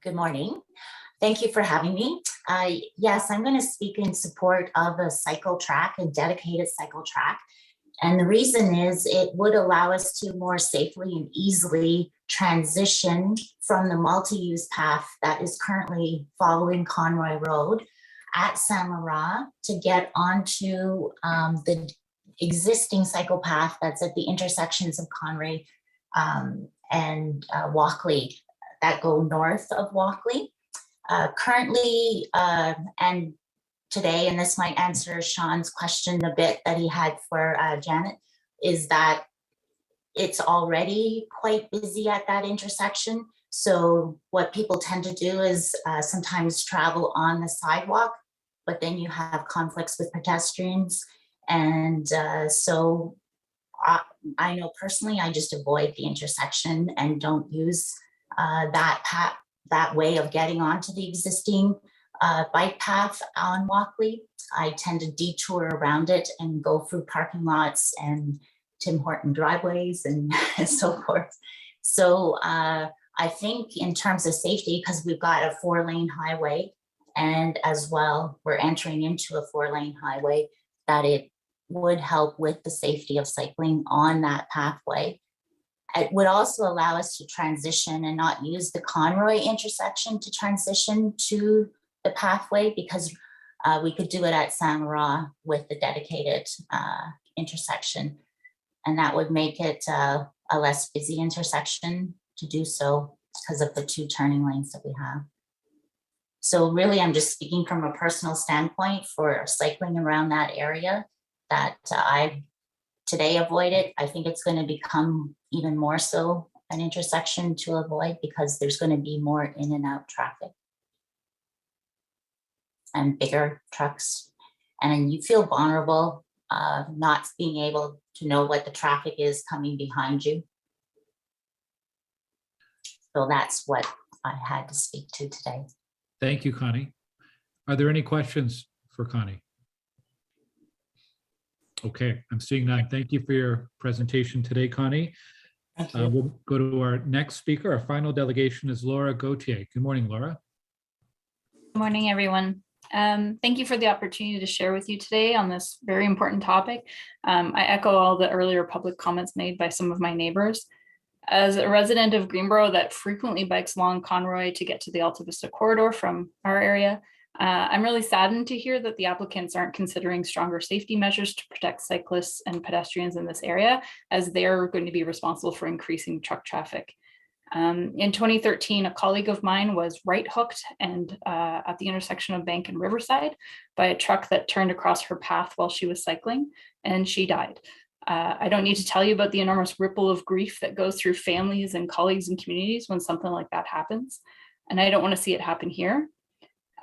Good morning. Thank you for having me. Yes, I'm going to speak in support of a cycle track, a dedicated cycle track. And the reason is it would allow us to more safely and easily transition from the multi-use path that is currently following Conroy Road at Samara to get onto the existing cycle path that's at the intersections of Conroy and Walkley that go north of Walkley. Currently, and today, and this might answer Sean's question a bit that he had for Janet, is that it's already quite busy at that intersection. So what people tend to do is sometimes travel on the sidewalk, but then you have conflicts with pedestrians. And so I know personally, I just avoid the intersection and don't use that way of getting onto the existing bike path on Walkley. I tend to detour around it and go through parking lots and Tim Horton driveways and so forth. So I think in terms of safety, because we've got a 4-lane highway, and as well, we're entering into a 4-lane highway, that it would help with the safety of cycling on that pathway. It would also allow us to transition and not use the Conroy intersection to transition to the pathway, because we could do it at Saint Laurent with the dedicated intersection. And that would make it a less busy intersection to do so because of the 2 turning lanes that we have. So really, I'm just speaking from a personal standpoint for cycling around that area that I today avoid it. I think it's going to become even more so an intersection to avoid because there's going to be more in and out traffic and bigger trucks. And you feel vulnerable not being able to know what the traffic is coming behind you. So that's what I had to speak to today. Thank you, Connie. Are there any questions for Connie? Okay, I'm seeing none. Thank you for your presentation today, Connie. We'll go to our next speaker. Our final delegation is Laura Gauthier. Good morning, Laura. Good morning, everyone. Thank you for the opportunity to share with you today on this very important topic. I echo all the earlier public comments made by some of my neighbors. As a resident of Greenboro that frequently bikes along Conroy to get to the Alta Vista corridor from our area, I'm really saddened to hear that the applicants aren't considering stronger safety measures to protect cyclists and pedestrians in this area, as they're going to be responsible for increasing truck traffic. In 2013, a colleague of mine was right hooked and at the intersection of Bank and Riverside by a truck that turned across her path while she was cycling, and she died. I don't need to tell you about the enormous ripple of grief that goes through families and colleagues and communities when something like that happens. And I don't want to see it happen here.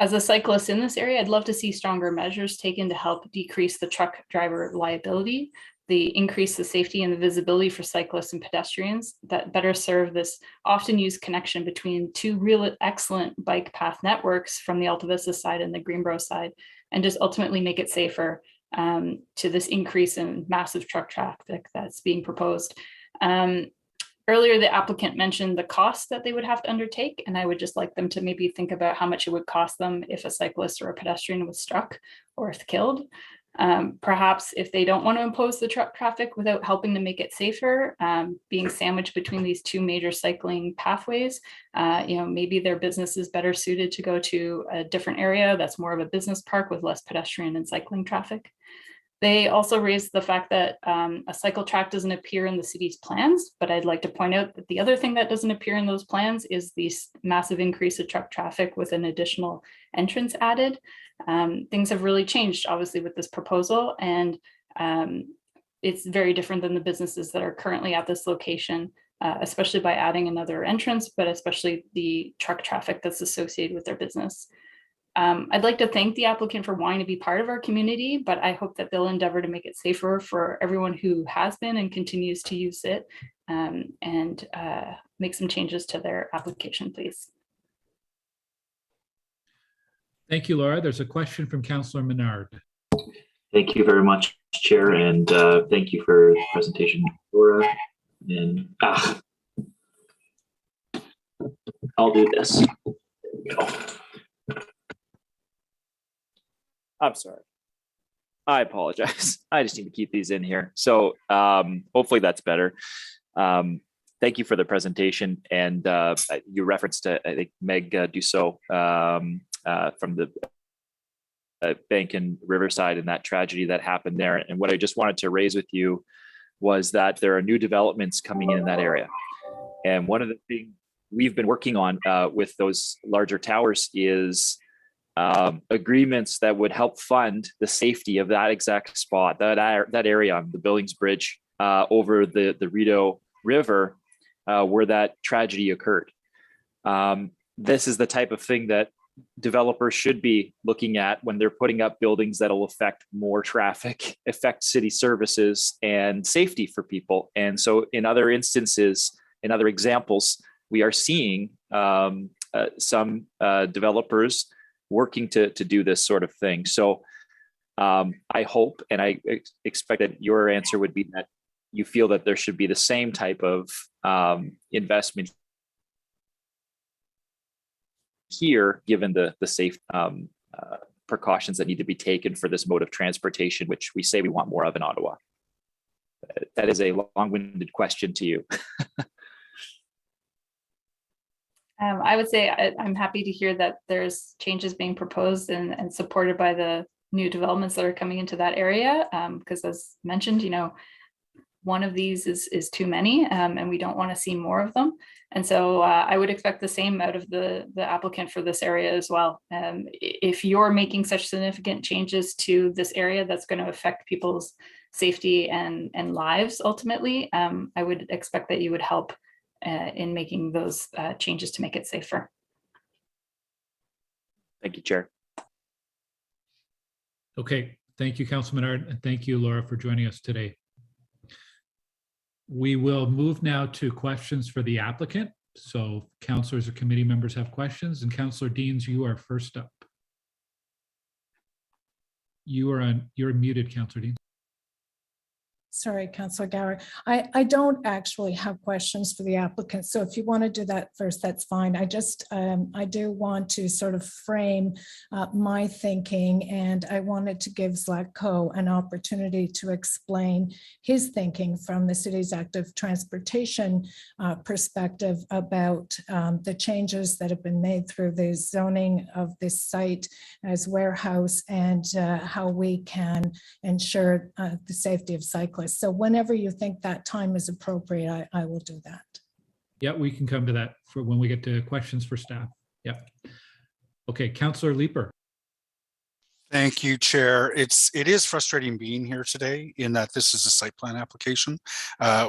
As a cyclist in this area, I'd love to see stronger measures taken to help decrease the truck driver liability, increase the safety and the visibility for cyclists and pedestrians that better serve this often used connection between 2 real excellent bike path networks from the Alta Vista side and the Greenboro side, and just ultimately make it safer to this increase in massive truck traffic that's being proposed. Earlier, the applicant mentioned the cost that they would have to undertake, and I would just like them to maybe think about how much it would cost them if a cyclist or a pedestrian was struck or if killed. Perhaps if they don't want to impose the truck traffic without helping to make it safer, being sandwiched between these 2 major cycling pathways, maybe their business is better suited to go to a different area that's more of a business park with less pedestrian and cycling traffic. They also raised the fact that a cycle track doesn't appear in the city's plans, but I'd like to point out that the other thing that doesn't appear in those plans is the massive increase of truck traffic with an additional entrance added. Things have really changed, obviously, with this proposal, and it's very different than the businesses that are currently at this location, especially by adding another entrance, but especially the truck traffic that's associated with their business. I'd like to thank the applicant for wanting to be part of our community, but I hope that they'll endeavor to make it safer for everyone who has been and continues to use it, and make some changes to their application, please. Thank you, Laura. There's a question from Councillor Menard. Thank you very much, Chair, and thank you for the presentation, Laura. And I'll do this. There we go. I'm sorry. I apologize. I just need to keep these in here. So hopefully that's better. Thank you for the presentation. And you referenced, I think, Meg Dussault from the Bank and Riverside and that tragedy that happened there. And what I just wanted to raise with you was that there are new developments coming in that area. And one of the things we've been working on with those larger towers is agreements that would help fund the safety of that exact spot, that area on the Billings Bridge over the Rideau River where that tragedy occurred. This is the type of thing that developers should be looking at when they're putting up buildings that'll affect more traffic, affect city services and safety for people. And so in other instances, in other examples, we are seeing some developers working to do this sort of thing. So I hope, and I expect that your answer would be that you feel that there should be the same type of investment here, given the safe precautions that need to be taken for this mode of transportation, which we say we want more of in Ottawa. That is a long-winded question to you. I would say I'm happy to hear that there's changes being proposed and supported by the new developments that are coming into that area. Because as mentioned, one of these is too many, and we don't want to see more of them. And so I would expect the same out of the applicant for this area as well. If you're making such significant changes to this area that's going to affect people's safety and lives ultimately, I would expect that you would help in making those changes to make it safer. Thank you, Chair. Okay, thank you, Councilman Art, and thank you, Laura, for joining us today. We will move now to questions for the applicant. So councilors or committee members have questions, and Councillor Deans, you are first up. You're muted, Councillor Deans. Sorry, Councillor Gower. I don't actually have questions for the applicant. So if you want to do that first, that's fine. I just, I do want to sort of frame my thinking, and I wanted to give Zlatko an opportunity to explain his thinking from the city's active transportation perspective about the changes that have been made through the zoning of this site as warehouse, and how we can ensure the safety of cyclists. So whenever you think that time is appropriate, I will do that. Yeah, we can come to that for when we get to questions for staff. Yeah. Okay, Councillor Leeper. Thank you, Chair. It is frustrating being here today in that this is a site plan application.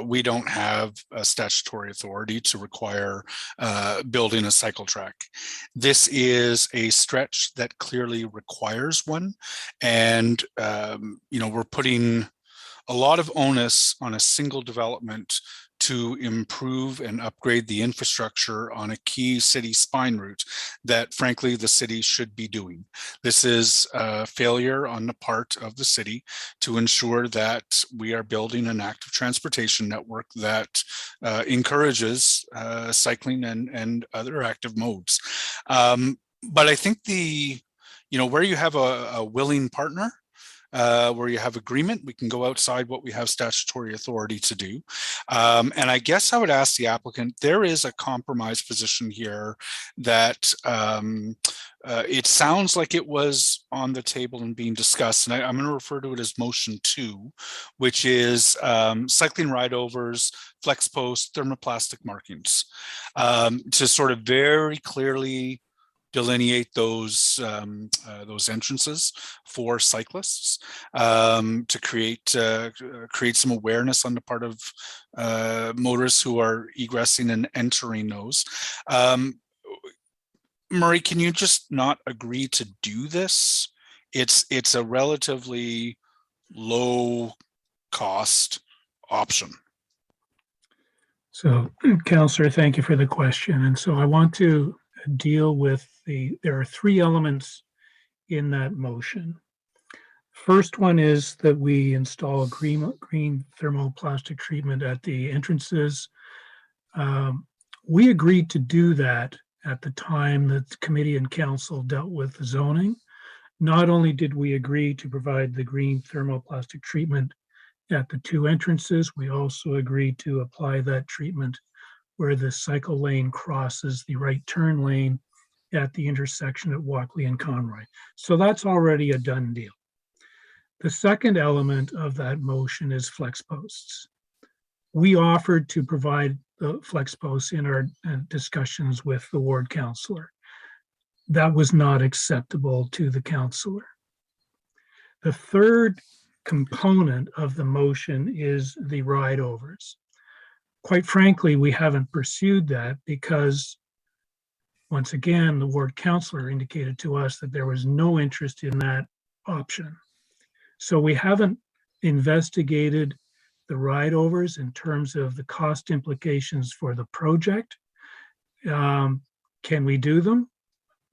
We don't have a statutory authority to require building a cycle track. This is a stretch that clearly requires one. And, we're putting a lot of onus on a single development to improve and upgrade the infrastructure on a key city spine route that frankly the city should be doing. This is a failure on the part of the city to ensure that we are building an active transportation network that encourages cycling and other active modes. But I think where you have a willing partner, where you have agreement, we can go outside what we have statutory authority to do. And I guess I would ask the applicant, there is a compromise position here that it sounds like it was on the table and being discussed. And I'm going to refer to it as motion 2, which is cycling ride-overs, flex posts, thermoplastic markings, to sort of very clearly delineate those entrances for cyclists, to create some awareness on the part of motorists who are egressing and entering those. Murray, can you just not agree to do this? It's a relatively low cost option. So, Councillor, thank you for the question. And so I want to deal with there are 3 elements in that motion. First one is that we install green thermoplastic treatment at the entrances. We agreed to do that at the time that the committee and council dealt with the zoning. Not only did we agree to provide the green thermoplastic treatment at the 2 entrances, we also agreed to apply that treatment where the cycle lane crosses the right turn lane at the intersection at Walkley and Conroy. So that's already a done deal. The second element of that motion is flex posts. We offered to provide the flex posts in our discussions with the ward councillor. That was not acceptable to the councillor. The third component of the motion is the ride overs. Quite frankly, we haven't pursued that because, once again, the ward councillor indicated to us that there was no interest in that option. So we haven't investigated the ride overs in terms of the cost implications for the project. Can we do them?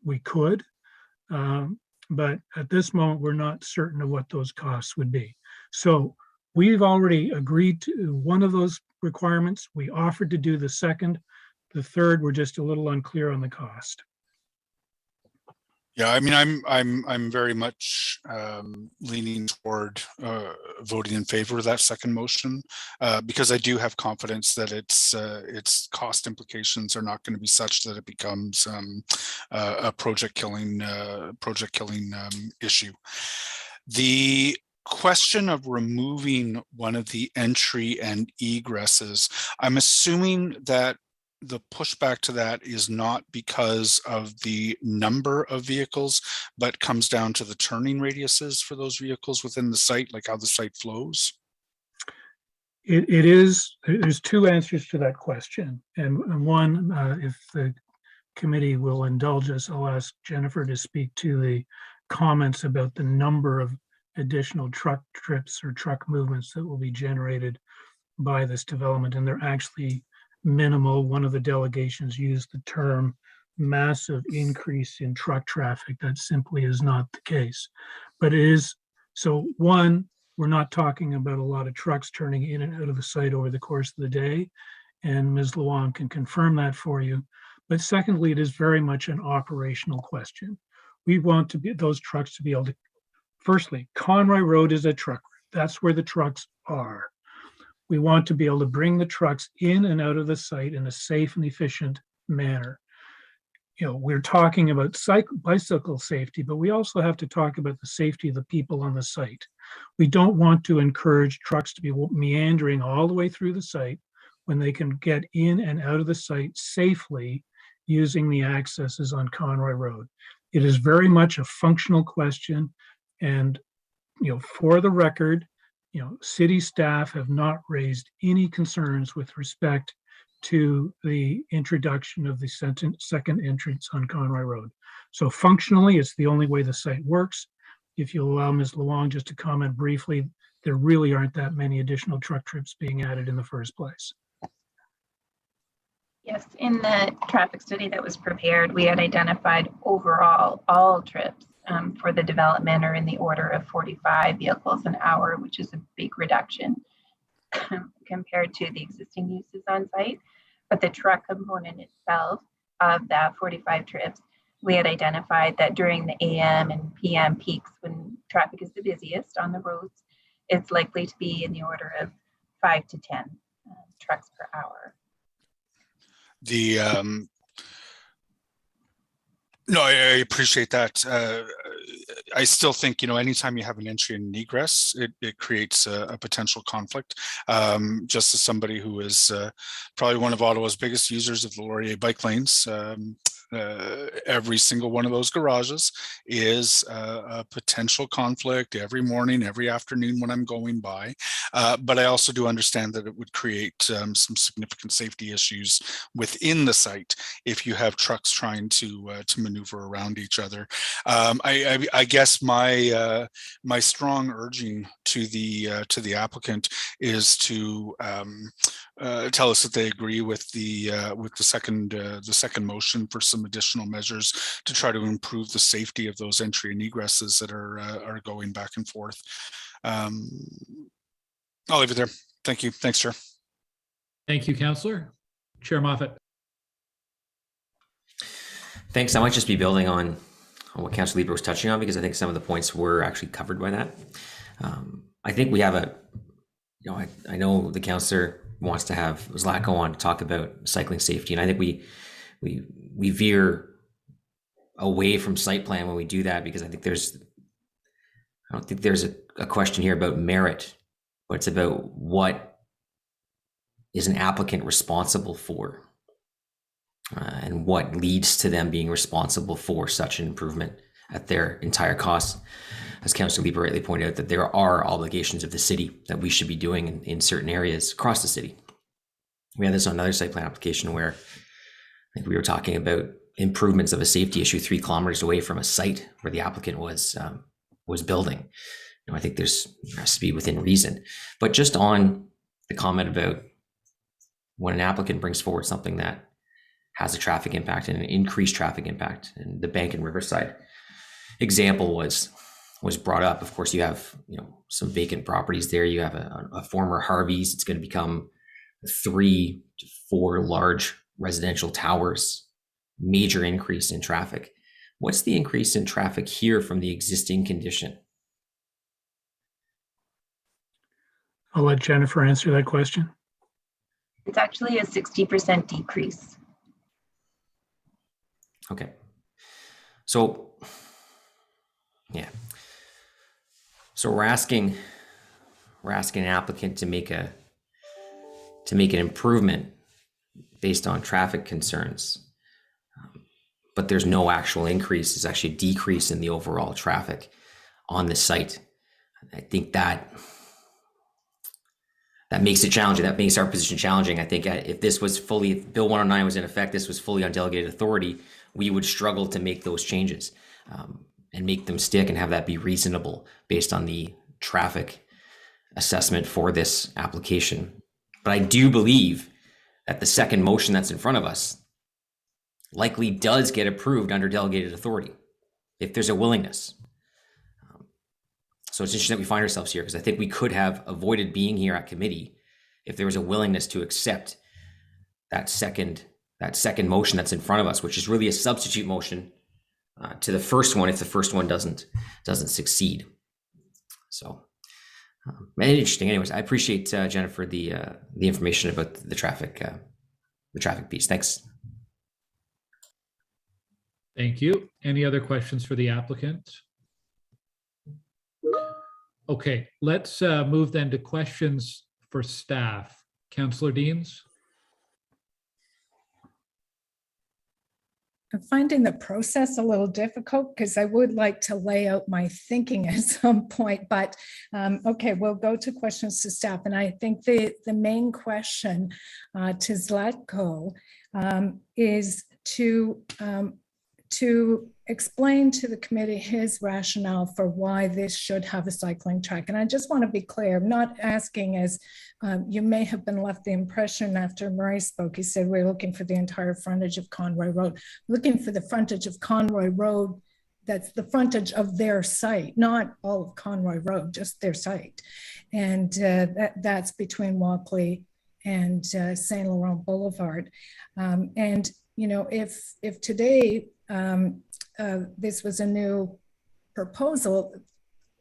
We could. But at this moment, we're not certain of what those costs would be. So we've already agreed to one of those requirements. We offered to do the second. The third, we're just a little unclear on the cost. Yeah, I mean, I'm very much leaning toward voting in favor of that second motion because I do have confidence that its cost implications are not going to be such that it becomes a project killing issue. The question of removing one of the entry and egresses, I'm assuming that the pushback to that is not because of the number of vehicles, but comes down to the turning radiuses for those vehicles within the site, like how the site flows? It is, there's two answers to that question. And one, if the committee will indulge us, I'll ask Jennifer to speak to the comments about the number of additional truck trips or truck movements that will be generated by this development. And they're actually minimal. One of the delegations used the term massive increase in truck traffic. That simply is not the case. But it is, so one, we're not talking about a lot of trucks turning in and out of the site over the course of the day. And Ms. Luong can confirm that for you. But secondly, it is very much an operational question. We want to be those trucks to be able to, firstly, Conroy Road is a truck route. That's where the trucks are. We want to be able to bring the trucks in and out of the site in a safe and efficient manner. You know, we're talking about bicycle safety, but we also have to talk about the safety of the people on the site. We don't want to encourage trucks to be meandering all the way through the site when they can get in and out of the site safely using the accesses on Conroy Road. It is very much a functional question. And, you know, for the record, you know, city staff have not raised any concerns with respect to the introduction of the second entrance on Conroy Road. So functionally, it's the only way the site works. If you'll allow Ms. Luong just to comment briefly, there really aren't that many additional truck trips being added in the first place. Yes, in the traffic study that was prepared, we had identified overall all trips for the development are in the order of 45 vehicles an hour, which is a big reduction compared to the existing uses on site. But the truck component itself of that 45 trips, we had identified that during the AM and PM peaks when traffic is the busiest on the roads, it's likely to be in the order of 5 to 10 trucks per hour. No, I appreciate that. I still think, you know, anytime you have an entry and an egress, it creates a potential conflict. Just as somebody who is probably one of Ottawa's biggest users of the Laurier bike lanes, every single one of those garages is a potential conflict every morning, every afternoon when I'm going by. But I also do understand that it would create some significant safety issues within the site if you have trucks trying to maneuver around each other. I guess my strong urging to the applicant is to tell us that they agree with the second motion for some additional measures to try to improve the safety of those entry and egresses that are going back and forth. I'll leave it there. Thank you. Thanks, Chair. Thank you, Councillor. Chair Moffat. Thanks. I might just be building on what Councillor Lieber was touching on, because I think some of the points were actually covered by that. I think we have I know the councillor wants to have Zlatko on to talk about cycling safety, and I think we veer away from site plan when we do that, because I don't think there's a question here about merit, but it's about what is an applicant responsible for, and what leads to them being responsible for such an improvement at their entire cost. As Councillor Lieber rightly pointed out, that there are obligations of the city that we should be doing in certain areas across the city. We had this on another site plan application where I think we were talking about improvements of a safety issue 3 kilometers away from a site where the applicant was building. I think there has to be within reason. But just on the comment about when an applicant brings forward something that has a traffic impact and an increased traffic impact, and the Bank and Riverside example was brought up. Of course, you have some vacant properties there. You have a former Harvey's. It's going to become 3 to 4 large residential towers. Major increase in traffic. What's the increase in traffic here from the existing condition? I'll let Jennifer answer that question. It's actually a 60% decrease. Okay. So, yeah. So we're asking an applicant to make an improvement based on traffic concerns, but there's no actual increase. It's actually a decrease in the overall traffic on the site. I think that makes it challenging. That makes our position challenging. I think if Bill 109 was in effect, this was fully on delegated authority, we would struggle to make those changes and make them stick and have that be reasonable based on the traffic assessment for this application. But I do believe that the second motion that's in front of us likely does get approved under delegated authority if there's a willingness. So it's interesting that we find ourselves here, because I think we could have avoided being here at committee if there was a willingness to accept that second motion that's in front of us, which is really a substitute motion to the first one if the first one doesn't succeed. So interesting. Anyways, I appreciate Jennifer the information about the traffic piece. Thanks. Thank you. Any other questions for the applicant? Okay, let's move then to questions for staff. Councillor Deans? I'm finding the process a little difficult because I would like to lay out my thinking at some point, but okay, we'll go to questions to staff. And I think the main question to Zlatko is to explain to the committee his rationale for why this should have a cycling track. And I just want to be clear, I'm not asking, as you may have been left the impression after Murray spoke, he said, we're looking for the entire frontage of Conroy Road. Looking for the frontage of Conroy Road, that's the frontage of their site, not all of Conroy Road, just their site. And that's between Walkley and Saint Laurent Boulevard. And, if today, this was a new proposal,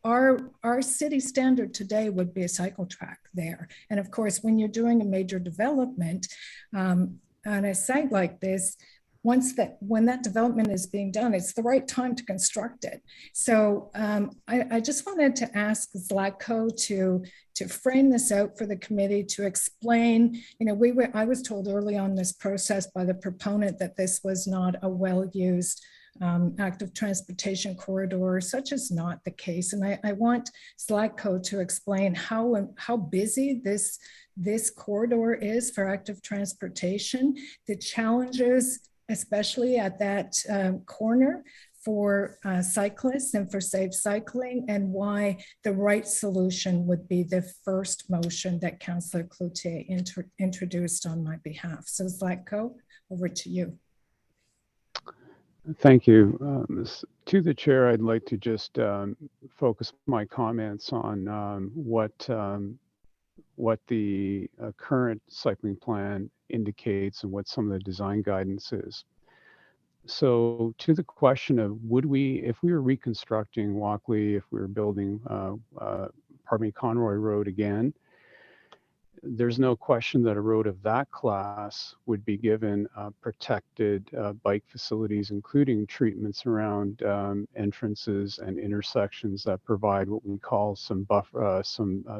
our city standard today would be a cycle track there. And of course, when you're doing a major development on a site like this, when that development is being done, it's the right time to construct it. So I just wanted to ask Zlatko to frame this out for the committee, to explain, I was told early on this process by the proponent that this was not a well-used active transportation corridor. Such is not the case. And I want Zlatko to explain how busy this corridor is for active transportation, the challenges, especially at that corner for cyclists and for safe cycling, and why the right solution would be the first motion that Councillor Cloutier introduced on my behalf. So Zlatko, over to you. Thank you. To the chair, I'd like to just focus my comments on what the current cycling plan indicates and what some of the design guidance is. So to the question of if we were reconstructing Walkley, if we were building, Conroy Road again, there's no question that a road of that class would be given protected bike facilities, including treatments around entrances and intersections that provide what we call some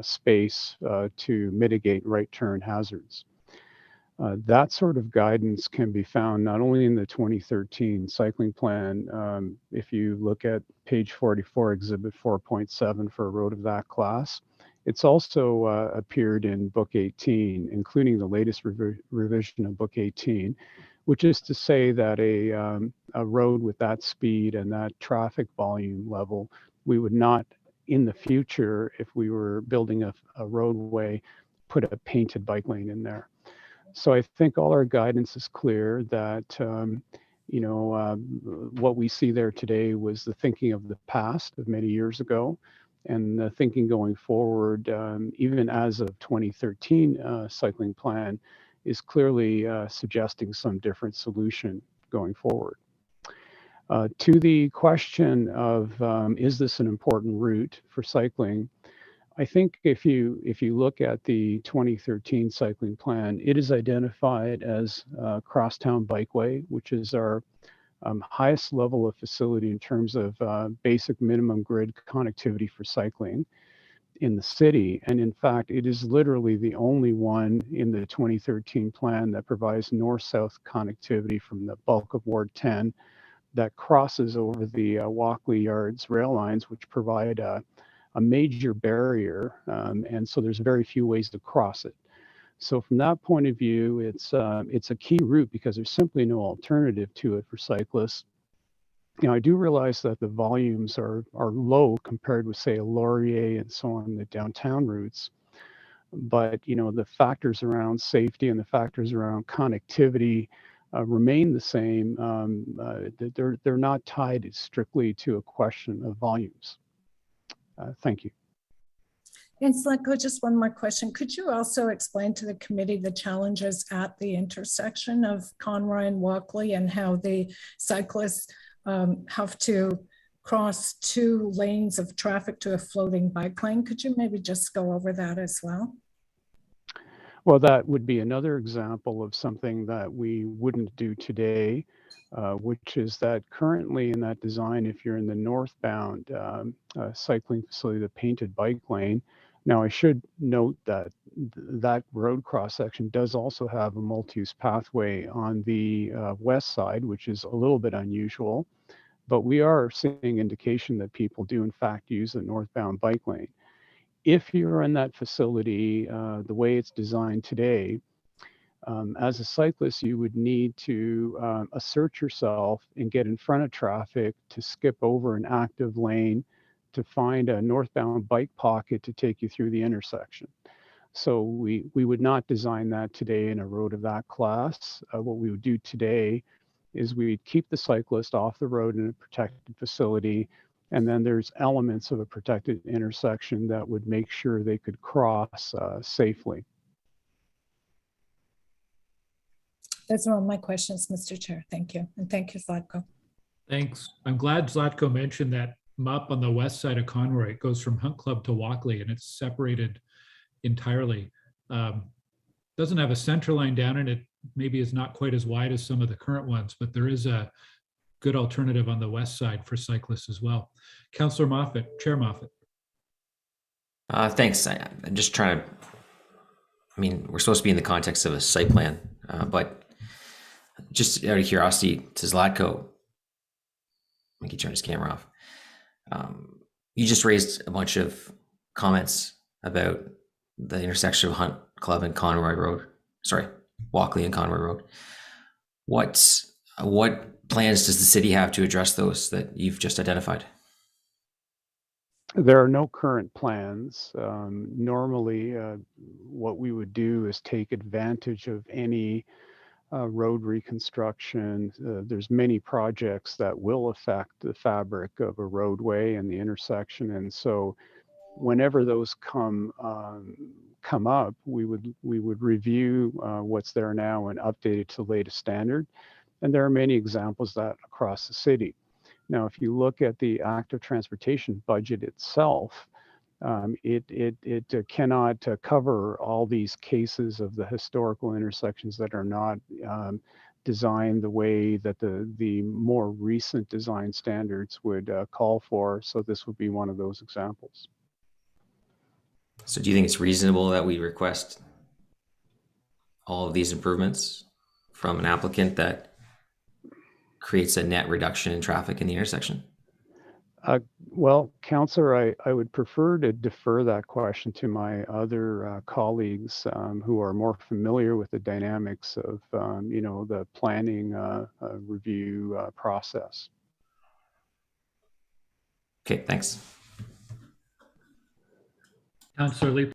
space to mitigate right turn hazards. That sort of guidance can be found not only in the 2013 cycling plan. If you look at page 44, exhibit 4.7 for a road of that class, it's also appeared in book 18, including the latest revision of book 18, which is to say that a road with that speed and that traffic volume level, we would not in the future, if we were building a roadway, put a painted bike lane in there. So I think all our guidance is clear that, what we see there today was the thinking of the past of many years ago, and the thinking going forward, even as of 2013 cycling plan, is clearly suggesting some different solution going forward. To the question of is this an important route for cycling? I think if you look at the 2013 cycling plan, it is identified as Crosstown Bikeway, which is our highest level of facility in terms of basic minimum grid connectivity for cycling in the city. And in fact, it is literally the only one in the 2013 plan that provides north-south connectivity from the bulk of Ward 10 that crosses over the Walkley Yards rail lines, which provide a major barrier, and so there's very few ways to cross it. So from that point of view, it's a key route because there's simply no alternative to it for cyclists. I do realize that the volumes are low compared with, say, a Laurier and so on, the downtown routes. But the factors around safety and the factors around connectivity remain the same. They're not tied strictly to a question of volumes. Thank you. And Zlatko, just one more question. Could you also explain to the committee the challenges at the intersection of Conroy and Walkley and how the cyclists have to cross 2 lanes of traffic to a floating bike lane? Could you maybe just go over that as well? Well, that would be another example of something that we wouldn't do today, which is that currently in that design, if you're in the northbound cycling facility, the painted bike lane. Now, I should note that that road cross section does also have a multi-use pathway on the west side, which is a little bit unusual, but we are seeing indication that people do in fact use the northbound bike lane. If you're in that facility, the way it's designed today, as a cyclist, you would need to assert yourself and get in front of traffic to skip over an active lane to find a northbound bike pocket to take you through the intersection. So we would not design that today in a road of that class. What we would do today is we'd keep the cyclist off the road in a protected facility, and then there's elements of a protected intersection that would make sure they could cross safely. Those are all my questions, Mr. Chair. Thank you. And thank you, Zlatko. Thanks. I'm glad Zlatko mentioned that MUP on the west side of Conroy. It goes from Hunt Club to Walkley, and it's separated entirely. Doesn't have a center line down, and it maybe is not quite as wide as some of the current ones, but there is a good alternative on the west side for cyclists as well. Councillor Moffat, Chair Moffat. Thanks. I'm just trying to, we're supposed to be in the context of a site plan, but just out of curiosity to Zlatko, I think he turned his camera off. You just raised a bunch of comments about the intersection of Hunt Club and Conroy Road. Sorry, Walkley and Conroy Road. What plans does the city have to address those that you've just identified? There are no current plans. Normally, what we would do is take advantage of any road reconstruction. There's many projects that will affect the fabric of a roadway and the intersection, and so whenever those come up, we would review what's there now and update it to the latest standard. And there are many examples of that across the city. Now, if you look at the active transportation budget itself, it cannot cover all these cases of the historical intersections that are not designed the way that the more recent design standards would call for. So this would be one of those examples. So do you think it's reasonable that we request all of these improvements from an applicant that creates a net reduction in traffic in the intersection? Well, Councillor, I would prefer to defer that question to my other colleagues who are more familiar with the dynamics of, the planning review process. Okay, thanks. Councillor Lee.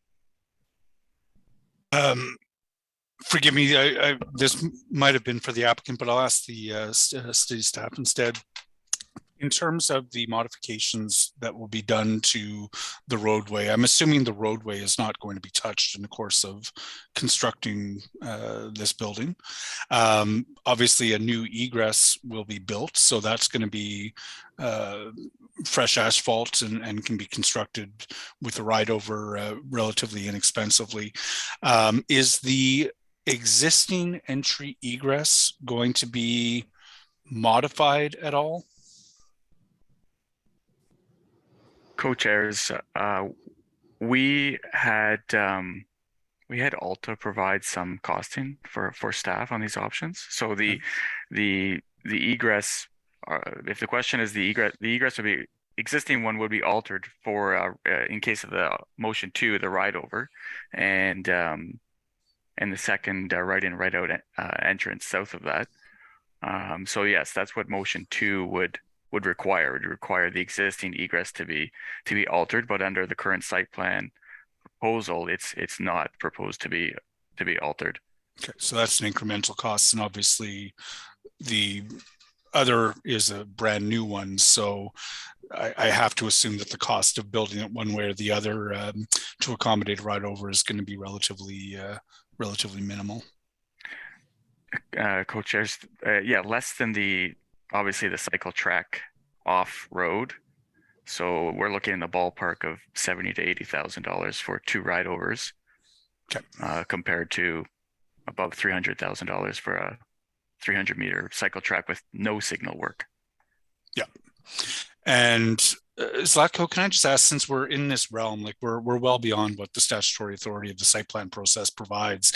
Forgive me, this might have been for the applicant, but I'll ask the city staff instead. In terms of the modifications that will be done to the roadway, I'm assuming the roadway is not going to be touched in the course of constructing this building. Obviously, a new egress will be built, so that's going to be fresh asphalt and can be constructed with a ride over relatively inexpensively. Is the existing entry egress going to be modified at all? Co-chairs, we had Alta provide some costing for staff on these options. So the egress, if the question is the egress would be existing one would be altered for in case of the motion 2, the ride over, and the second right in right out entrance south of that. So yes, that's what motion 2 would require. It would require the existing egress to be altered, but under the current site plan proposal, it's not proposed to be altered. Okay, so that's an incremental cost, and obviously the other is a brand new one. So I have to assume that the cost of building it one way or the other to accommodate ride over is going to be relatively minimal. Co-chairs, yeah, less than obviously the cycle track off road. So we're looking in the ballpark of $70,000 to $80,000 for 2 ride overs, compared to above $300,000 for a 300-meter cycle track with no signal work. Yeah. And Zlatko, can I just ask, since we're in this realm, like we're well beyond what the statutory authority of the site plan process provides,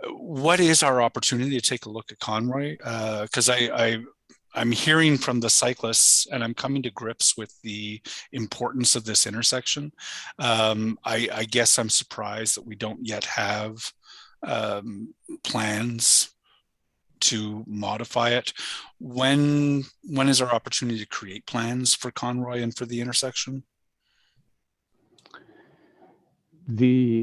what is our opportunity to take a look at Conroy? Because I'm hearing from the cyclists, and I'm coming to grips with the importance of this intersection. I guess I'm surprised that we don't yet have plans to modify it. When is our opportunity to create plans for Conroy and for the intersection? The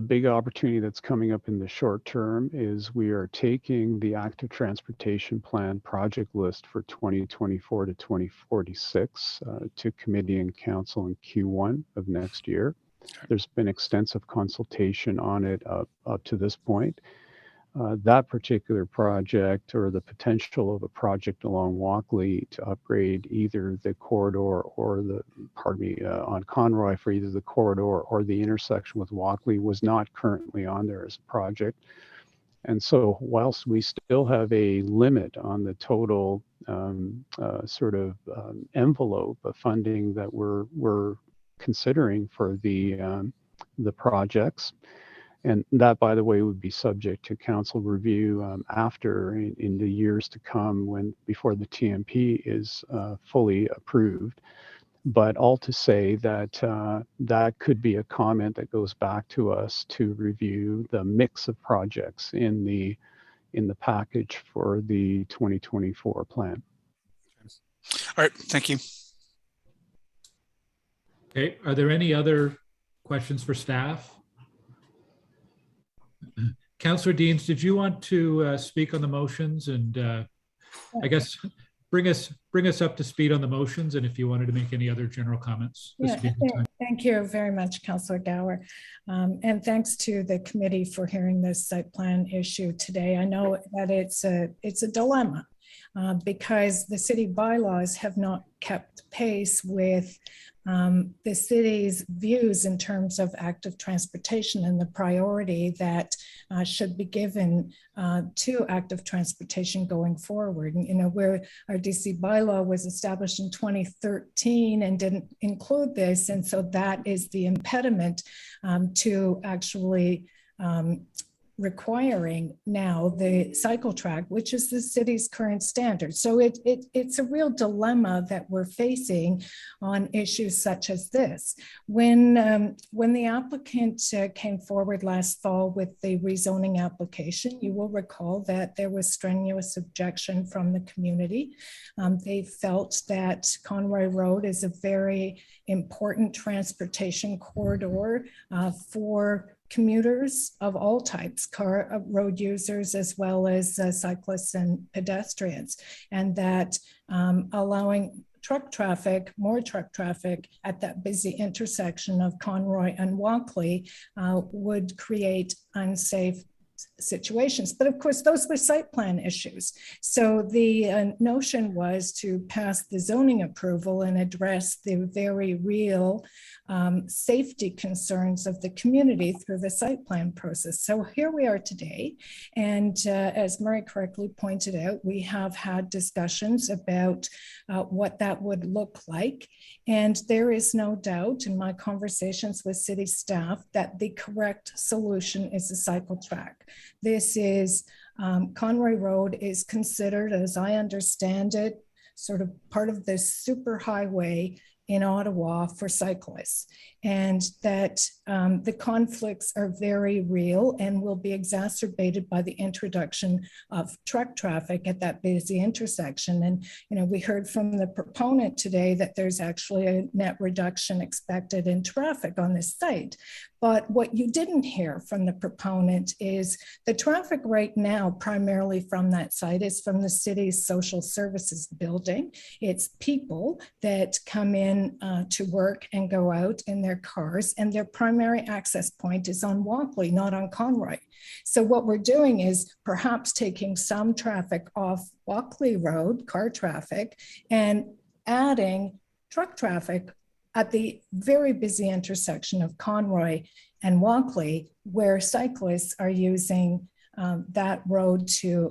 big opportunity that's coming up in the short term is we are taking the active transportation plan project list for 2024 to 2046 to committee and council in Q1 of next year. There's been extensive consultation on it up to this point. That particular project, or the potential of a project along Walkley to upgrade either the corridor or on Conroy for either the corridor or the intersection with Walkley, was not currently on there as a project. And so whilst we still have a limit on the total envelope of funding that we're considering for the projects, and that, by the way, would be subject to council review after in the years to come before the TMP is fully approved. But all to say that that could be a comment that goes back to us to review the mix of projects in the package for the 2024 plan. All right, thank you. Okay, are there any other questions for staff? Councillor Deans, did you want to speak on the motions, and I guess bring us up to speed on the motions, and if you wanted to make any other general comments. Yeah, thank you very much, Councillor Gower. And thanks to the committee for hearing this site plan issue today. I know that it's a dilemma. because the city bylaws have not kept pace with the city's views in terms of active transportation and the priority that should be given to active transportation going forward. And, you know, where our DC bylaw was established in 2013 and didn't include this. And so that is the impediment to actually requiring now the cycle track, which is the city's current standard. So it's a real dilemma that we're facing on issues such as this. When the applicant came forward last fall with the rezoning application, you will recall that there was strenuous objection from the community. They felt that Conroy Road is a very important transportation corridor for commuters of all types, road users, as well as cyclists and pedestrians, and that allowing more truck traffic at that busy intersection of Conroy and Walkley would create unsafe situations. But of course, those were site plan issues. So the notion was to pass the zoning approval and address the very real safety concerns of the community through the site plan process. So here we are today. And as Murray correctly pointed out, we have had discussions about what that would look like. And there is no doubt in my conversations with city staff that the correct solution is a cycle track. This is, Conroy Road is considered, as I understand it, sort of part of this super highway in Ottawa for cyclists, and that the conflicts are very real and will be exacerbated by the introduction of truck traffic at that busy intersection. And, you know, we heard from the proponent today that there's actually a net reduction expected in traffic on this site. But what you didn't hear from the proponent is the traffic right now, primarily from that site, is from the city's social services building. It's people that come in to work and go out in their cars, and their primary access point is on Walkley, not on Conroy. So what we're doing is perhaps taking some traffic off Walkley Road, car traffic, and adding truck traffic at the very busy intersection of Conroy and Walkley, where cyclists are using that road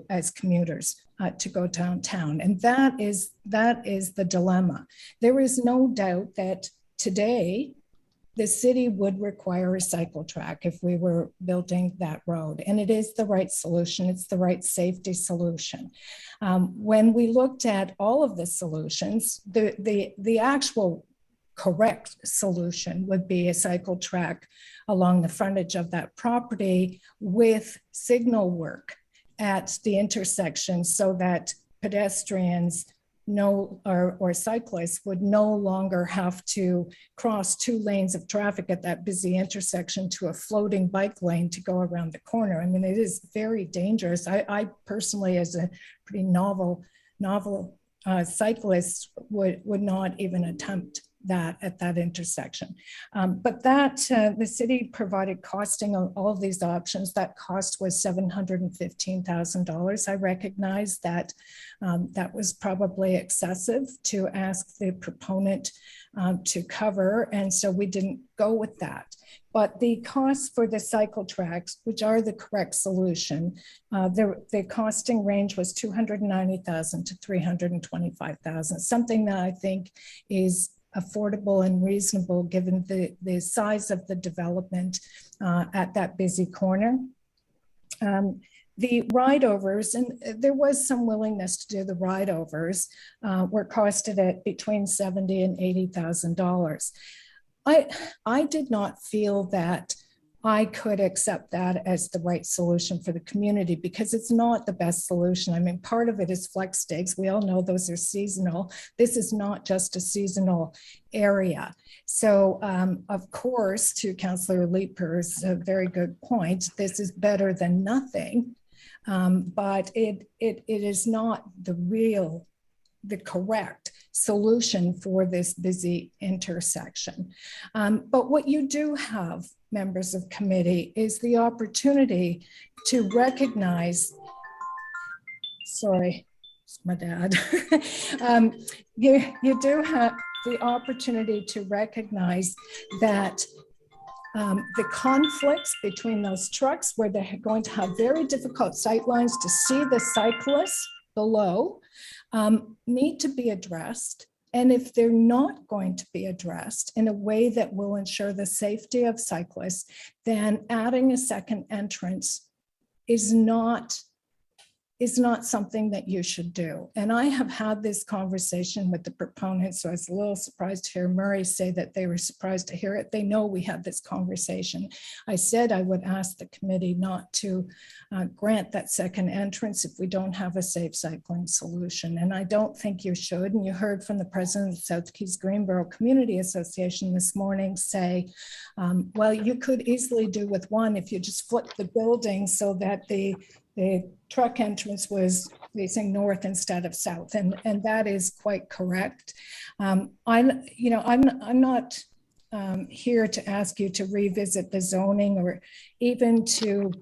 as commuters to go downtown. And that is the dilemma. There is no doubt that today the city would require a cycle track if we were building that road. And it is the right solution. It's the right safety solution. When we looked at all of the solutions, the actual correct solution would be a cycle track along the frontage of that property with signal work at the intersection so that pedestrians or cyclists would no longer have to cross 2 lanes of traffic at that busy intersection to a floating bike lane to go around the corner. I mean, it is very dangerous. I personally, as a pretty novel cyclist, would not even attempt that at that intersection. But the city provided costing on all of these options. That cost was $715,000. I recognize that that was probably excessive to ask the proponent to cover, and so we didn't go with that. But the costs for the cycle tracks, which are the correct solution, the costing range was $290,000 to $325,000, something that I think is affordable and reasonable given the size of the development at that busy corner. The ride-overs, and there was some willingness to do the ride-overs, were costed at between $70,000 and $80,000. I did not feel that I could accept that as the right solution for the community because it's not the best solution. I mean, part of it is flex days. We all know those are seasonal. This is not just a seasonal area. So of course, to Councillor Leeper's very good point, this is better than nothing, but it is not the correct solution for this busy intersection. But what you do have, members of committee, is the opportunity to recognize, sorry my dad. You do have the opportunity to recognize that the conflicts between those trucks where they're going to have very difficult sight lines to see the cyclists below need to be addressed. And if they're not going to be addressed in a way that will ensure the safety of cyclists, then adding a second entrance is not something that you should do. And I have had this conversation with the proponents, so I was a little surprised to hear Murray say that they were surprised to hear it. They know we had this conversation. I said I would ask the committee not to grant that second entrance if we don't have a safe cycling solution. And I don't think you should. And you heard from the president of the South Keys Greenboro Community Association this morning say, well, you could easily do with one if you just flip the building so that the truck entrance was facing north instead of south, and that is quite correct. I'm not here to ask you to revisit the zoning or even to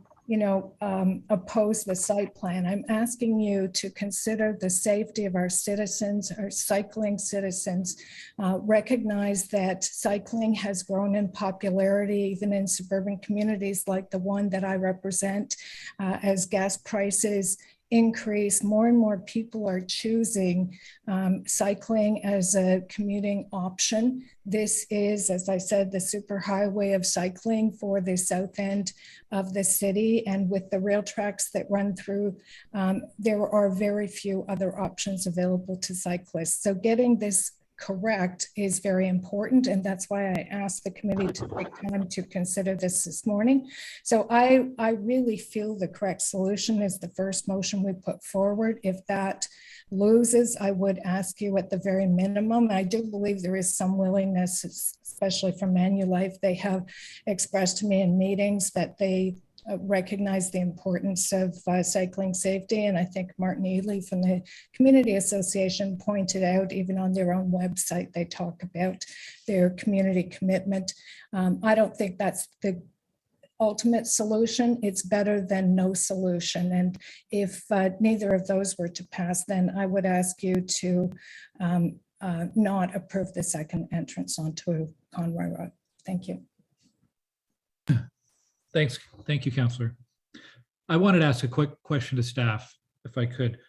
oppose the site plan. I'm asking you to consider the safety of our citizens, our cycling citizens, recognize that cycling has grown in popularity even in suburban communities like the one that I represent. As gas prices increase, more and more people are choosing cycling as a commuting option. This is, as I said, the superhighway of cycling for the south end of the city. And with the rail tracks that run through, there are very few other options available to cyclists. So getting this correct is very important. And that's why I asked the committee to take time to consider this morning. So I really feel the correct solution is the first motion we put forward. If that loses, I would ask you at the very minimum. I do believe there is some willingness, especially from Manulife. They have expressed to me in meetings that they recognize the importance of cycling safety. And I think Martin Ely from the Community Association pointed out, even on their own website, they talk about their community commitment. I don't think that's the ultimate solution. It's better than no solution. And if neither of those were to pass, then I would ask you to not approve the second entrance onto Conroy Road. Thank you. Thanks. Thank you, Councillor. I wanted to ask a quick question to staff, if I could.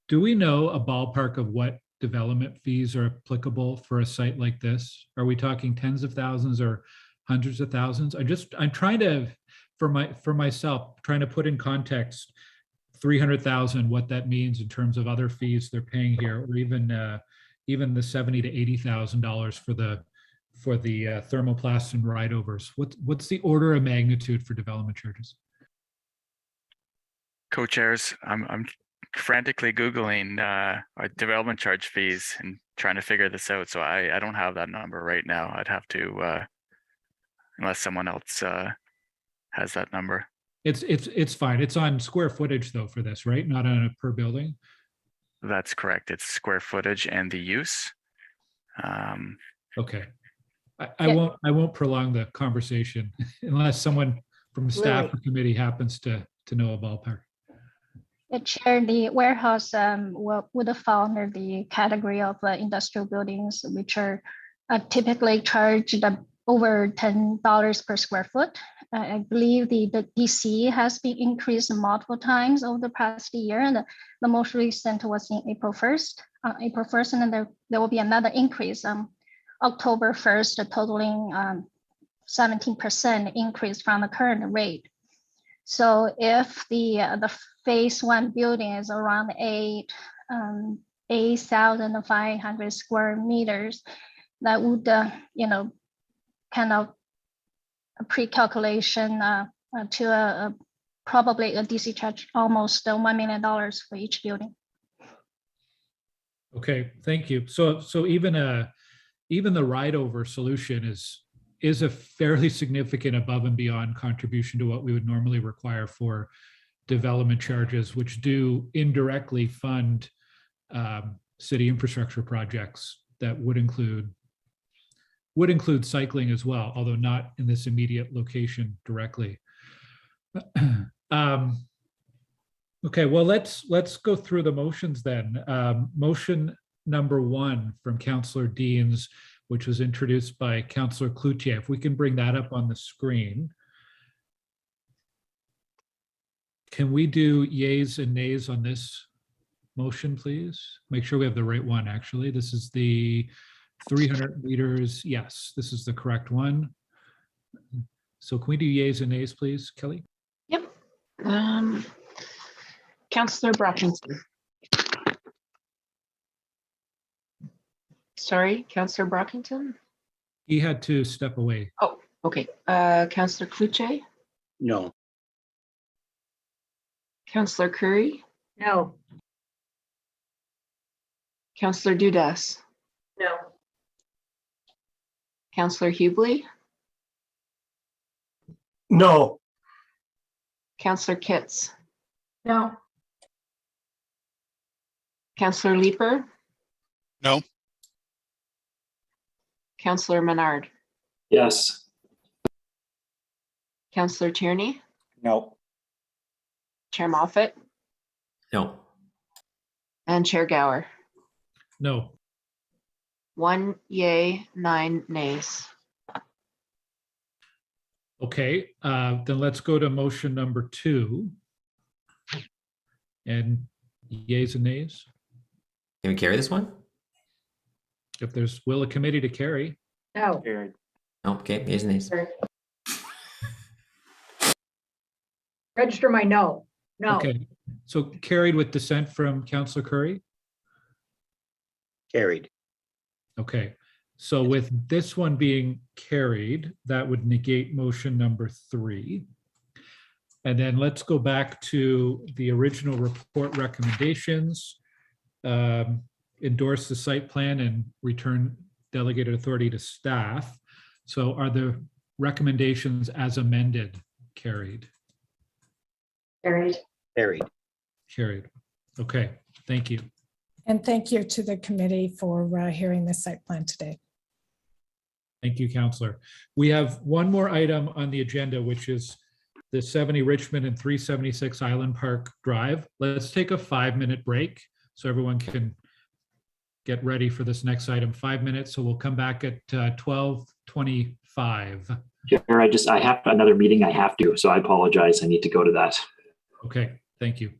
Do we know a ballpark of what development fees are applicable for a site like this? Are we talking tens of thousands or hundreds of thousands? I'm trying to, for myself, trying to put in context 300,000, what that means in terms of other fees they're paying here, or even the $70,000 to $80,000 for the thermoplasts and ride-overs. What's the order of magnitude for development charges? Co-chairs, I'm frantically Googling development charge fees and trying to figure this out. So I don't have that number right now. I'd have to, unless someone else has that number. It's fine. It's on square footage though for this, right? Not on a per building? That's correct. It's square footage and the use. Okay. I won't prolong the conversation unless someone from staff or committee happens to know a ballpark. Chair, the warehouse would fall under the category of industrial buildings, which are typically charged over $10 per square foot. I believe the DC has been increased multiple times over the past year, and the most recent was in April 1st, and then there will be another increase October 1st, totaling 17% increase from the current rate. So if the phase one building is around 8,500 square meters, that would kind of a pre-calculation to probably a DC charge almost $1 million for each building. Okay, thank you. So even the ride-over solution is a fairly significant above and beyond contribution to what we would normally require for development charges, which do indirectly fund city infrastructure projects that would include cycling as well, although not in this immediate location directly. Okay, well, let's go through the motions then. Motion number 1 from Councillor Deans, which was introduced by Councillor Cloutier. If we can bring that up on the screen. Can we do yays and nays on this motion, please? Make sure we have the right one, actually. This is the 300 meters. Yes, this is the correct one. So can we do yays and nays, please, Kelly? Yep. Councillor Brockington. Sorry, Councillor Brockington? He had to step away. Oh, okay. Councillor Cloutier? No. Councillor Curry? No. Councillor Dudas? No. Councillor Hubley? No. Councillor Kitts? No. Councillor Leeper? No. Councillor Menard? Yes. Councillor Tierney? No. Chair Moffat? No. And Chair Gower? No. 1 yay, 9 nays. Okay, then let's go to motion number 2. And yays and nays. Can we carry this one? If there's will of committee to carry. No. No, okay, yays and nays. Register my no. No. Okay, so carried with dissent from Councillor Curry. Carried. Okay, so with this one being carried, that would negate motion number 3. And then let's go back to the original report recommendations. Endorse the site plan and return delegated authority to staff. So are the recommendations as amended carried? Carried. Carried. Carried. Okay, thank you. And thank you to the committee for hearing the site plan today. Thank you, Councillor. We have one more item on the agenda, which is the 70 Richmond and 376 Island Park Drive. Let's take a 5-minute break so everyone can get ready for this next item. 5 minutes, so we'll come back at 12:25. Chair, I have another meeting I have to, so I apologize. I need to go to that. Okay, thank you.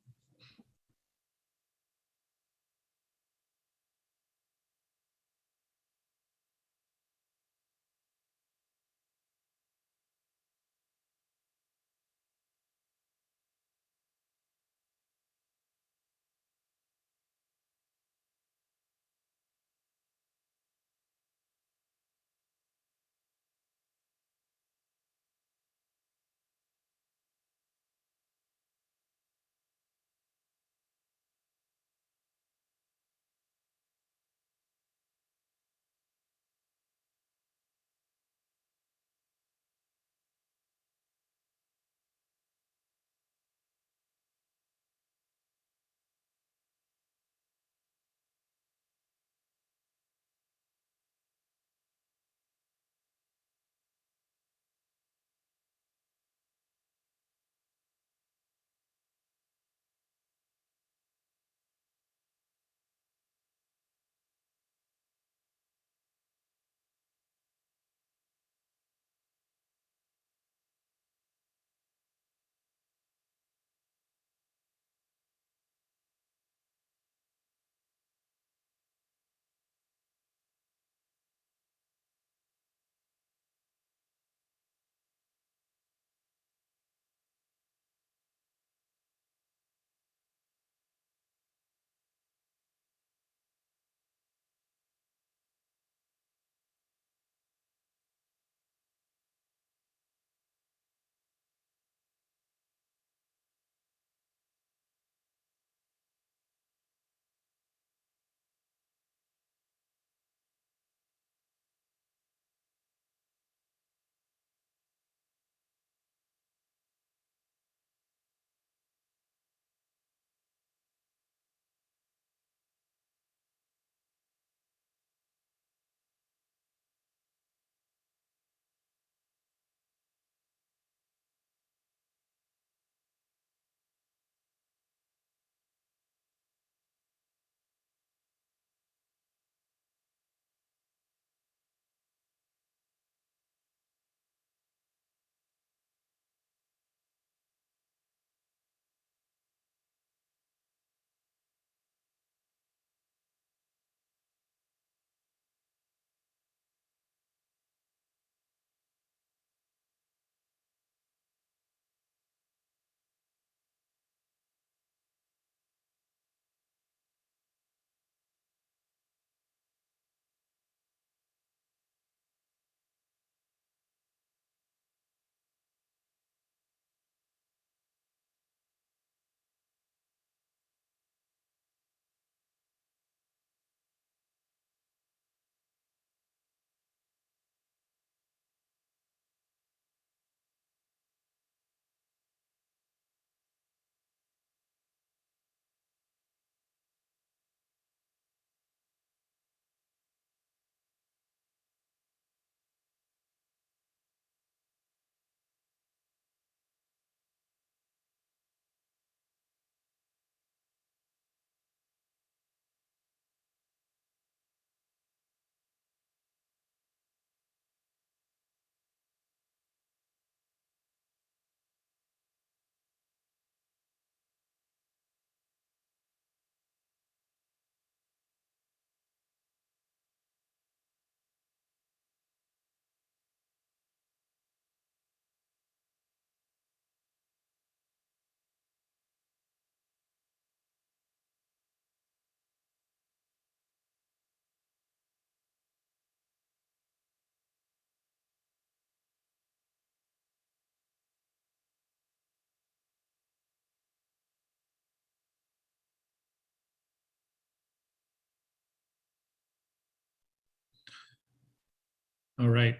All right.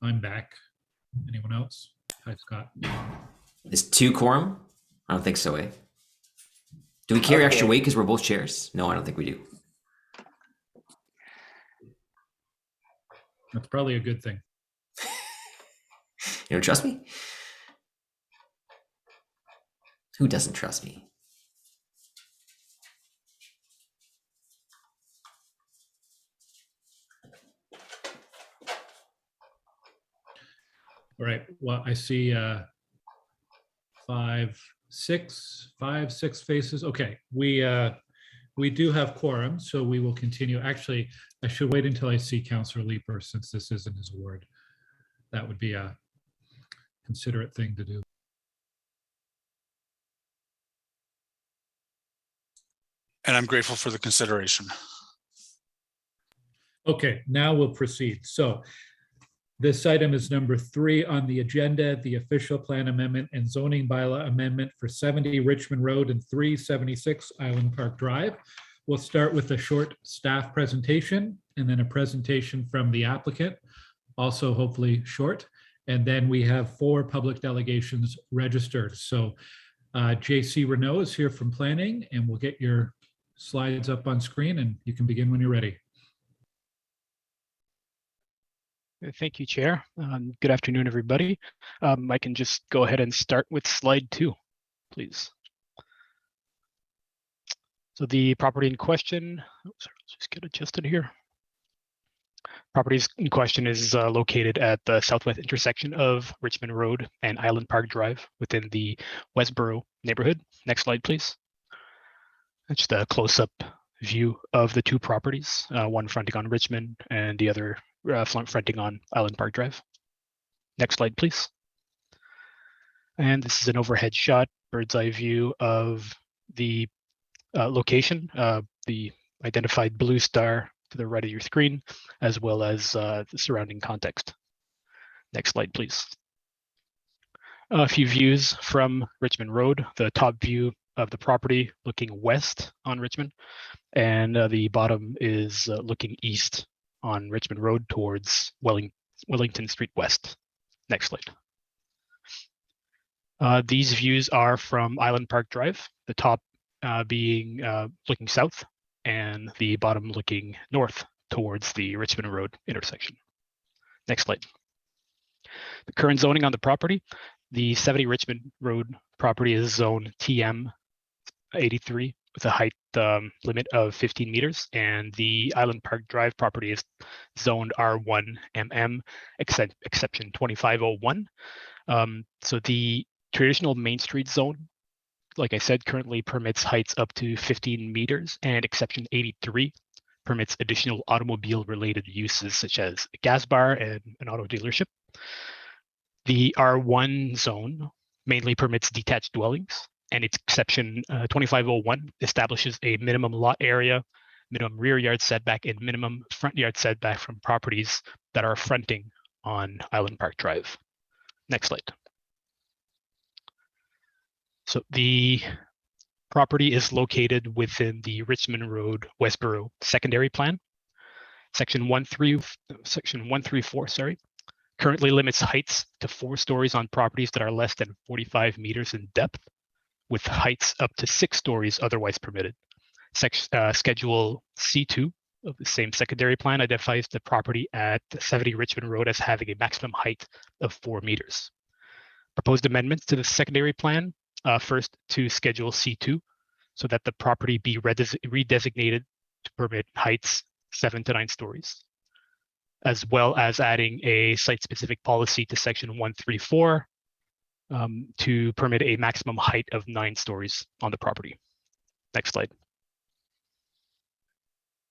I'm back. Anyone else? Hi, Scott. Is 2 quorum? I don't think so, eh? Do we carry extra weight because we're both chairs? No, I don't think we do. That's probably a good thing. You don't trust me? Who doesn't trust me? All right. Well, I see 6 faces. Okay. We do have quorum, so we will continue. Actually, I should wait until I see Councillor Leeper since this isn't his ward. That would be a considerate thing to do. And I'm grateful for the consideration. Okay, now we'll proceed. So this item is number 3 on the agenda, the official plan amendment and zoning bylaw amendment for 70 Richmond Road and 376 Island Park Drive. We'll start with a short staff presentation and then a presentation from the applicant, also hopefully short. And then we have 4 public delegations registered. So JC Renault is here from planning, and we'll get your slides up on screen and you can begin when you're ready. Thank you, Chair. Good afternoon, everybody. I can just go ahead and start with slide 2, please. So the property in question, sorry, let's just get adjusted here. Property in question is located at the southwest intersection of Richmond Road and Island Park Drive within the Westboro neighborhood. Next slide, please. Just a close-up view of the 2 properties, one fronting on Richmond and the other fronting on Island Park Drive. Next slide, please. And this is an overhead shot, bird's eye view of the location, the identified blue star to the right of your screen, as well as the surrounding context. Next slide, please. A few views from Richmond Road, the top view of the property looking west on Richmond, and the bottom is looking east on Richmond Road towards Wellington Street West. Next slide. These views are from Island Park Drive, the top being looking south and the bottom looking north towards the Richmond Road intersection. Next slide. The current zoning on the property, the 70 Richmond Road property is zone TM 83 with a height limit of 15 meters, and the Island Park Drive property is zoned R1 MM exception 2501. So the traditional Main Street zone, like I said, currently permits heights up to 15 meters, and exception 83 permits additional automobile related uses such as a gas bar and an auto dealership. The R1 zone mainly permits detached dwellings, and its exception 2501 establishes a minimum lot area, minimum rear yard setback, and minimum front yard setback from properties that are fronting on Island Park Drive. Next slide. So the property is located within the Richmond Road Westboro secondary plan. Section 134, currently limits heights to 4 stories on properties that are less than 45 meters in depth, with heights up to 6 stories otherwise permitted. Schedule C2 of the same secondary plan identifies the property at 70 Richmond Road as having a maximum height of 4 meters. Proposed amendments to the secondary plan, first to Schedule C2, so that the property be redesignated to permit heights 7 to 9 stories, as well as adding a site-specific policy to Section 134 to permit a maximum height of 9 stories on the property. Next slide.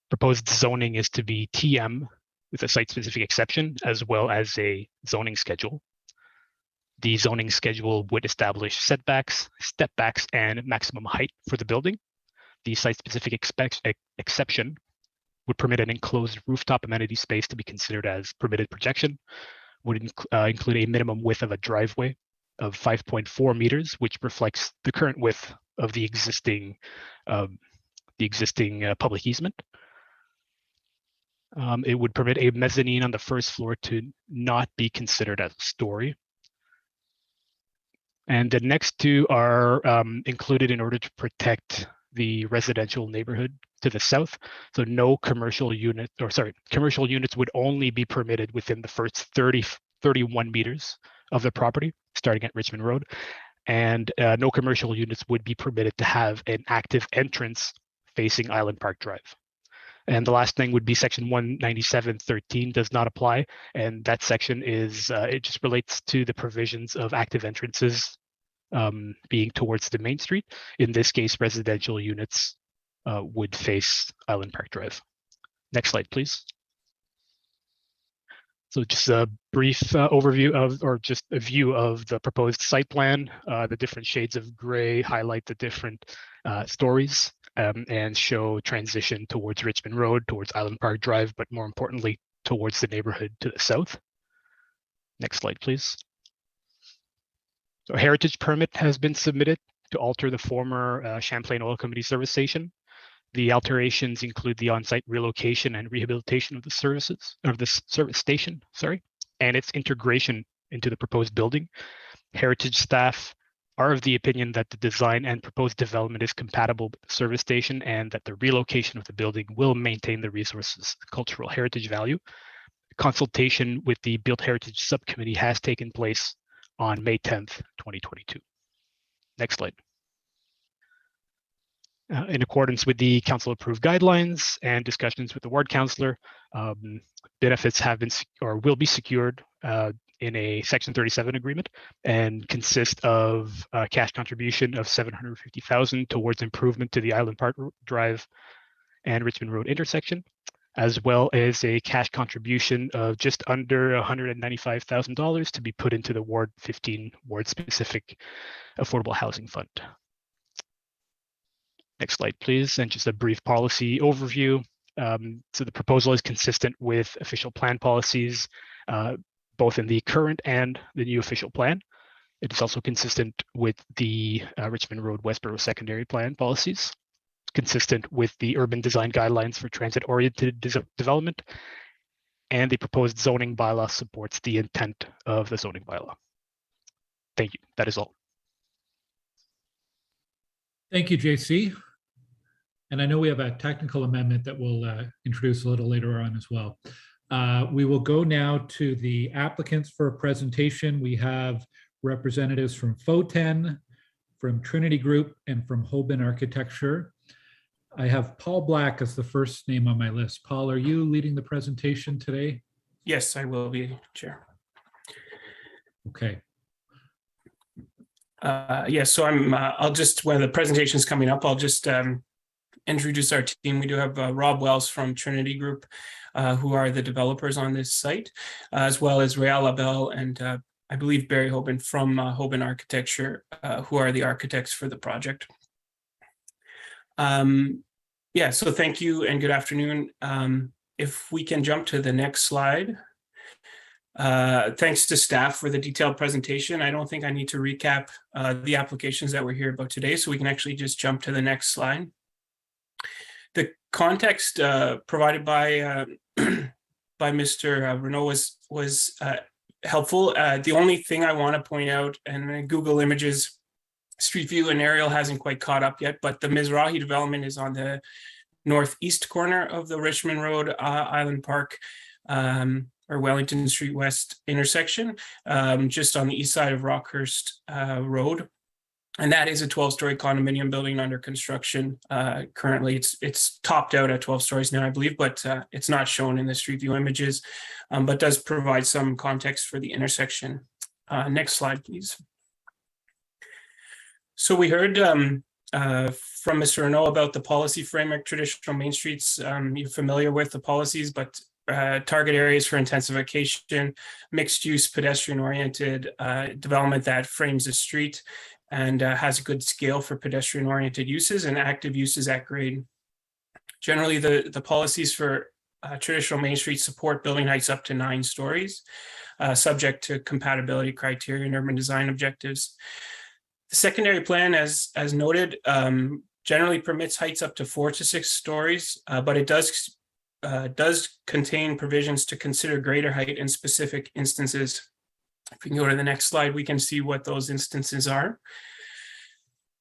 Proposed zoning is to be TM with a site-specific exception, as well as a zoning schedule. The zoning schedule would establish setbacks, step backs, and maximum height for the building. The site-specific exception would permit an enclosed rooftop amenity space to be considered as permitted projection, would include a minimum width of a driveway of 5.4 meters, which reflects the current width of the existing public easement. It would permit a mezzanine on the first floor to not be considered as a story. And the next two are included in order to protect the residential neighborhood to the south. So no commercial unit, or sorry, commercial units would only be permitted within the first 31 meters of the property, starting at Richmond Road. And no commercial units would be permitted to have an active entrance facing Island Park Drive. And the last thing would be section 197.13 does not apply. And that section is, it just relates to the provisions of active entrances being towards the main street. In this case, residential units would face Island Park Drive. Next slide, please. So just a brief overview of, or just a view of the proposed site plan. The different shades of gray highlight the different stories and show transition towards Richmond Road, towards Island Park Drive, but more importantly, towards the neighborhood to the south. Next slide, please. So a heritage permit has been submitted to alter the former Champlain Oil Company service station. The alterations include the on-site relocation and rehabilitation of the services, of the service station, sorry, and its integration into the proposed building. Heritage staff are of the opinion that the design and proposed development is compatible with the service station and that the relocation of the building will maintain the resource's cultural heritage value. Consultation with the Built Heritage Subcommittee has taken place on May 10th, 2022. Next slide. In accordance with the council approved guidelines and discussions with the ward councillor, benefits have been or will be secured in a Section 37 agreement and consist of a cash contribution of $750,000 towards improvement to the Island Park Drive and Richmond Road intersection, as well as a cash contribution of just under $195,000 to be put into the Ward 15 ward specific affordable housing fund. Next slide, please, and just a brief policy overview. So the proposal is consistent with official plan policies, both in the current and the new official plan. It is also consistent with the Richmond Road Westboro secondary plan policies, consistent with the urban design guidelines for transit-oriented development, and the proposed zoning bylaw supports the intent of the zoning bylaw. Thank you. That is all. Thank you, JC. And I know we have a technical amendment that we'll introduce a little later on as well. We will go now to the applicants for a presentation. We have representatives from FOTEN, from Trinity Group, and from Hoban Architecture. I have Paul Black as the first name on my list. Paul, are you leading the presentation today? Yes, I will be, Chair. Okay. Yes, so I'll just, when the presentation is coming up, I'll just introduce our team. We do have Rob Wells from Trinity Group, who are the developers on this site, as well as Réal Labelle and I believe Barry Hoban from Hoban Architecture, who are the architects for the project. Yeah, so thank you and good afternoon. If we can jump to the next slide. Thanks to staff for the detailed presentation. I don't think I need to recap the applications that we're here about today, so we can actually just jump to the next slide. The context provided by by Mr. Renault was helpful. The only thing I want to point out, and Google Images Street View and aerial hasn't quite caught up yet, but the Mizrahi development is on the northeast corner of the Richmond Road Island Park or Wellington Street West intersection, just on the east side of Rockhurst Road. And that is a 12-story condominium building under construction. Currently, it's topped out at 12 stories now, I believe, but it's not shown in the Street View images, but does provide some context for the intersection. Next slide, please. So we heard from Mr. Renault about the policy framework, traditional main streets. You're familiar with the policies, but target areas for intensification, mixed use, pedestrian oriented development that frames the street and has a good scale for pedestrian oriented uses and active uses at grade. Generally, the policies for traditional main streets support building heights up to 9 stories, subject to compatibility criteria and urban design objectives. The secondary plan, as noted, generally permits heights up to 4 to 6 stories, but it does does contain provisions to consider greater height in specific instances. If we can go to the next slide, we can see what those instances are.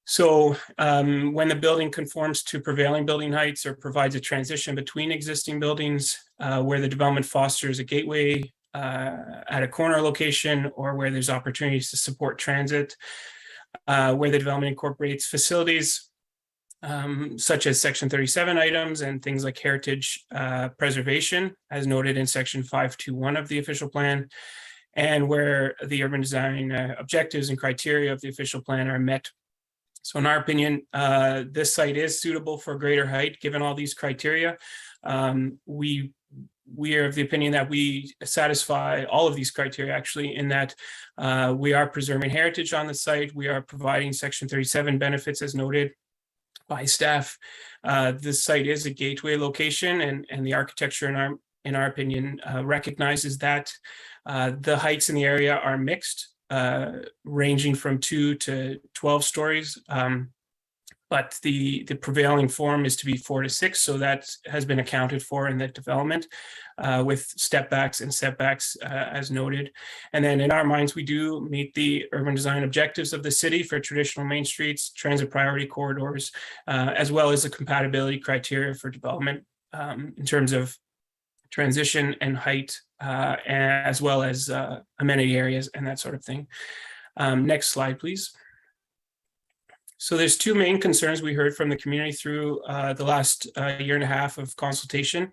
So when the building conforms to prevailing building heights or provides a transition between existing buildings, where the development fosters a gateway at a corner location, or where there's opportunities to support transit, where the development incorporates facilities such as Section 37 items and things like heritage preservation, as noted in Section 521 of the official plan, and where the urban design objectives and criteria of the official plan are met. So in our opinion, this site is suitable for greater height, given all these criteria. We are of the opinion that we satisfy all of these criteria, actually, in that we are preserving heritage on the site. We are providing Section 37 benefits as noted by staff. This site is a gateway location, and the architecture, in our opinion, recognizes that. The heights in the area are mixed, ranging from 2 to 12 stories. But the prevailing form is to be 4 to 6, so that has been accounted for in the development with step backs and setbacks as noted. And then in our minds, we do meet the urban design objectives of the city for traditional main streets, transit priority corridors, as well as the compatibility criteria for development in terms of transition and height, as well as amenity areas and that sort of thing. Next slide, please. So there's two main concerns we heard from the community through the last year and a half of consultation.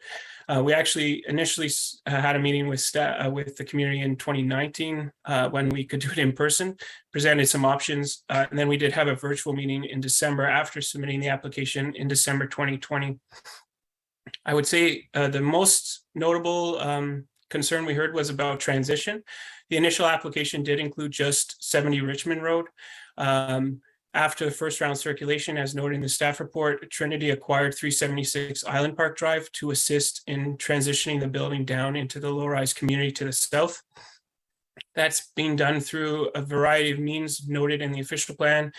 We actually initially had a meeting with the community in 2019 when we could do it in person, presented some options, and then we did have a virtual meeting in December after submitting the application in December 2020. I would say the most notable concern we heard was about transition. The initial application did include just 70 Richmond Road. After the first round circulation, as noted in the staff report, Trinity acquired 376 Island Park Drive to assist in transitioning the building down into the low-rise community to the south. That's being done through a variety of means noted in the official plan,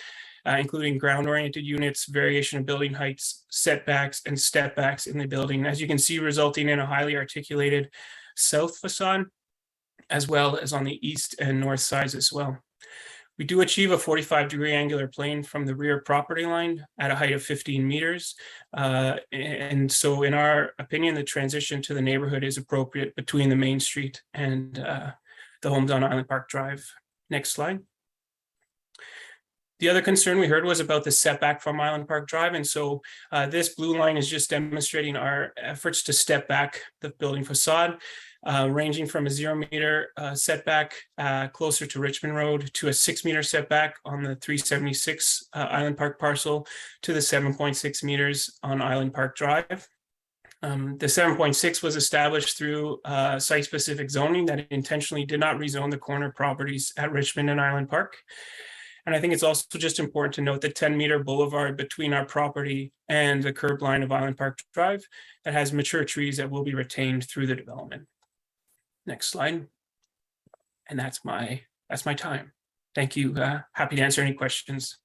including ground-oriented units, variation of building heights, setbacks, and step-backs in the building, as you can see, resulting in a highly articulated south facade, as well as on the east and north sides as well. We do achieve a 45-degree angular plane from the rear property line at a height of 15 meters. And so in our opinion, the transition to the neighborhood is appropriate between the main street and the homes on Island Park Drive. Next slide. The other concern we heard was about the setback from Island Park Drive. And so this blue line is just demonstrating our efforts to step back the building facade, ranging from a 0 meter setback closer to Richmond Road to a 6 meter setback on the 376 Island Park parcel to the 7.6 meters on Island Park Drive. The 7.6 was established through site-specific zoning that intentionally did not rezone the corner properties at Richmond and Island Park. And I think it's also just important to note the 10-meter boulevard between our property and the curb line of Island Park Drive that has mature trees that will be retained through the development. Next slide. And that's my time. Thank you. Happy to answer any questions.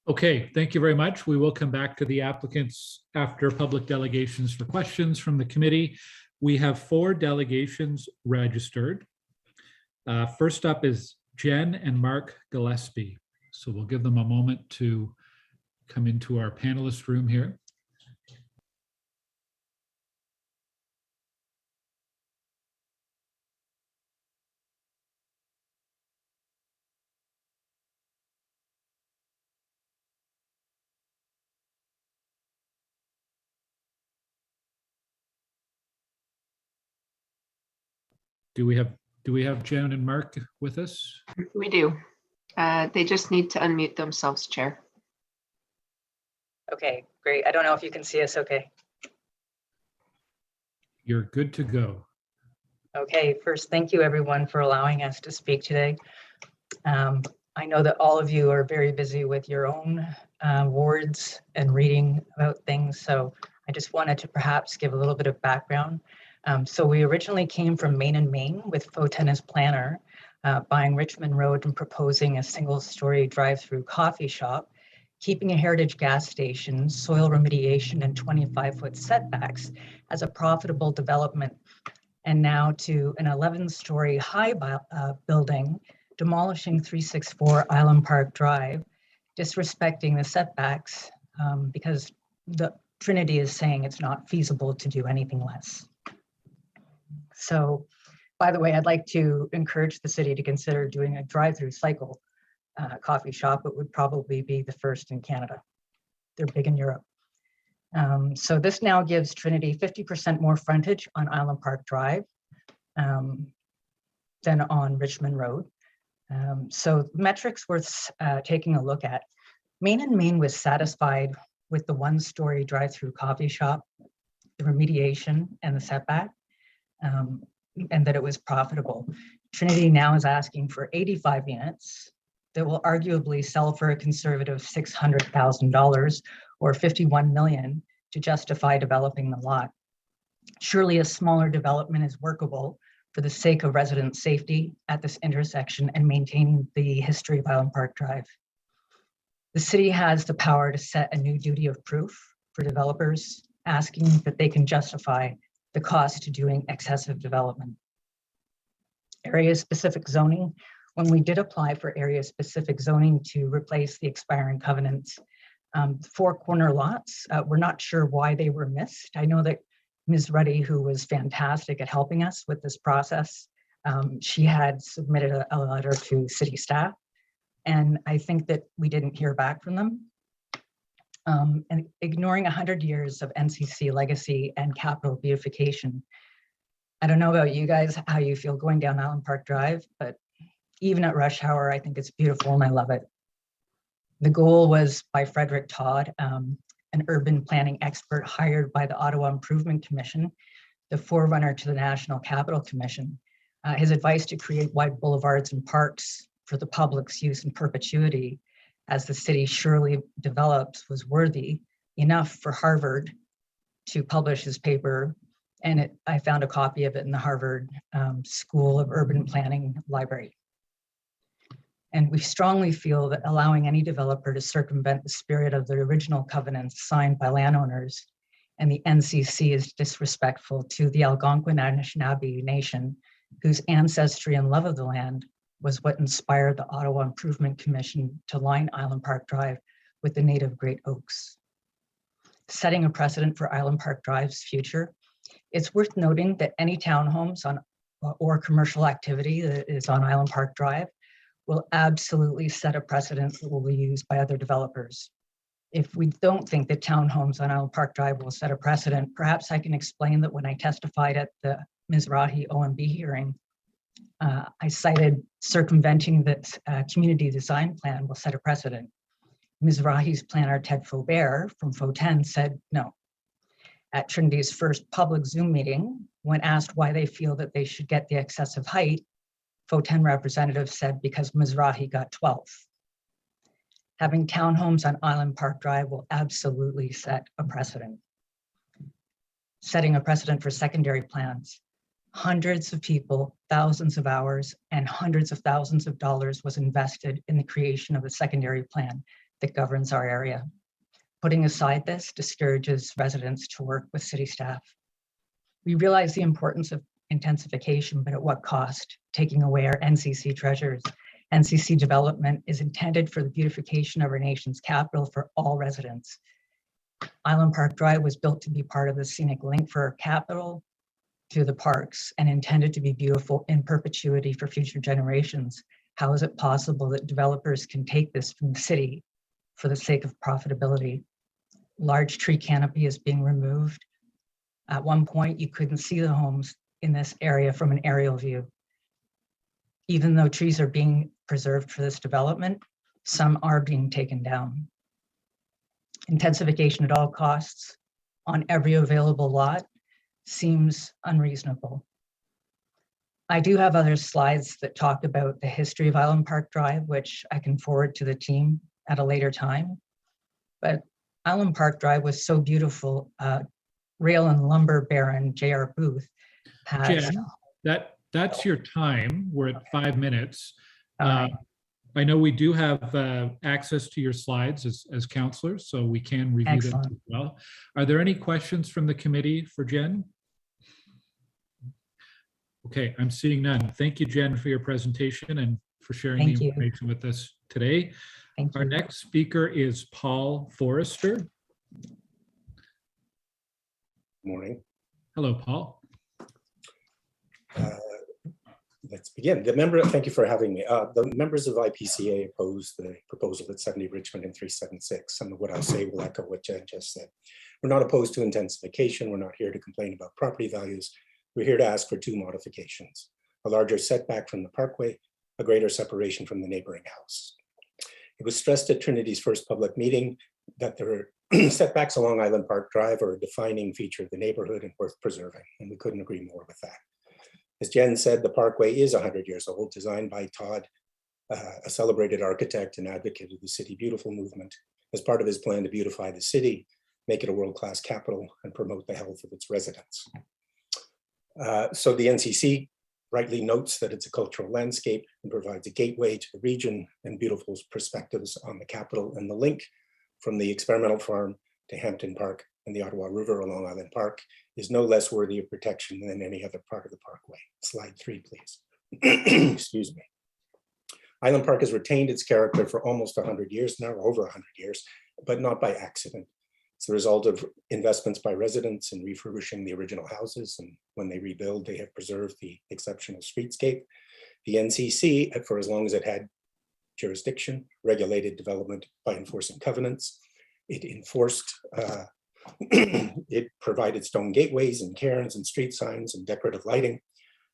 Okay, thank you very much. We will come back to the applicants after public delegations for questions from the committee. We have 4 delegations registered. First up is Jen and Mark Gillespie. So we'll give them a moment to come into our panelist room here. Do we have Jen and Mark with us? We do. They just need to unmute themselves, Chair. Okay, great. I don't know if you can see us okay. You're good to go. Okay, first, thank you everyone for allowing us to speak today. I know that all of you are very busy with your own wards and reading about things, so I just wanted to perhaps give a little bit of background. So we originally came from Main and Main with faux tennis planner, buying Richmond Road and proposing a single-story drive-through coffee shop. keeping a heritage gas station, soil remediation, and 25-foot setbacks as a profitable development, and now to an 11-story high building, demolishing 364 Island Park Drive, disrespecting the setbacks because the Trinity is saying it's not feasible to do anything less. So, by the way, I'd like to encourage the city to consider doing a drive-through cycle coffee shop. It would probably be the first in Canada. They're big in Europe. So this now gives Trinity 50% more frontage on Island Park Drive than on Richmond Road. So metrics worth taking a look at. Main and Main was satisfied with the 1-story drive-through coffee shop, the remediation and the setback, and that it was profitable. Trinity now is asking for 85 units that will arguably sell for a conservative $600,000 or $51 million to justify developing the lot. Surely a smaller development is workable for the sake of resident safety at this intersection and maintaining the history of Island Park Drive. The city has the power to set a new duty of proof for developers, asking that they can justify the cost to doing excessive development. Area-specific zoning. When we did apply for area-specific zoning to replace the expiring covenants, 4 corner lots, we're not sure why they were missed. I know that Ms. Ruddy, who was fantastic at helping us with this process, she had submitted a letter to city staff, and I think that we didn't hear back from them. And ignoring 100 years of NCC legacy and capital beautification. I don't know about you guys, how you feel going down Island Park Drive, but even at rush hour, I think it's beautiful and I love it. The goal was by Frederick Todd, an urban planning expert hired by the Ottawa Improvement Commission, the forerunner to the National Capital Commission. His advice to create wide boulevards and parks for the public's use in perpetuity as the city surely develops was worthy enough for Harvard to publish his paper. And I found a copy of it in the Harvard School of Urban Planning library. And we strongly feel that allowing any developer to circumvent the spirit of the original covenants signed by landowners and the NCC is disrespectful to the Algonquin Anishinaabe Nation, whose ancestry and love of the land was what inspired the Ottawa Improvement Commission to line Island Park Drive with the native great oaks. Setting a precedent for Island Park Drive's future, it's worth noting that any townhomes on or commercial activity that is on Island Park Drive will absolutely set a precedent that will be used by other developers. If we don't think that townhomes on Island Park Drive will set a precedent, perhaps I can explain that when I testified at the Mizrahi OMB hearing, I cited circumventing that community design plan will set a precedent. Mizrahi's planner, Ted Faubert from FO10 said no. At Trinity's first public Zoom meeting, when asked why they feel that they should get the excessive height, FO10 representative said because Mizrahi got 12. Having townhomes on Island Park Drive will absolutely set a precedent. Setting a precedent for secondary plans. Hundreds of people, thousands of hours, and hundreds of thousands of dollars was invested in the creation of a secondary plan that governs our area. Putting aside this discourages residents to work with city staff. We realize the importance of intensification, but at what cost? Taking away our NCC treasures. NCC development is intended for the beautification of our nation's capital for all residents. Island Park Drive was built to be part of the scenic link for our capital to the parks and intended to be beautiful in perpetuity for future generations. How is it possible that developers can take this from the city for the sake of profitability? Large tree canopy is being removed. At one point, you couldn't see the homes in this area from an aerial view. Even though trees are being preserved for this development, some are being taken down. Intensification at all costs on every available lot seems unreasonable. I do have other slides that talk about the history of Island Park Drive, which I can forward to the team at a later time. But Island Park Drive was so beautiful. Rail and Lumber Baron J.R. Booth has... Jen, that's your time. We're at 5 minutes. I know we do have access to your slides as counselors, so we can review them as well. Are there any questions from the committee for Jen? Okay, I'm seeing none. Thank you, Jen, for your presentation and for sharing the information with us today. Our next speaker is Paul Forrester. Morning. Hello, Paul. Let's begin. Thank you for having me. The members of IPCA opposed the proposal at 70 Richmond and 376. Some of what I'll say will echo what Jen just said. We're not opposed to intensification. We're not here to complain about property values. We're here to ask for two modifications: a larger setback from the parkway, a greater separation from the neighboring house. It was stressed at Trinity's first public meeting that there are setbacks along Island Park Drive are a defining feature of the neighborhood and worth preserving, and we couldn't agree more with that. As Jen said, the parkway is 100 years old, designed by Todd, a celebrated architect and advocate of the City Beautiful movement, as part of his plan to beautify the city, make it a world-class capital, and promote the health of its residents. So the NCC rightly notes that it's a cultural landscape and provides a gateway to the region and beautiful perspectives on the capital, and the link from the experimental farm to Hampton Park and the Ottawa River along Island Park is no less worthy of protection than any other part of the parkway. Slide 3, please. Excuse me. Island Park has retained its character for almost 100 years now, over 100 years, but not by accident. It's the result of investments by residents in refurbishing the original houses, and when they rebuild, they have preserved the exceptional streetscape. The NCC, for as long as it had jurisdiction, regulated development by enforcing covenants. It enforced, it provided stone gateways and cairns and street signs and decorative lighting,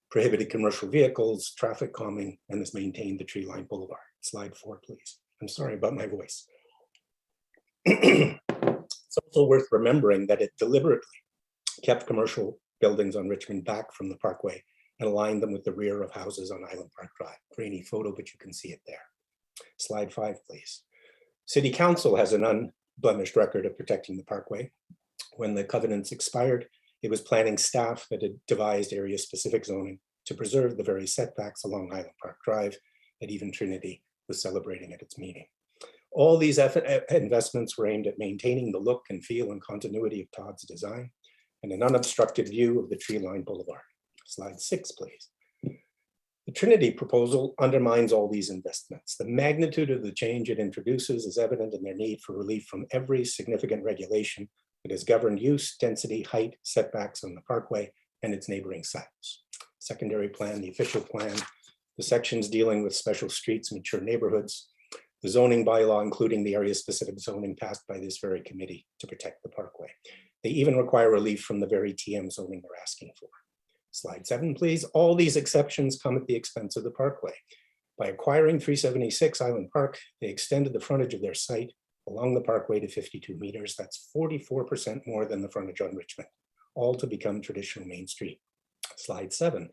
prohibited commercial vehicles, traffic calming, and has maintained the tree-lined boulevard. Slide 4, please. I'm sorry about my voice. It's also worth remembering that it deliberately kept commercial buildings on Richmond back from the parkway and aligned them with the rear of houses on Island Park Drive. Grainy photo, but you can see it there. Slide 5, please. City Council has an unblemished record of protecting the parkway. When the covenants expired, it was planning staff that had devised area-specific zoning to preserve the very setbacks along Island Park Drive that even Trinity was celebrating at its meeting. All these investments were aimed at maintaining the look and feel and continuity of Todd's design and an unobstructed view of the tree-lined boulevard. Slide 6, please. The Trinity proposal undermines all these investments. The magnitude of the change it introduces is evident in their need for relief from every significant regulation that has governed use, density, height, setbacks on the parkway and its neighboring sites. Secondary plan, the official plan, the sections dealing with special streets, mature neighborhoods, the zoning bylaw, including the area-specific zoning passed by this very committee to protect the parkway. They even require relief from the very TM zoning they're asking for. Slide 7, please. All these exceptions come at the expense of the parkway. By acquiring 376 Island Park, they extended the frontage of their site along the parkway to 52 meters. That's 44% more than the frontage on Richmond, all to become traditional Main Street. Slide 7.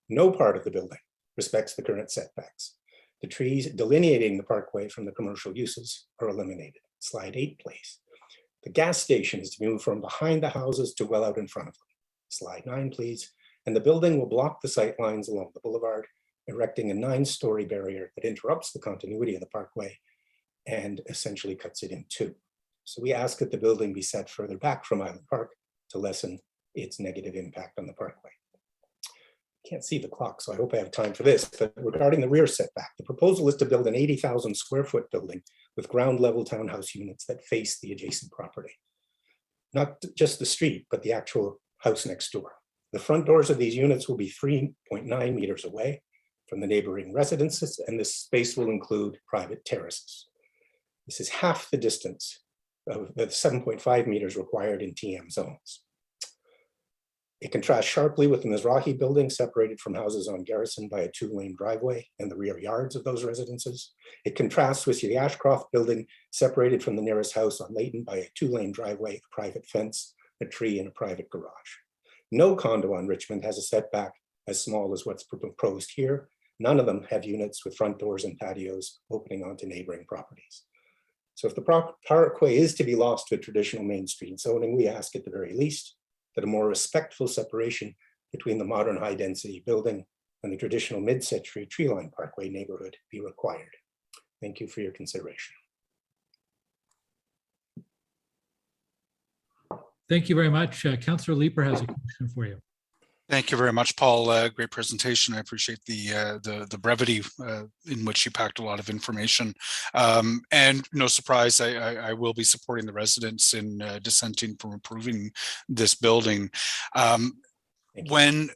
No part of the building respects the current setbacks. The trees delineating the parkway from the commercial uses are eliminated. Slide 8, please. The gas station is to move from behind the houses to well out in front of them. Slide 9, please. And the building will block the sight lines along the boulevard, erecting a 9-story barrier that interrupts the continuity of the parkway and essentially cuts it in two. So we ask that the building be set further back from Island Park to lessen its negative impact on the parkway. Can't see the clock, so I hope I have time for this. But regarding the rear setback, the proposal is to build an 80,000 square foot building with ground level townhouse units that face the adjacent property. Not just the street, but the actual house next door. The front doors of these units will be 3.9 meters away from the neighboring residences, and this space will include private terraces. This is half the distance of the 7.5 meters required in TM zones. It contrasts sharply with the Mizrahi building, separated from houses on Garrison by a 2-lane driveway and the rear yards of those residences. It contrasts with the Ashcroft building, separated from the nearest house on Layton by a 2-lane driveway, a private fence, a tree, and a private garage. No condo on Richmond has a setback as small as what's proposed here. None of them have units with front doors and patios opening onto neighboring properties. So if the parkway is to be lost to traditional Main Street zoning, we ask at the very least that a more respectful separation between the modern high-density building and the traditional mid-century tree-lined parkway neighborhood be required. Thank you for your consideration. Thank you very much. Councillor Leeper has a question for you. Thank you very much, Paul. Great presentation. I appreciate the brevity in which you packed a lot of information. And no surprise, I will be supporting the residents in dissenting from approving this building. When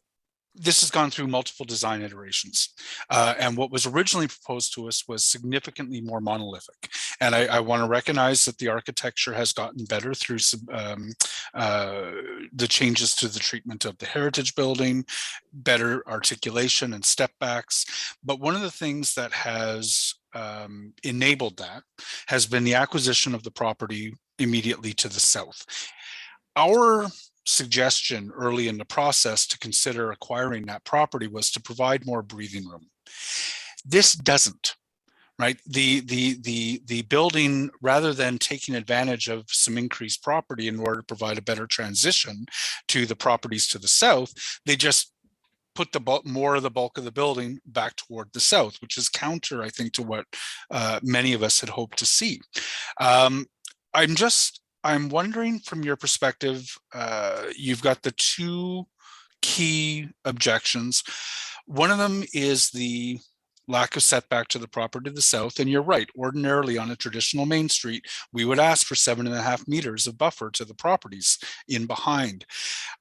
this has gone through multiple design iterations, and what was originally proposed to us was significantly more monolithic. And I want to recognize that the architecture has gotten better through the changes to the treatment of the heritage building, better articulation and step backs. But one of the things that has enabled that has been the acquisition of the property immediately to the south. Our suggestion early in the process to consider acquiring that property was to provide more breathing room. This doesn't, right? The building, rather than taking advantage of some increased property in order to provide a better transition to the properties to the south, they just put more of the bulk of the building back toward the south, which is counter, I think, to what many of us had hoped to see. I'm wondering, from your perspective, you've got the two key objections. One of them is the lack of setback to the property to the south. And you're right, ordinarily on a traditional main street, we would ask for 7.5 meters of buffer to the properties in behind.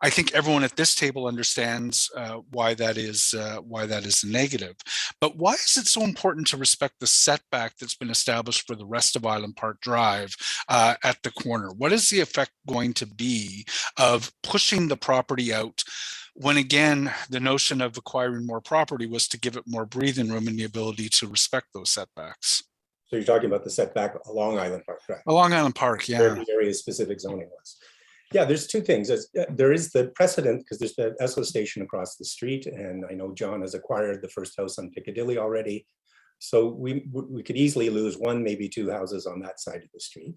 I think everyone at this table understands why that is a negative. But why is it so important to respect the setback that's been established for the rest of Island Park Drive at the corner? What is the effect going to be of pushing the property out, when again, the notion of acquiring more property was to give it more breathing room and the ability to respect those setbacks? So you're talking about the setback along Island Park Drive? Along Island Park, yeah. Where the area specific zoning was. Yeah, there's two things. There is the precedent, because there's the Esso station across the street, and I know John has acquired the first house on Piccadilly already. So we could easily lose one, maybe two houses on that side of the street.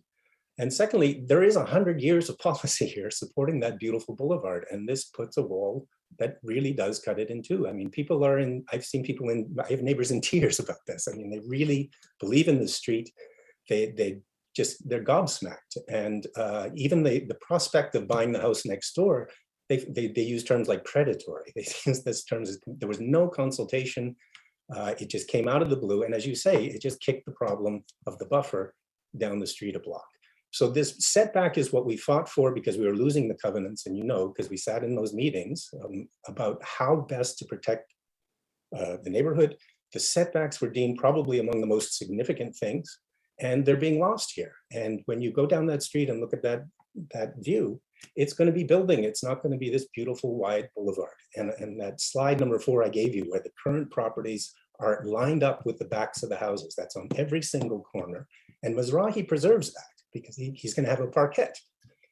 And secondly, there is 100 years of policy here supporting that beautiful boulevard. And this puts a wall that really does cut it in two. I mean, I've seen people I have neighbors in tears about this. I mean, they really believe in the street. They're gobsmacked. And even the prospect of buying the house next door, they use terms like predatory. They use this terms, there was no consultation. It just came out of the blue. And as you say, it just kicked the problem of the buffer down the street a block. So this setback is what we fought for, because we were losing the covenants, and because we sat in those meetings about how best to protect the neighborhood. The setbacks were deemed probably among the most significant things, and they're being lost here. And when you go down that street and look at that view, it's going to be building. It's not going to be this beautiful wide boulevard. And that slide number 4 I gave you, where the current properties are lined up with the backs of the houses, that's on every single corner. And Mizrahi preserves that, because he's going to have a parquet.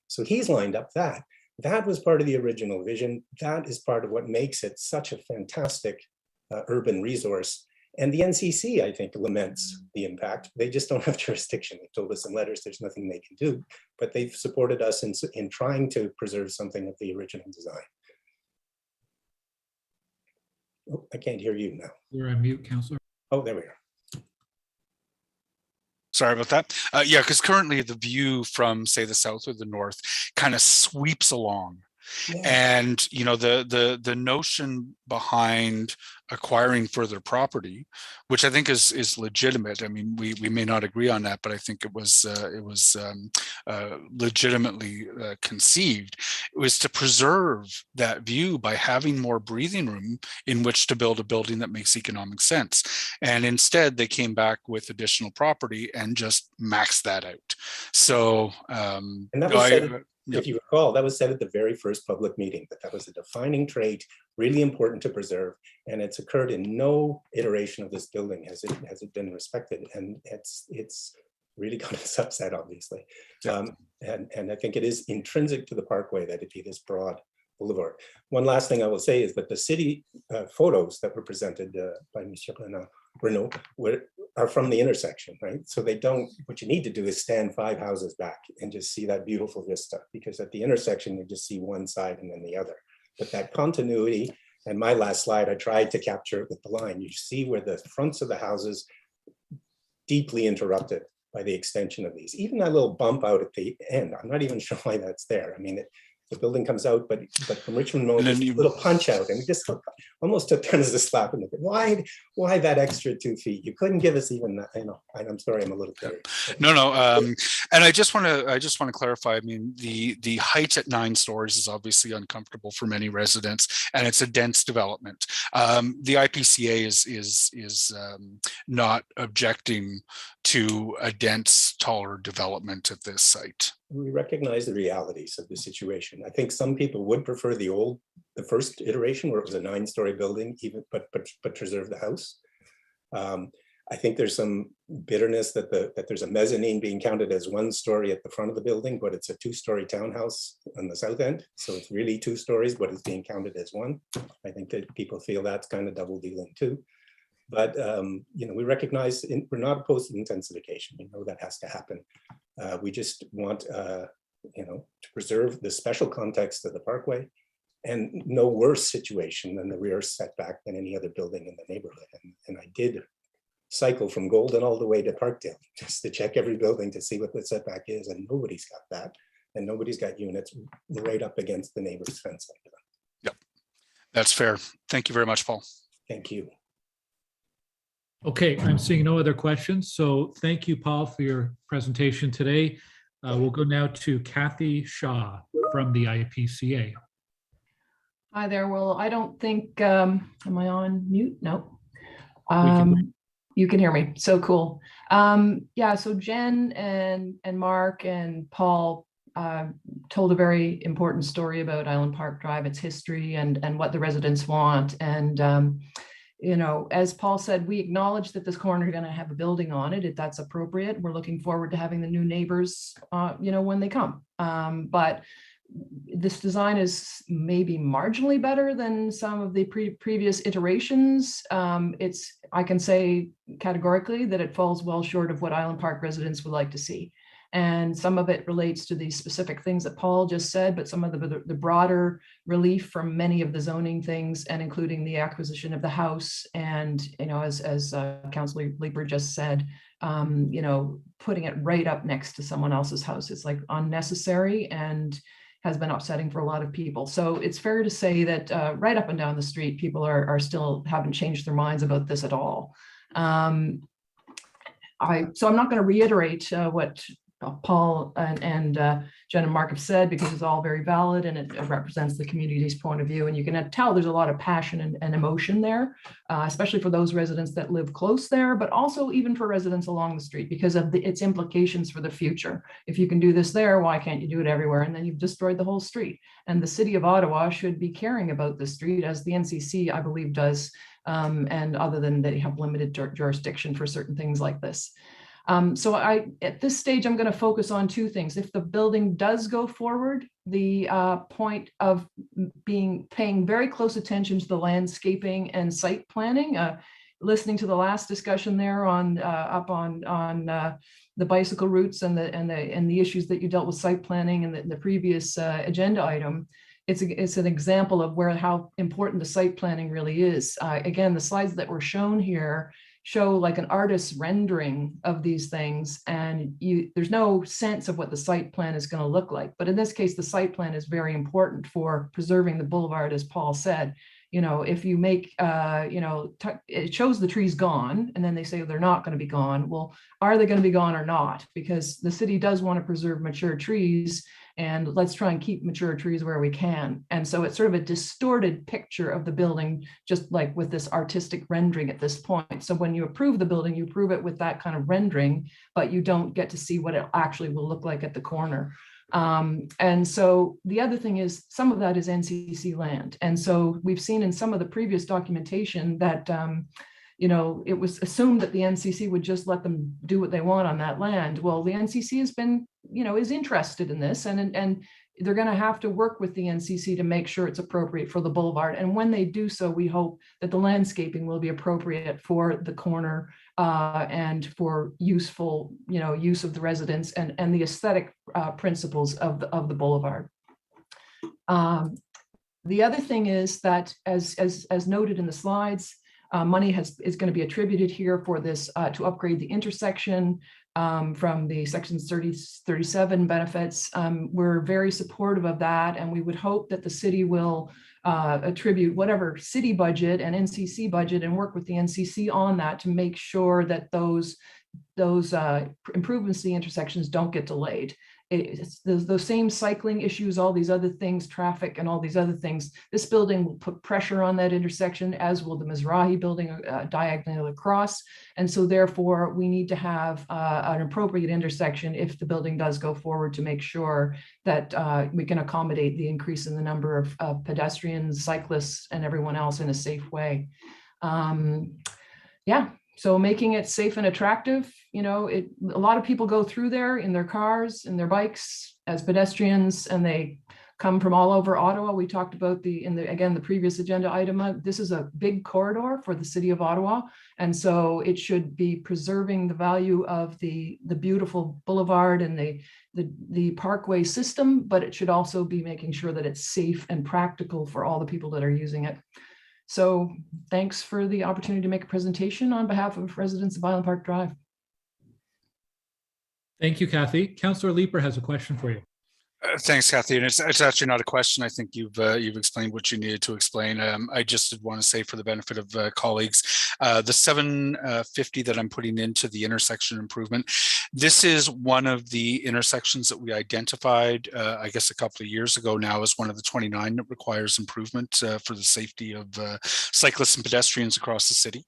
So he's lined up that. That was part of the original vision. That is part of what makes it such a fantastic urban resource. And the NCC, I think, laments the impact. They just don't have jurisdiction. They told us in letters there's nothing they can do, but they've supported us in trying to preserve something of the original design. Oh, I can't hear you now. You're on mute, Councillor. Oh, there we are. Sorry about that. Yeah, because currently the view from, say, the south or the north kind of sweeps along. Yeah. And the notion behind acquiring further property, which I think is legitimate. I mean, we may not agree on that, but I think it was legitimately conceived. It was to preserve that view by having more breathing room in which to build a building that makes economic sense. And instead, they came back with additional property and just maxed that out. So, and that was if you recall, that was said at the very first public meeting, that was a defining trait, really important to preserve. And it's occurred in no iteration of this building has it been respected. And it's really got us upset, obviously. And I think it is intrinsic to the parkway that it be this broad boulevard. One last thing I will say is that the city photos that were presented by Monsieur Renaud are from the intersection, right? So what you need to do is stand 5 houses back and just see that beautiful vista, because at the intersection, you just see one side and then the other. But that continuity, and my last slide, I tried to capture it with the line. You see where the fronts of the houses deeply interrupted by the extension of these. Even that little bump out at the end, I'm not even sure why that's there. I mean, the building comes out, but from Richmond Mall, there's a little punch out, and we just almost took turn as a slap in the face. Why that extra 2 feet? You couldn't give us even that. I'm sorry, I'm a little curious. No. And I just want to clarify. I mean, the height at 9 stories is obviously uncomfortable for many residents, and it's a dense development. The IPCA is not objecting to a dense, taller development at this site. We recognize the realities of the situation. I think some people would prefer the first iteration where it was a 9-story building, but preserve the house. I think there's some bitterness that there's a mezzanine being counted as 1 story at the front of the building, but it's a 2-story townhouse on the south end. So it's really 2 stories, but it's being counted as 1. I think that people feel that's kind of double dealing too. But we recognize we're not opposed to intensification. We know that has to happen. We just want to preserve the special context of the Parkway, and no worse situation than the rear setback than any other building in the neighborhood. And I did cycle from Golden all the way to Parkdale just to check every building to see what the setback is, and nobody's got that, and nobody's got units right up against the neighbor's fence. Yep, that's fair. Thank you very much, Paul. Thank you. Okay, I'm seeing no other questions. So thank you, Paul, for your presentation today. We'll go now to Kathy Shaw from the IPCA. Hi there. Well, I don't think, am I on mute? No. You can hear me. So cool. Yeah, so Jen and Mark and Paul told a very important story about Island Park Drive, its history, and what the residents want. And as Paul said, we acknowledge that this corner is going to have a building on it, if that's appropriate. We're looking forward to having the new neighbors, when they come. But this design is maybe marginally better than some of the previous iterations. I can say categorically that it falls well short of what Island Park residents would like to see. And some of it relates to these specific things that Paul just said, but some of the broader relief from many of the zoning things, and including the acquisition of the house. And, as Councillor Leeper just said, putting it right up next to someone else's house, it's like unnecessary and has been upsetting for a lot of people. So it's fair to say that right up and down the street, people are still haven't changed their minds about this at all. So I'm not going to reiterate what Paul and Jen and Mark have said, because it's all very valid and it represents the community's point of view. And you can tell there's a lot of passion and emotion there, especially for those residents that live close there, but also even for residents along the street, because of its implications for the future. If you can do this there, why can't you do it everywhere? And then you've destroyed the whole street. And the city of Ottawa should be caring about the street, as the NCC, I believe, does. And other than they have limited jurisdiction for certain things like this. So at this stage, I'm going to focus on 2 things. If the building does go forward, the point of paying very close attention to the landscaping and site planning, listening to the last discussion there on the bicycle routes and the issues that you dealt with site planning and the previous agenda item. It's an example of how important the site planning really is. Again, the slides that were shown here show like an artist's rendering of these things, and there's no sense of what the site plan is going to look like. But in this case, the site plan is very important for preserving the boulevard, as Paul said. If you make, it shows the trees gone, and then they say they're not going to be gone. Well, are they going to be gone or not? Because the city does want to preserve mature trees, and let's try and keep mature trees where we can. And so it's sort of a distorted picture of the building, just like with this artistic rendering at this point. So when you approve the building, you approve it with that kind of rendering, but you don't get to see what it actually will look like at the corner. And so the other thing is, some of that is NCC land. And so we've seen in some of the previous documentation that, it was assumed that the NCC would just let them do what they want on that land. Well, the NCC has been, is interested in this, and they're going to have to work with the NCC to make sure it's appropriate for the boulevard. And when they do so, we hope that the landscaping will be appropriate for the corner and for useful, use of the residents and the aesthetic principles of the boulevard. The other thing is that, as noted in the slides, money is going to be attributed here for this to upgrade the intersection from the sections 37 benefits. We're very supportive of that, and we would hope that the city will attribute whatever city budget and NCC budget and work with the NCC on that to make sure that those improvements to the intersections don't get delayed. It's those same cycling issues, all these other things, traffic and all these other things. This building will put pressure on that intersection, as will the Mizrahi building diagonally across. And so therefore we need to have an appropriate intersection if the building does go forward, to make sure that we can accommodate the increase in the number of pedestrians, cyclists, and everyone else in a safe way. Yeah. So making it safe and attractive, you know, a lot of people go through there in their cars, in their bikes as pedestrians, and they come from all over Ottawa. We talked about the previous agenda item. This is a big corridor for the city of Ottawa. And so it should be preserving the value of the beautiful boulevard and the parkway system, but it should also be making sure that it's safe and practical for all the people that are using it. So thanks for the opportunity to make a presentation on behalf of residents of Island Park Drive. Thank you, Kathy. Councillor Leeper has a question for you. Thanks, Kathy. And it's actually not a question. I think you've explained what you needed to explain. I just did want to say, for the benefit of colleagues, the 750 that I'm putting into the intersection improvement, this is one of the intersections that we identified, I guess, a couple of years ago now, as one of the 29 that requires improvement for the safety of cyclists and pedestrians across the city.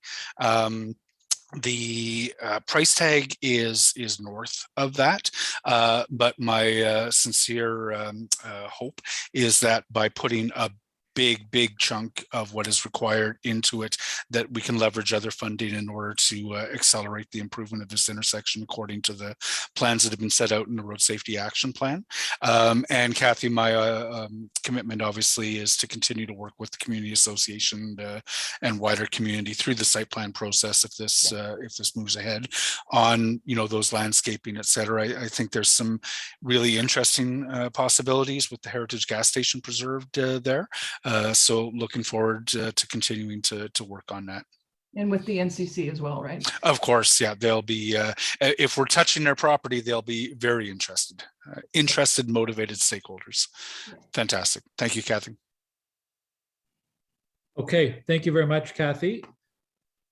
The price tag is north of that, but my sincere hope is that by putting a big chunk of what is required into it, that we can leverage other funding in order to accelerate the improvement of this intersection according to the plans that have been set out in the Road Safety Action Plan. And Kathy, my commitment obviously is to continue to work with the community association and wider community through the site plan process if this moves ahead on, you know, those landscaping, et cetera. I think there's some really interesting possibilities with the Heritage gas station preserved there. So looking forward to continuing to work on that. And with the NCC as well, right? Of course, yeah. They'll be, if we're touching their property, they'll be very interested, motivated stakeholders. Fantastic. Thank you, Kathy. Okay, thank you very much, Kathy.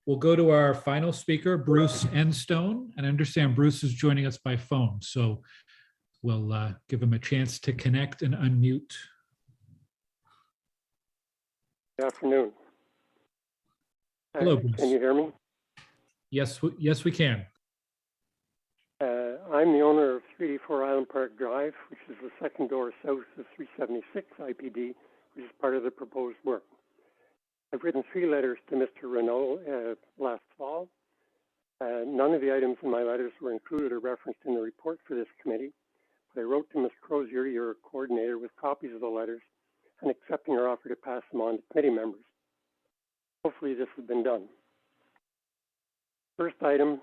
We'll go to our final speaker, Bruce Enstone. And I understand Bruce is joining us by phone, so we'll give him a chance to connect and unmute. Good afternoon. Hello, Bruce. Can you hear me? Yes, we can. I'm the owner of 384 Island Park Drive, which is the second door south of 376 IPD, which is part of the proposed work. I've written 3 letters to Mr. Renault last fall. None of the items in my letters were included or referenced in the report for this committee, but I wrote to Ms. Crozier, your coordinator, with copies of the letters and accepting her offer to pass them on to committee members. Hopefully this has been done. First item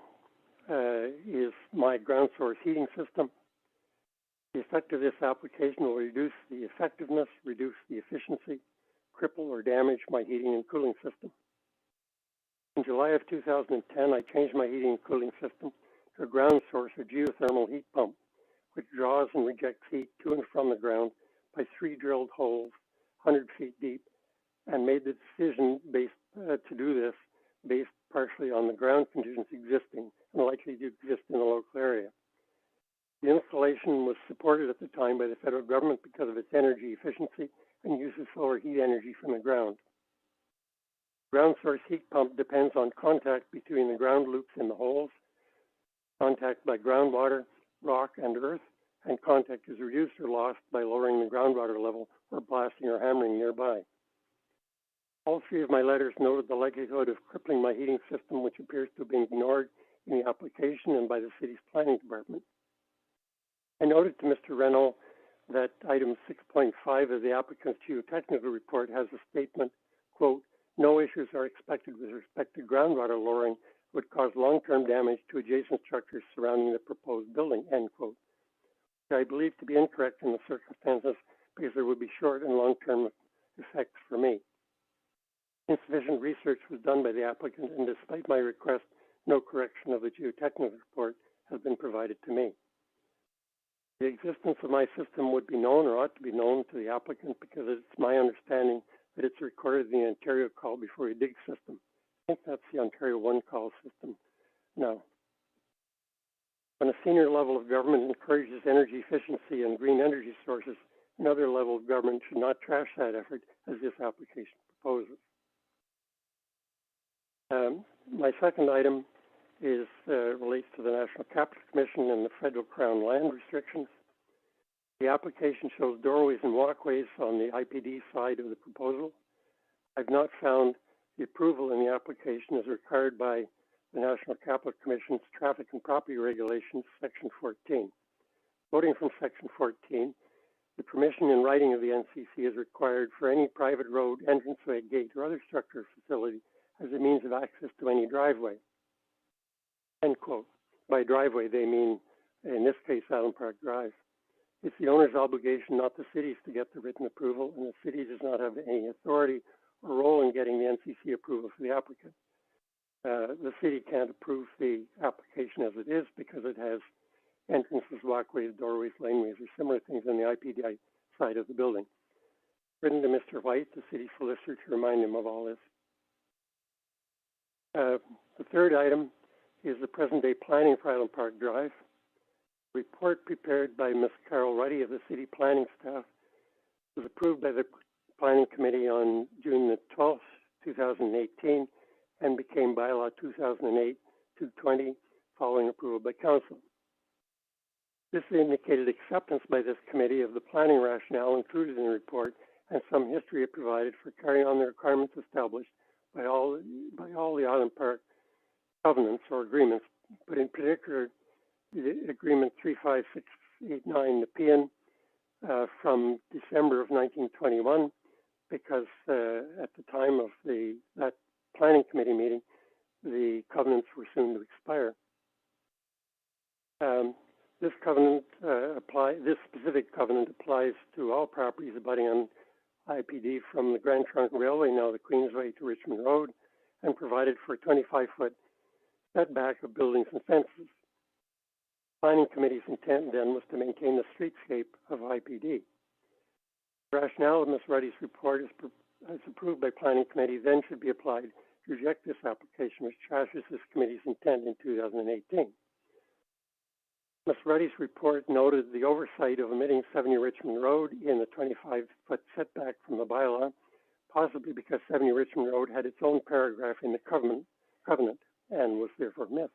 is my ground source heating system. The effect of this application will reduce the effectiveness, reduce the efficiency, cripple or damage my heating and cooling system. In July of 2010, I changed my heating and cooling system to a ground source or geothermal heat pump, which draws and rejects heat to and from the ground by 3 drilled holes 100 feet deep, and made the decision to do this based partially on the ground conditions existing and likely to exist in the local area. The installation was supported at the time by the federal government because of its energy efficiency and uses solar heat energy from the ground. Ground source heat pump depends on contact between the ground loops in the holes, contact by groundwater, rock, and earth, and contact is reduced or lost by lowering the groundwater level or blasting or hammering nearby. All 3 of my letters noted the likelihood of crippling my heating system, which appears to have been ignored in the application and by the city's planning department. I noted to Mr. Renault that item 6.5 of the applicant's geotechnical report has a statement, quote, "No issues are expected with respect to groundwater lowering would cause long-term damage to adjacent structures surrounding the proposed building," end quote. Which I believe to be incorrect in the circumstances because there would be short and long-term effects for me. Insufficient research was done by the applicant, and despite my request, no correction of the geotechnical report has been provided to me. The existence of my system would be known or ought to be known to the applicant because it's my understanding that it's recorded in the Ontario call before you dig system. I think that's the Ontario One call system now. When a senior level of government encourages energy efficiency and green energy sources, another level of government should not trash that effort as this application proposes. My second item relates to the National Capital Commission and the Federal Crown land restrictions. The application shows doorways and walkways on the IPD side of the proposal. I've not found the approval in the application as required by the National Capital Commission's Traffic and Property Regulations, Section 14. Quoting from Section 14, the permission in writing of the NCC is required for any private road, entranceway, gate, or other structure or facility as a means of access to any driveway. End quote. By driveway, they mean, in this case, Island Park Drive. It's the owner's obligation, not the city's, to get the written approval, and the city does not have any authority or role in getting the NCC approval for the applicant. The city can't approve the application as it is because it has entrances, walkways, doorways, laneways, or similar things on the IPD side of the building. Written to Mr. White, the city solicitor, to remind him of all this. The third item is the present-day planning for Island Park Drive. Report prepared by Ms. Carol Ruddy of the city planning staff was approved by the Planning Committee on June the 12th, 2018, and became bylaw 2008-220 following approval by council. This indicated acceptance by this committee of the planning rationale included in the report and some history it provided for carrying on the requirements established by all the Island Park covenants or agreements, but in particular, the Agreement 35689, the PN, from December of 1921, because at the time of that planning committee meeting, the covenants were soon to expire. This specific covenant applies to all properties abutting on IPD from the Grand Trunk Railway, now the Queensway, to Richmond Road, and provided for a 25-foot setback of buildings and fences. Planning Committee's intent then was to maintain the streetscape of IPD. The rationale of Ms. Ruddy's report as approved by Planning Committee then should be applied to reject this application, which trashes this committee's intent in 2018. Ms. Ruddy's report noted the oversight of omitting 70 Richmond Road in the 25-foot setback from the bylaw, possibly because 70 Richmond Road had its own paragraph in the covenant and was therefore missed.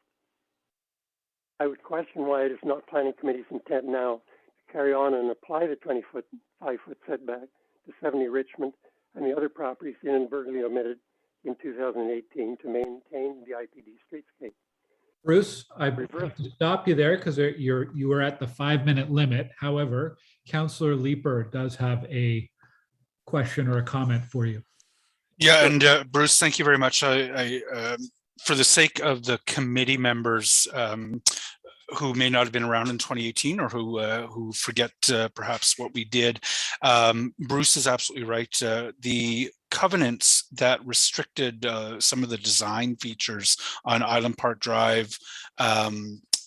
I would question why it is not Planning Committee's intent now to carry on and apply the 5-foot setback to 70 Richmond and the other properties inadvertently omitted in 2018 to maintain the IPD streetscape. Bruce, I have to stop you there because you were at the 5-minute limit. However, Councillor Leeper does have a question or a comment for you. Yeah, and Bruce, thank you very much. For the sake of the committee members who may not have been around in 2018 or who forget perhaps what we did, Bruce is absolutely right. The covenants that restricted some of the design features on Island Park Drive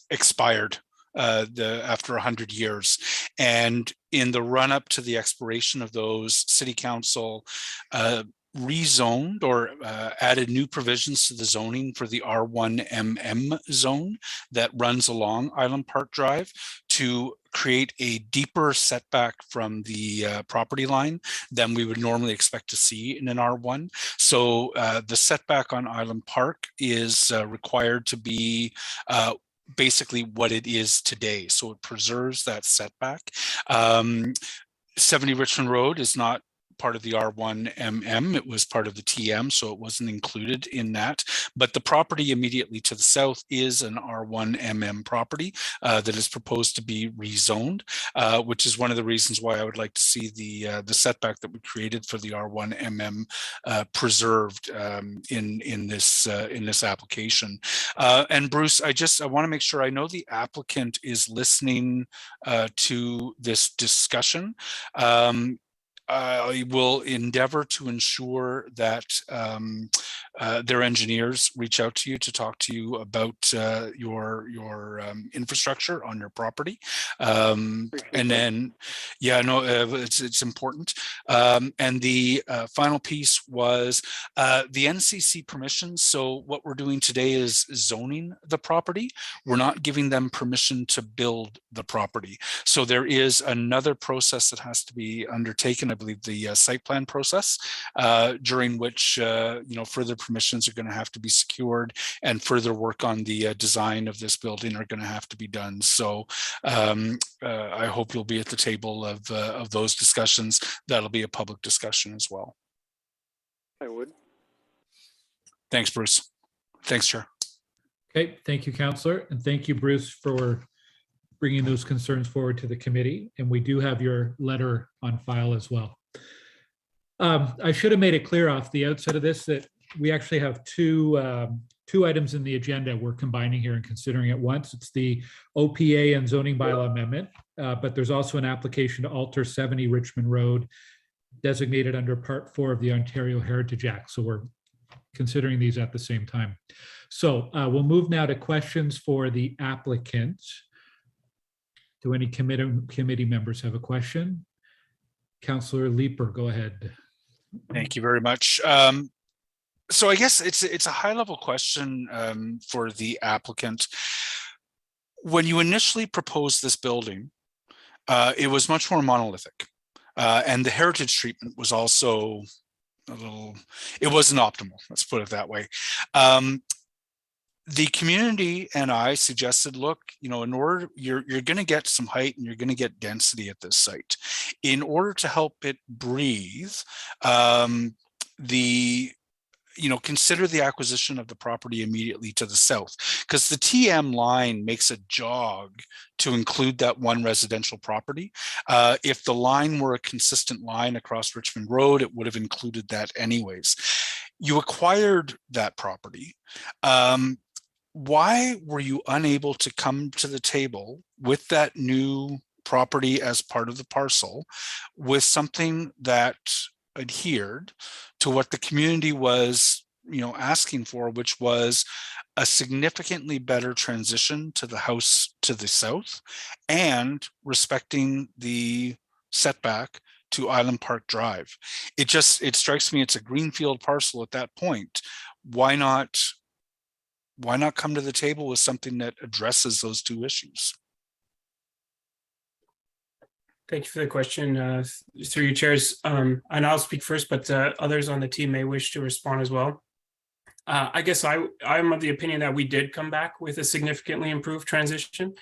expired after 100 years. And in the run up to the expiration of those, City Council rezoned or added new provisions to the zoning for the R1MM zone that runs along Island Park Drive to create a deeper setback from the property line than we would normally expect to see in an R1. So the setback on Island Park is required to be basically what it is today. So it preserves that setback. 70 Richmond Road is not part of the R1MM. It was part of the TM, so it wasn't included in that. But the property immediately to the south is an R1MM property that is proposed to be rezoned, which is one of the reasons why I would like to see the setback that we created for the R1MM preserved in this application. And Bruce, I want to make sure I know the applicant is listening to this discussion. I will endeavor to ensure that their engineers reach out to you to talk to you about your infrastructure on your property. And then, yeah, no, it's important. And the final piece was the NCC permissions. So what we're doing today is zoning the property. We're not giving them permission to build the property. So there is another process that has to be undertaken, I believe the site plan process, during which further permissions are going to have to be secured and further work on the design of this building are going to have to be done. So I hope you'll be at the table of those discussions. That'll be a public discussion as well. I would. Thanks, Bruce. Thanks, Chair. Okay, thank you, Councillor, and thank you, Bruce, for bringing those concerns forward to the committee. And we do have your letter on file as well. I should have made it clear off the outset of this that we actually have two items in the agenda we're combining here and considering at once. It's the OPA and zoning bylaw amendment, but there's also an application to alter 70 Richmond Road designated under Part 4 of the Ontario Heritage Act. So we're considering these at the same time. So we'll move now to questions for the applicant. Do any committee members have a question? Councillor Leeper, go ahead. Thank you very much. So I guess it's a high-level question for the applicant. When you initially proposed this building, it was much more monolithic, and the heritage treatment was also it wasn't optimal. Let's put it that way. The community and I suggested, look, in order, you're going to get some height and you're going to get density at this site. In order to help it breathe, consider the acquisition of the property immediately to the south, because the TM line makes a jog to include that one residential property. If the line were a consistent line across Richmond Road, it would have included that anyways. You acquired that property. Why were you unable to come to the table with that new property as part of the parcel with something that adhered to what the community was, asking for, which was a significantly better transition to the house to the south and respecting the setback to Island Park Drive? It strikes me it's a greenfield parcel at that point. Why not come to the table with something that addresses those two issues? Thank you for the question, through your chairs. And I'll speak first, but others on the team may wish to respond as well. I guess I'm of the opinion that we did come back with a significantly improved transition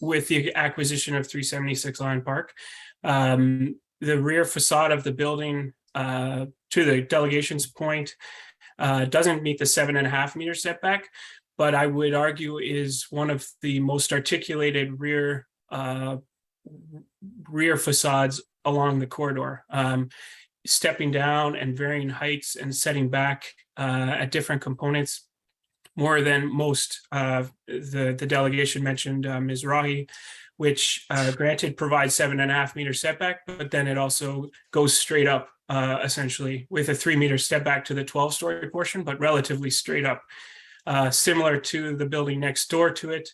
with the acquisition of 376 Island Park. The rear facade of the building, to the delegations point, doesn't meet the 7.5 meter setback, but I would argue is one of the most articulated rear facades along the corridor, stepping down and varying heights and setting back at different components more than most. The delegation mentioned Ms. Rahi, which granted provides 7.5 meter setback, but then it also goes straight up essentially with a 3 meter step back to the 12-story portion, but relatively straight up. Similar to the building next door to it,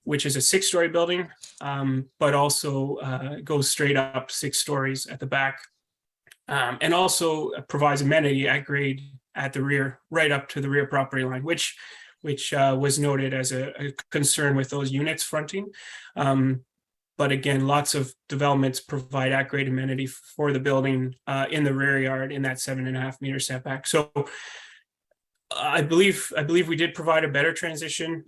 which is a 6-story building, but also goes straight up 6 stories at the back, and also provides amenity at grade at the rear, right up to the rear property line, which was noted as a concern with those units fronting. But again, lots of developments provide at grade amenity for the building in the rear yard in that 7.5 meter setback. So I believe we did provide a better transition,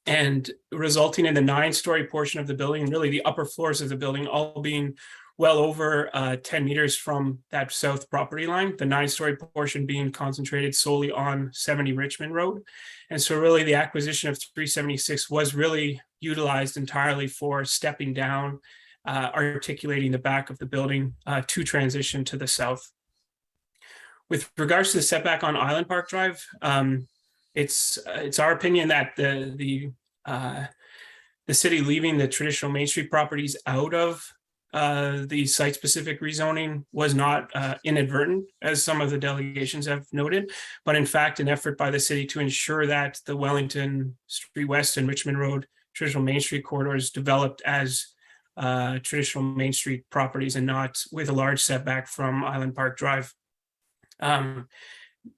and resulting in the 9-story portion of the building, really the upper floors of the building, all being well over 10 meters from that south property line, the 9-story portion being concentrated solely on 70 Richmond Road. And so really the acquisition of 376 was really utilized entirely for stepping down, articulating the back of the building to transition to the south. With regards to the setback on Island Park Drive, it's our opinion that the city leaving the traditional Main Street properties out of the site-specific rezoning was not inadvertent, as some of the delegations have noted, but in fact, an effort by the city to ensure that the Wellington Street West and Richmond Road traditional Main Street corridors developed as traditional Main Street properties and not with a large setback from Island Park Drive.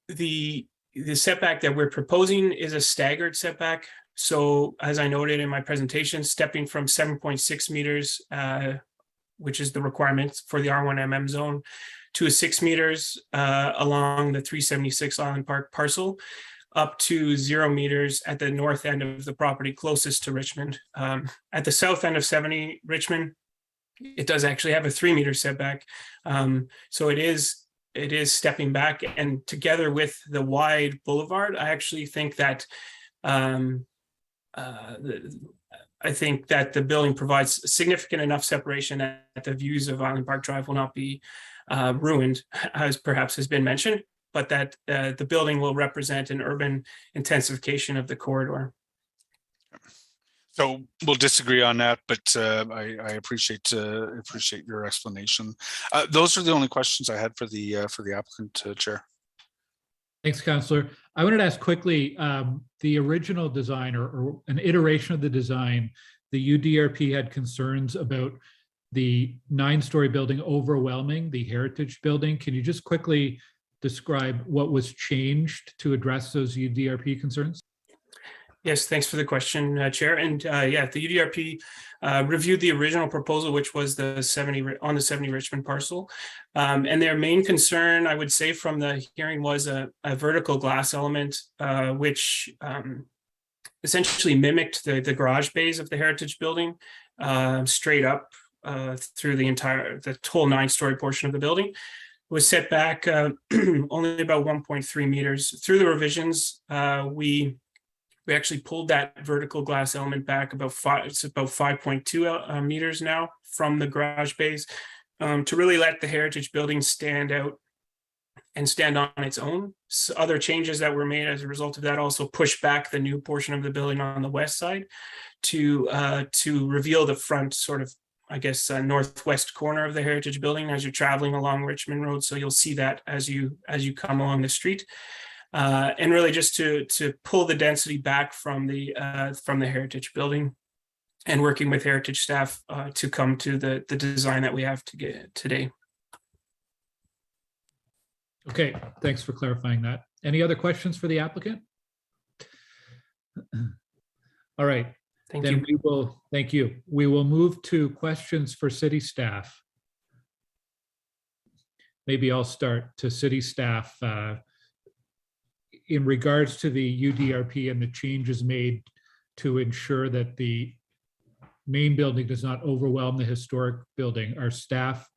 The setback that we're proposing is a staggered setback. So as I noted in my presentation, stepping from 7.6 meters, which is the requirement for the R1MM zone, to 6 meters along the 376 Island Park parcel, up to 0 meters at the north end of the property closest to Richmond. At the south end of 70 Richmond, it does actually have a 3-meter setback. So it is stepping back, and together with the wide boulevard, I actually think that the building provides significant enough separation that the views of Island Park Drive will not be ruined, as perhaps has been mentioned, but that the building will represent an urban intensification of the corridor. So we'll disagree on that, but I appreciate your explanation. Those are the only questions I had for the applicant, Chair. Thanks, Councillor. I wanted to ask quickly, the original design or an iteration of the design, the UDRP had concerns about the 9-story building overwhelming the heritage building. Can you just quickly describe what was changed to address those UDRP concerns? Yes, thanks for the question, Chair. And yeah, the UDRP reviewed the original proposal, which was the 70 Richmond parcel. And their main concern, I would say, from the hearing was a vertical glass element, which essentially mimicked the garage bays of the heritage building straight up through the whole 9-story portion of the building. It was set back only about 1.3 meters. Through the revisions, we actually pulled that vertical glass element back about 5.2 meters now from the garage bays to really let the heritage building stand out and stand on its own. So other changes that were made as a result of that also pushed back the new portion of the building on the west side to reveal the front sort of, I guess, northwest corner of the heritage building as you're traveling along Richmond Road. So you'll see that as you come along the street. And really just to pull the density back from the heritage building, and working with heritage staff to come to the design that we have to get today. Okay, thanks for clarifying that. Any other questions for the applicant? All right. Thank you. Thank you. We will move to questions for city staff. Maybe I'll start to city staff. In regards to the UDRP and the changes made to ensure that the main building does not overwhelm the historic building, our staff,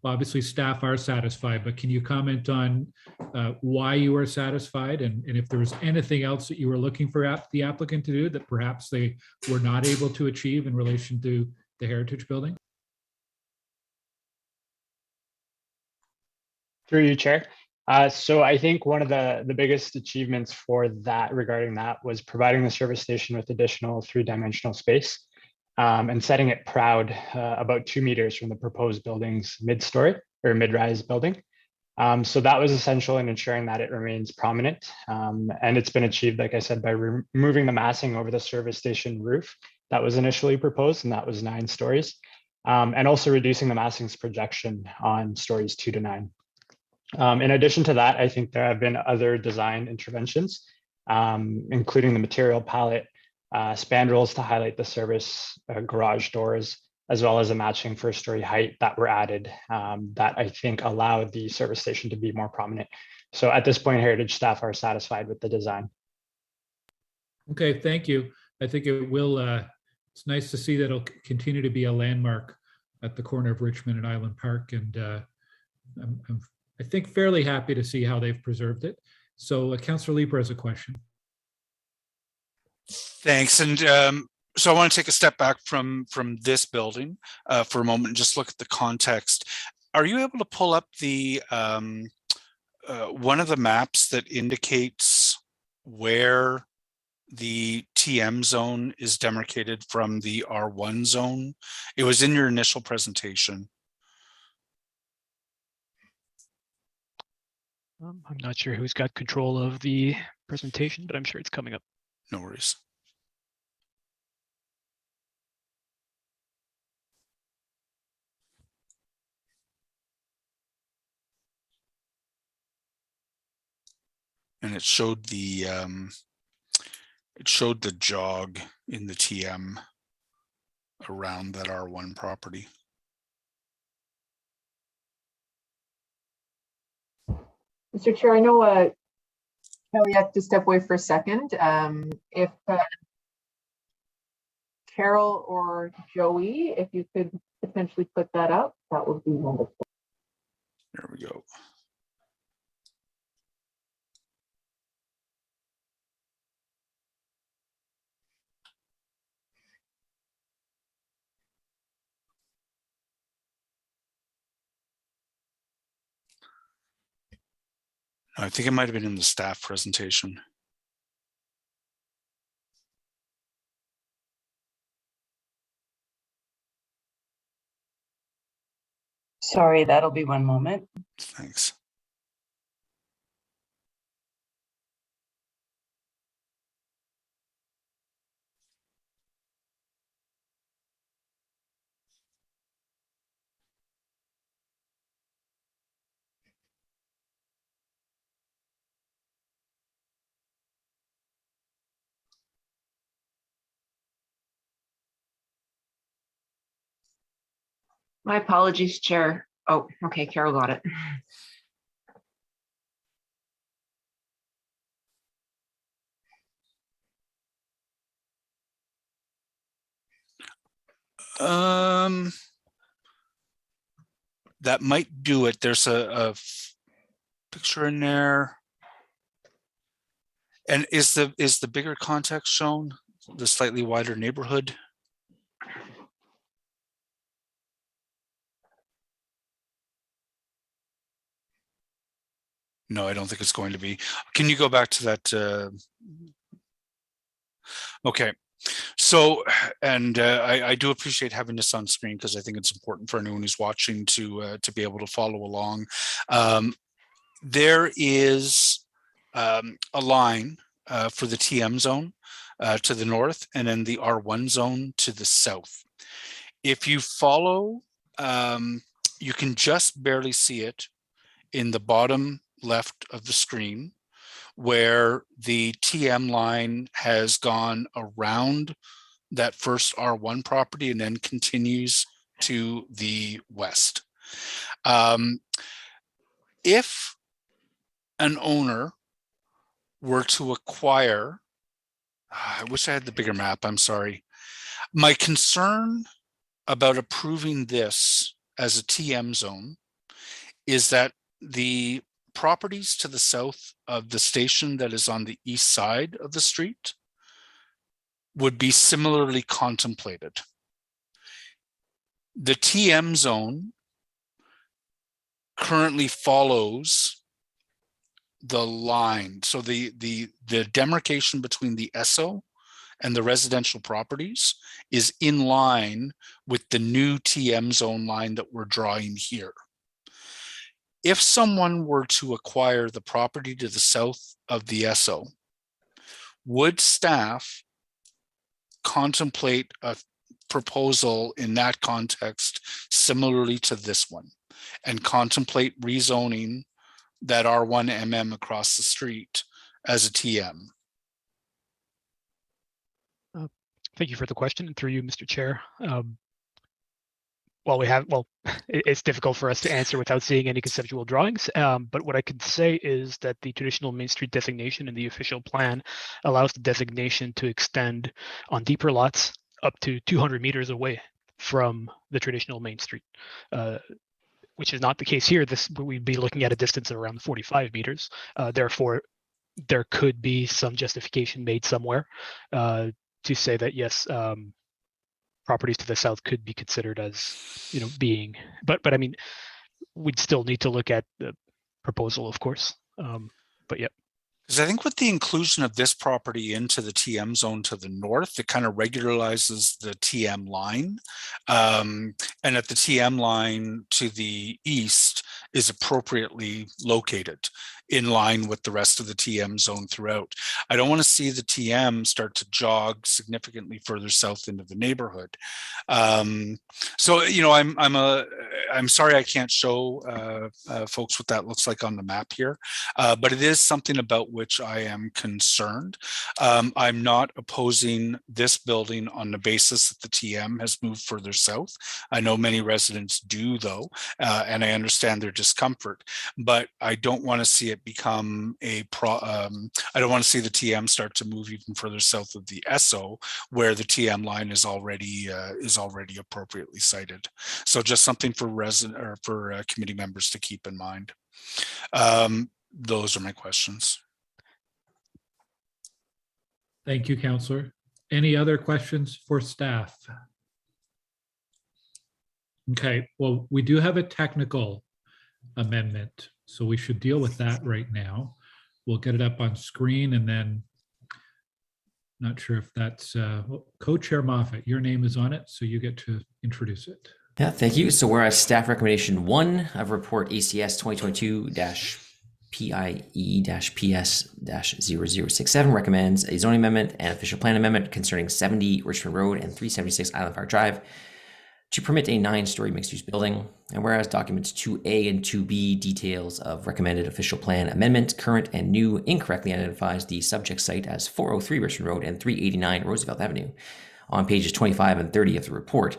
obviously staff are satisfied, but can you comment on why you are satisfied and if there was anything else that you were looking for the applicant to do that perhaps they were not able to achieve in relation to the heritage building? Through you, Chair. So I think one of the biggest achievements for that regarding that was providing the service station with additional 3-dimensional space and setting it proud about 2 meters from the proposed building's mid-story or mid-rise building. So that was essential in ensuring that it remains prominent. And it's been achieved, like I said, by removing the massing over the service station roof that was initially proposed, and that was 9 stories, and also reducing the massing's projection on stories 2 to 9. In addition to that, I think there have been other design interventions, including the material palette, spandrels to highlight the service garage doors, as well as a matching first-story height that were added that I think allowed the service station to be more prominent. So at this point, heritage staff are satisfied with the design. Okay, thank you. I think it will, it's nice to see that it'll continue to be a landmark at the corner of Richmond and Island Park. And I think fairly happy to see how they've preserved it. So Councillor Leeper has a question. Thanks. And so I want to take a step back from this building for a moment and just look at the context. Are you able to pull up the one of the maps that indicates where the TM zone is demarcated from the R1 zone. It was in your initial presentation. I'm not sure who's got control of the presentation, but I'm sure it's coming up. No worries. And it showed the jog in the TM around that R1 property. Mr. Chair, I know Kelly had to step away for a second. If Carol or Joey, if you could potentially put that up, that would be wonderful. There we go. I think it might have been in the staff presentation. Sorry, that'll be one moment. Thanks. My apologies, Chair. Oh, okay, Carol got it. That might do it. There's a picture in there. And is the bigger context shown? The slightly wider neighborhood? No, I don't think it's going to be. Can you go back to that? Okay. So, and I do appreciate having this on screen because I think it's important for anyone who's watching to be able to follow along. There is a line for the TM zone to the north, and then the R1 zone to the south. If you follow, you can just barely see it in the bottom left of the screen, where the TM line has gone around that first R1 property and then continues to the west. If an owner were to acquire, I wish I had the bigger map, I'm sorry. My concern about approving this as a TM zone is that the properties to the south of the station that is on the east side of the street would be similarly contemplated. The TM zone currently follows the line. So the demarcation between the ESO and the residential properties is in line with the new TM zone line that we're drawing here. If someone were to acquire the property to the south of the ESO, would staff contemplate a proposal in that context similarly to this one and contemplate rezoning that R1MM across the street as a TM? Thank you for the question, and through you, Mr. Chair. It's difficult for us to answer without seeing any conceptual drawings, but what I can say is that the traditional Main Street designation in the official plan allows the designation to extend on deeper lots up to 200 meters away from the traditional Main Street, which is not the case here. We'd be looking at a distance of around 45 meters. Therefore, there could be some justification made somewhere to say that, yes, properties to the south could be considered as, being, but I mean, we'd still need to look at the proposal, of course. But yeah. Because I think with the inclusion of this property into the TM zone to the north, it kind of regularizes the TM line. And at the TM line to the east is appropriately located in line with the rest of the TM zone throughout. I don't want to see the TM start to jog significantly further south into the neighborhood. So, you know, I'm sorry I can't show folks what that looks like on the map here, but it is something about which I am concerned. I'm not opposing this building on the basis that the TM has moved further south. I know many residents do, though, and I understand their discomfort, but I don't want to see it become I don't want to see the TM start to move even further south of the SO, where the TM line is already appropriately cited. So just something for committee members to keep in mind. Those are my questions. Thank you, Councillor. Any other questions for staff? Okay, well, we do have a technical amendment, so we should deal with that right now. We'll get it up on screen, and then not sure if that's Co-Chair Moffat, your name is on it, so you get to introduce it. Yeah, thank you. So whereas staff recommendation 1 of report ACS 2022-PIE-PS-0067 recommends a zoning amendment and official plan amendment concerning 70 Richmond Road and 376 Island Park Drive to permit a 9-story mixed-use building. And whereas documents 2A and 2B details of recommended official plan amendment, current and new, incorrectly identifies the subject site as 403 Richmond Road and 389 Roosevelt Avenue on pages 25 and 30 of the report.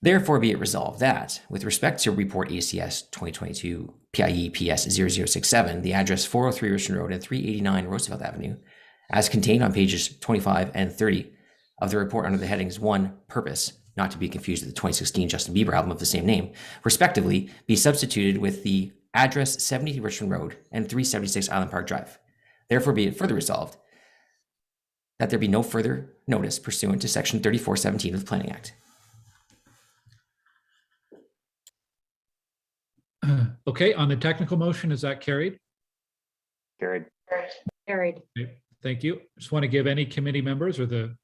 Therefore, be it resolved that, with respect to report ACS 2022 PIE-PS 0067, the address 403 Richmond Road and 389 Roosevelt Avenue, as contained on pages 25 and 30 of the report under the headings 1, purpose, not to be confused with the 2016 Justin Bieber album of the same name, respectively, be substituted with the address 70 Richmond Road and 376 Island Park Drive. Therefore, be it further resolved that there be no further notice pursuant to section 3417 of the Planning Act. Okay, on the technical motion, is that carried? Carried. Carried. Okay, thank you. Just want to give any committee members or the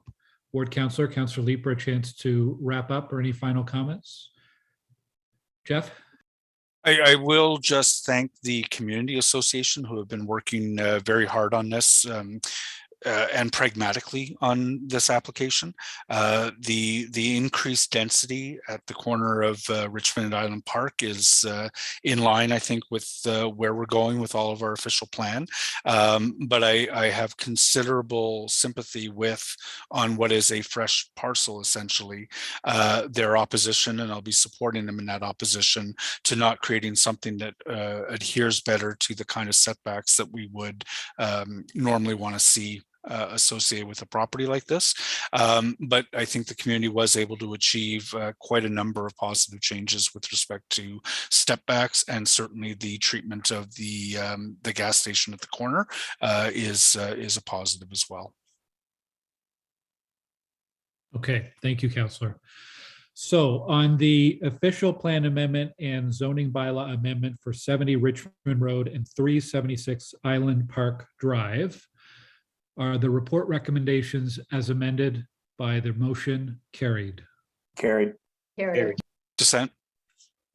Ward Councillor, Councillor Leeper, a chance to wrap up or any final comments. Jeff? I will just thank the Community Association who have been working very hard on this and pragmatically on this application. The increased density at the corner of Richmond and Island Park is in line, I think, with where we're going with all of our official plan. But I have considerable sympathy on what is a fresh parcel, essentially, their opposition, and I'll be supporting them in that opposition to not creating something that adheres better to the kind of setbacks that we would normally want to see associated with a property like this. But I think the community was able to achieve quite a number of positive changes with respect to step backs, and certainly the treatment of the gas station at the corner is a positive as well. Okay, thank you, Councillor. So on the official plan amendment and zoning bylaw amendment for 70 Richmond Road and 376 Island Park Drive, are the report recommendations as amended by the motion carried? Carried. Carried. Dissent.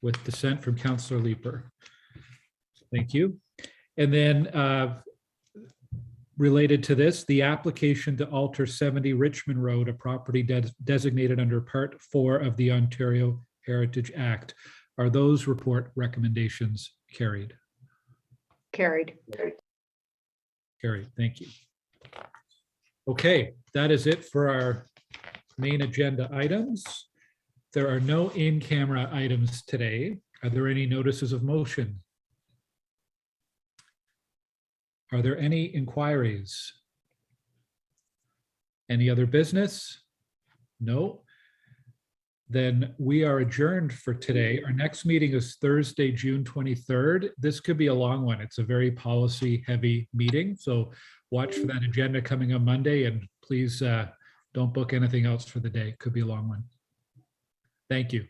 With dissent from Councillor Leeper. Thank you. And then related to this, the application to alter 70 Richmond Road, a property designated under Part 4 of the Ontario Heritage Act. Are those report recommendations carried? Carried. Carried, thank you. Okay, that is it for our main agenda items. There are no in-camera items today. Are there any notices of motion? Are there any inquiries? Any other business? No? Then we are adjourned for today. Our next meeting is Thursday, June 23rd. This could be a long one. It's a very policy-heavy meeting, so watch for that agenda coming on Monday, and please don't book anything else for the day. It could be a long one. Thank you.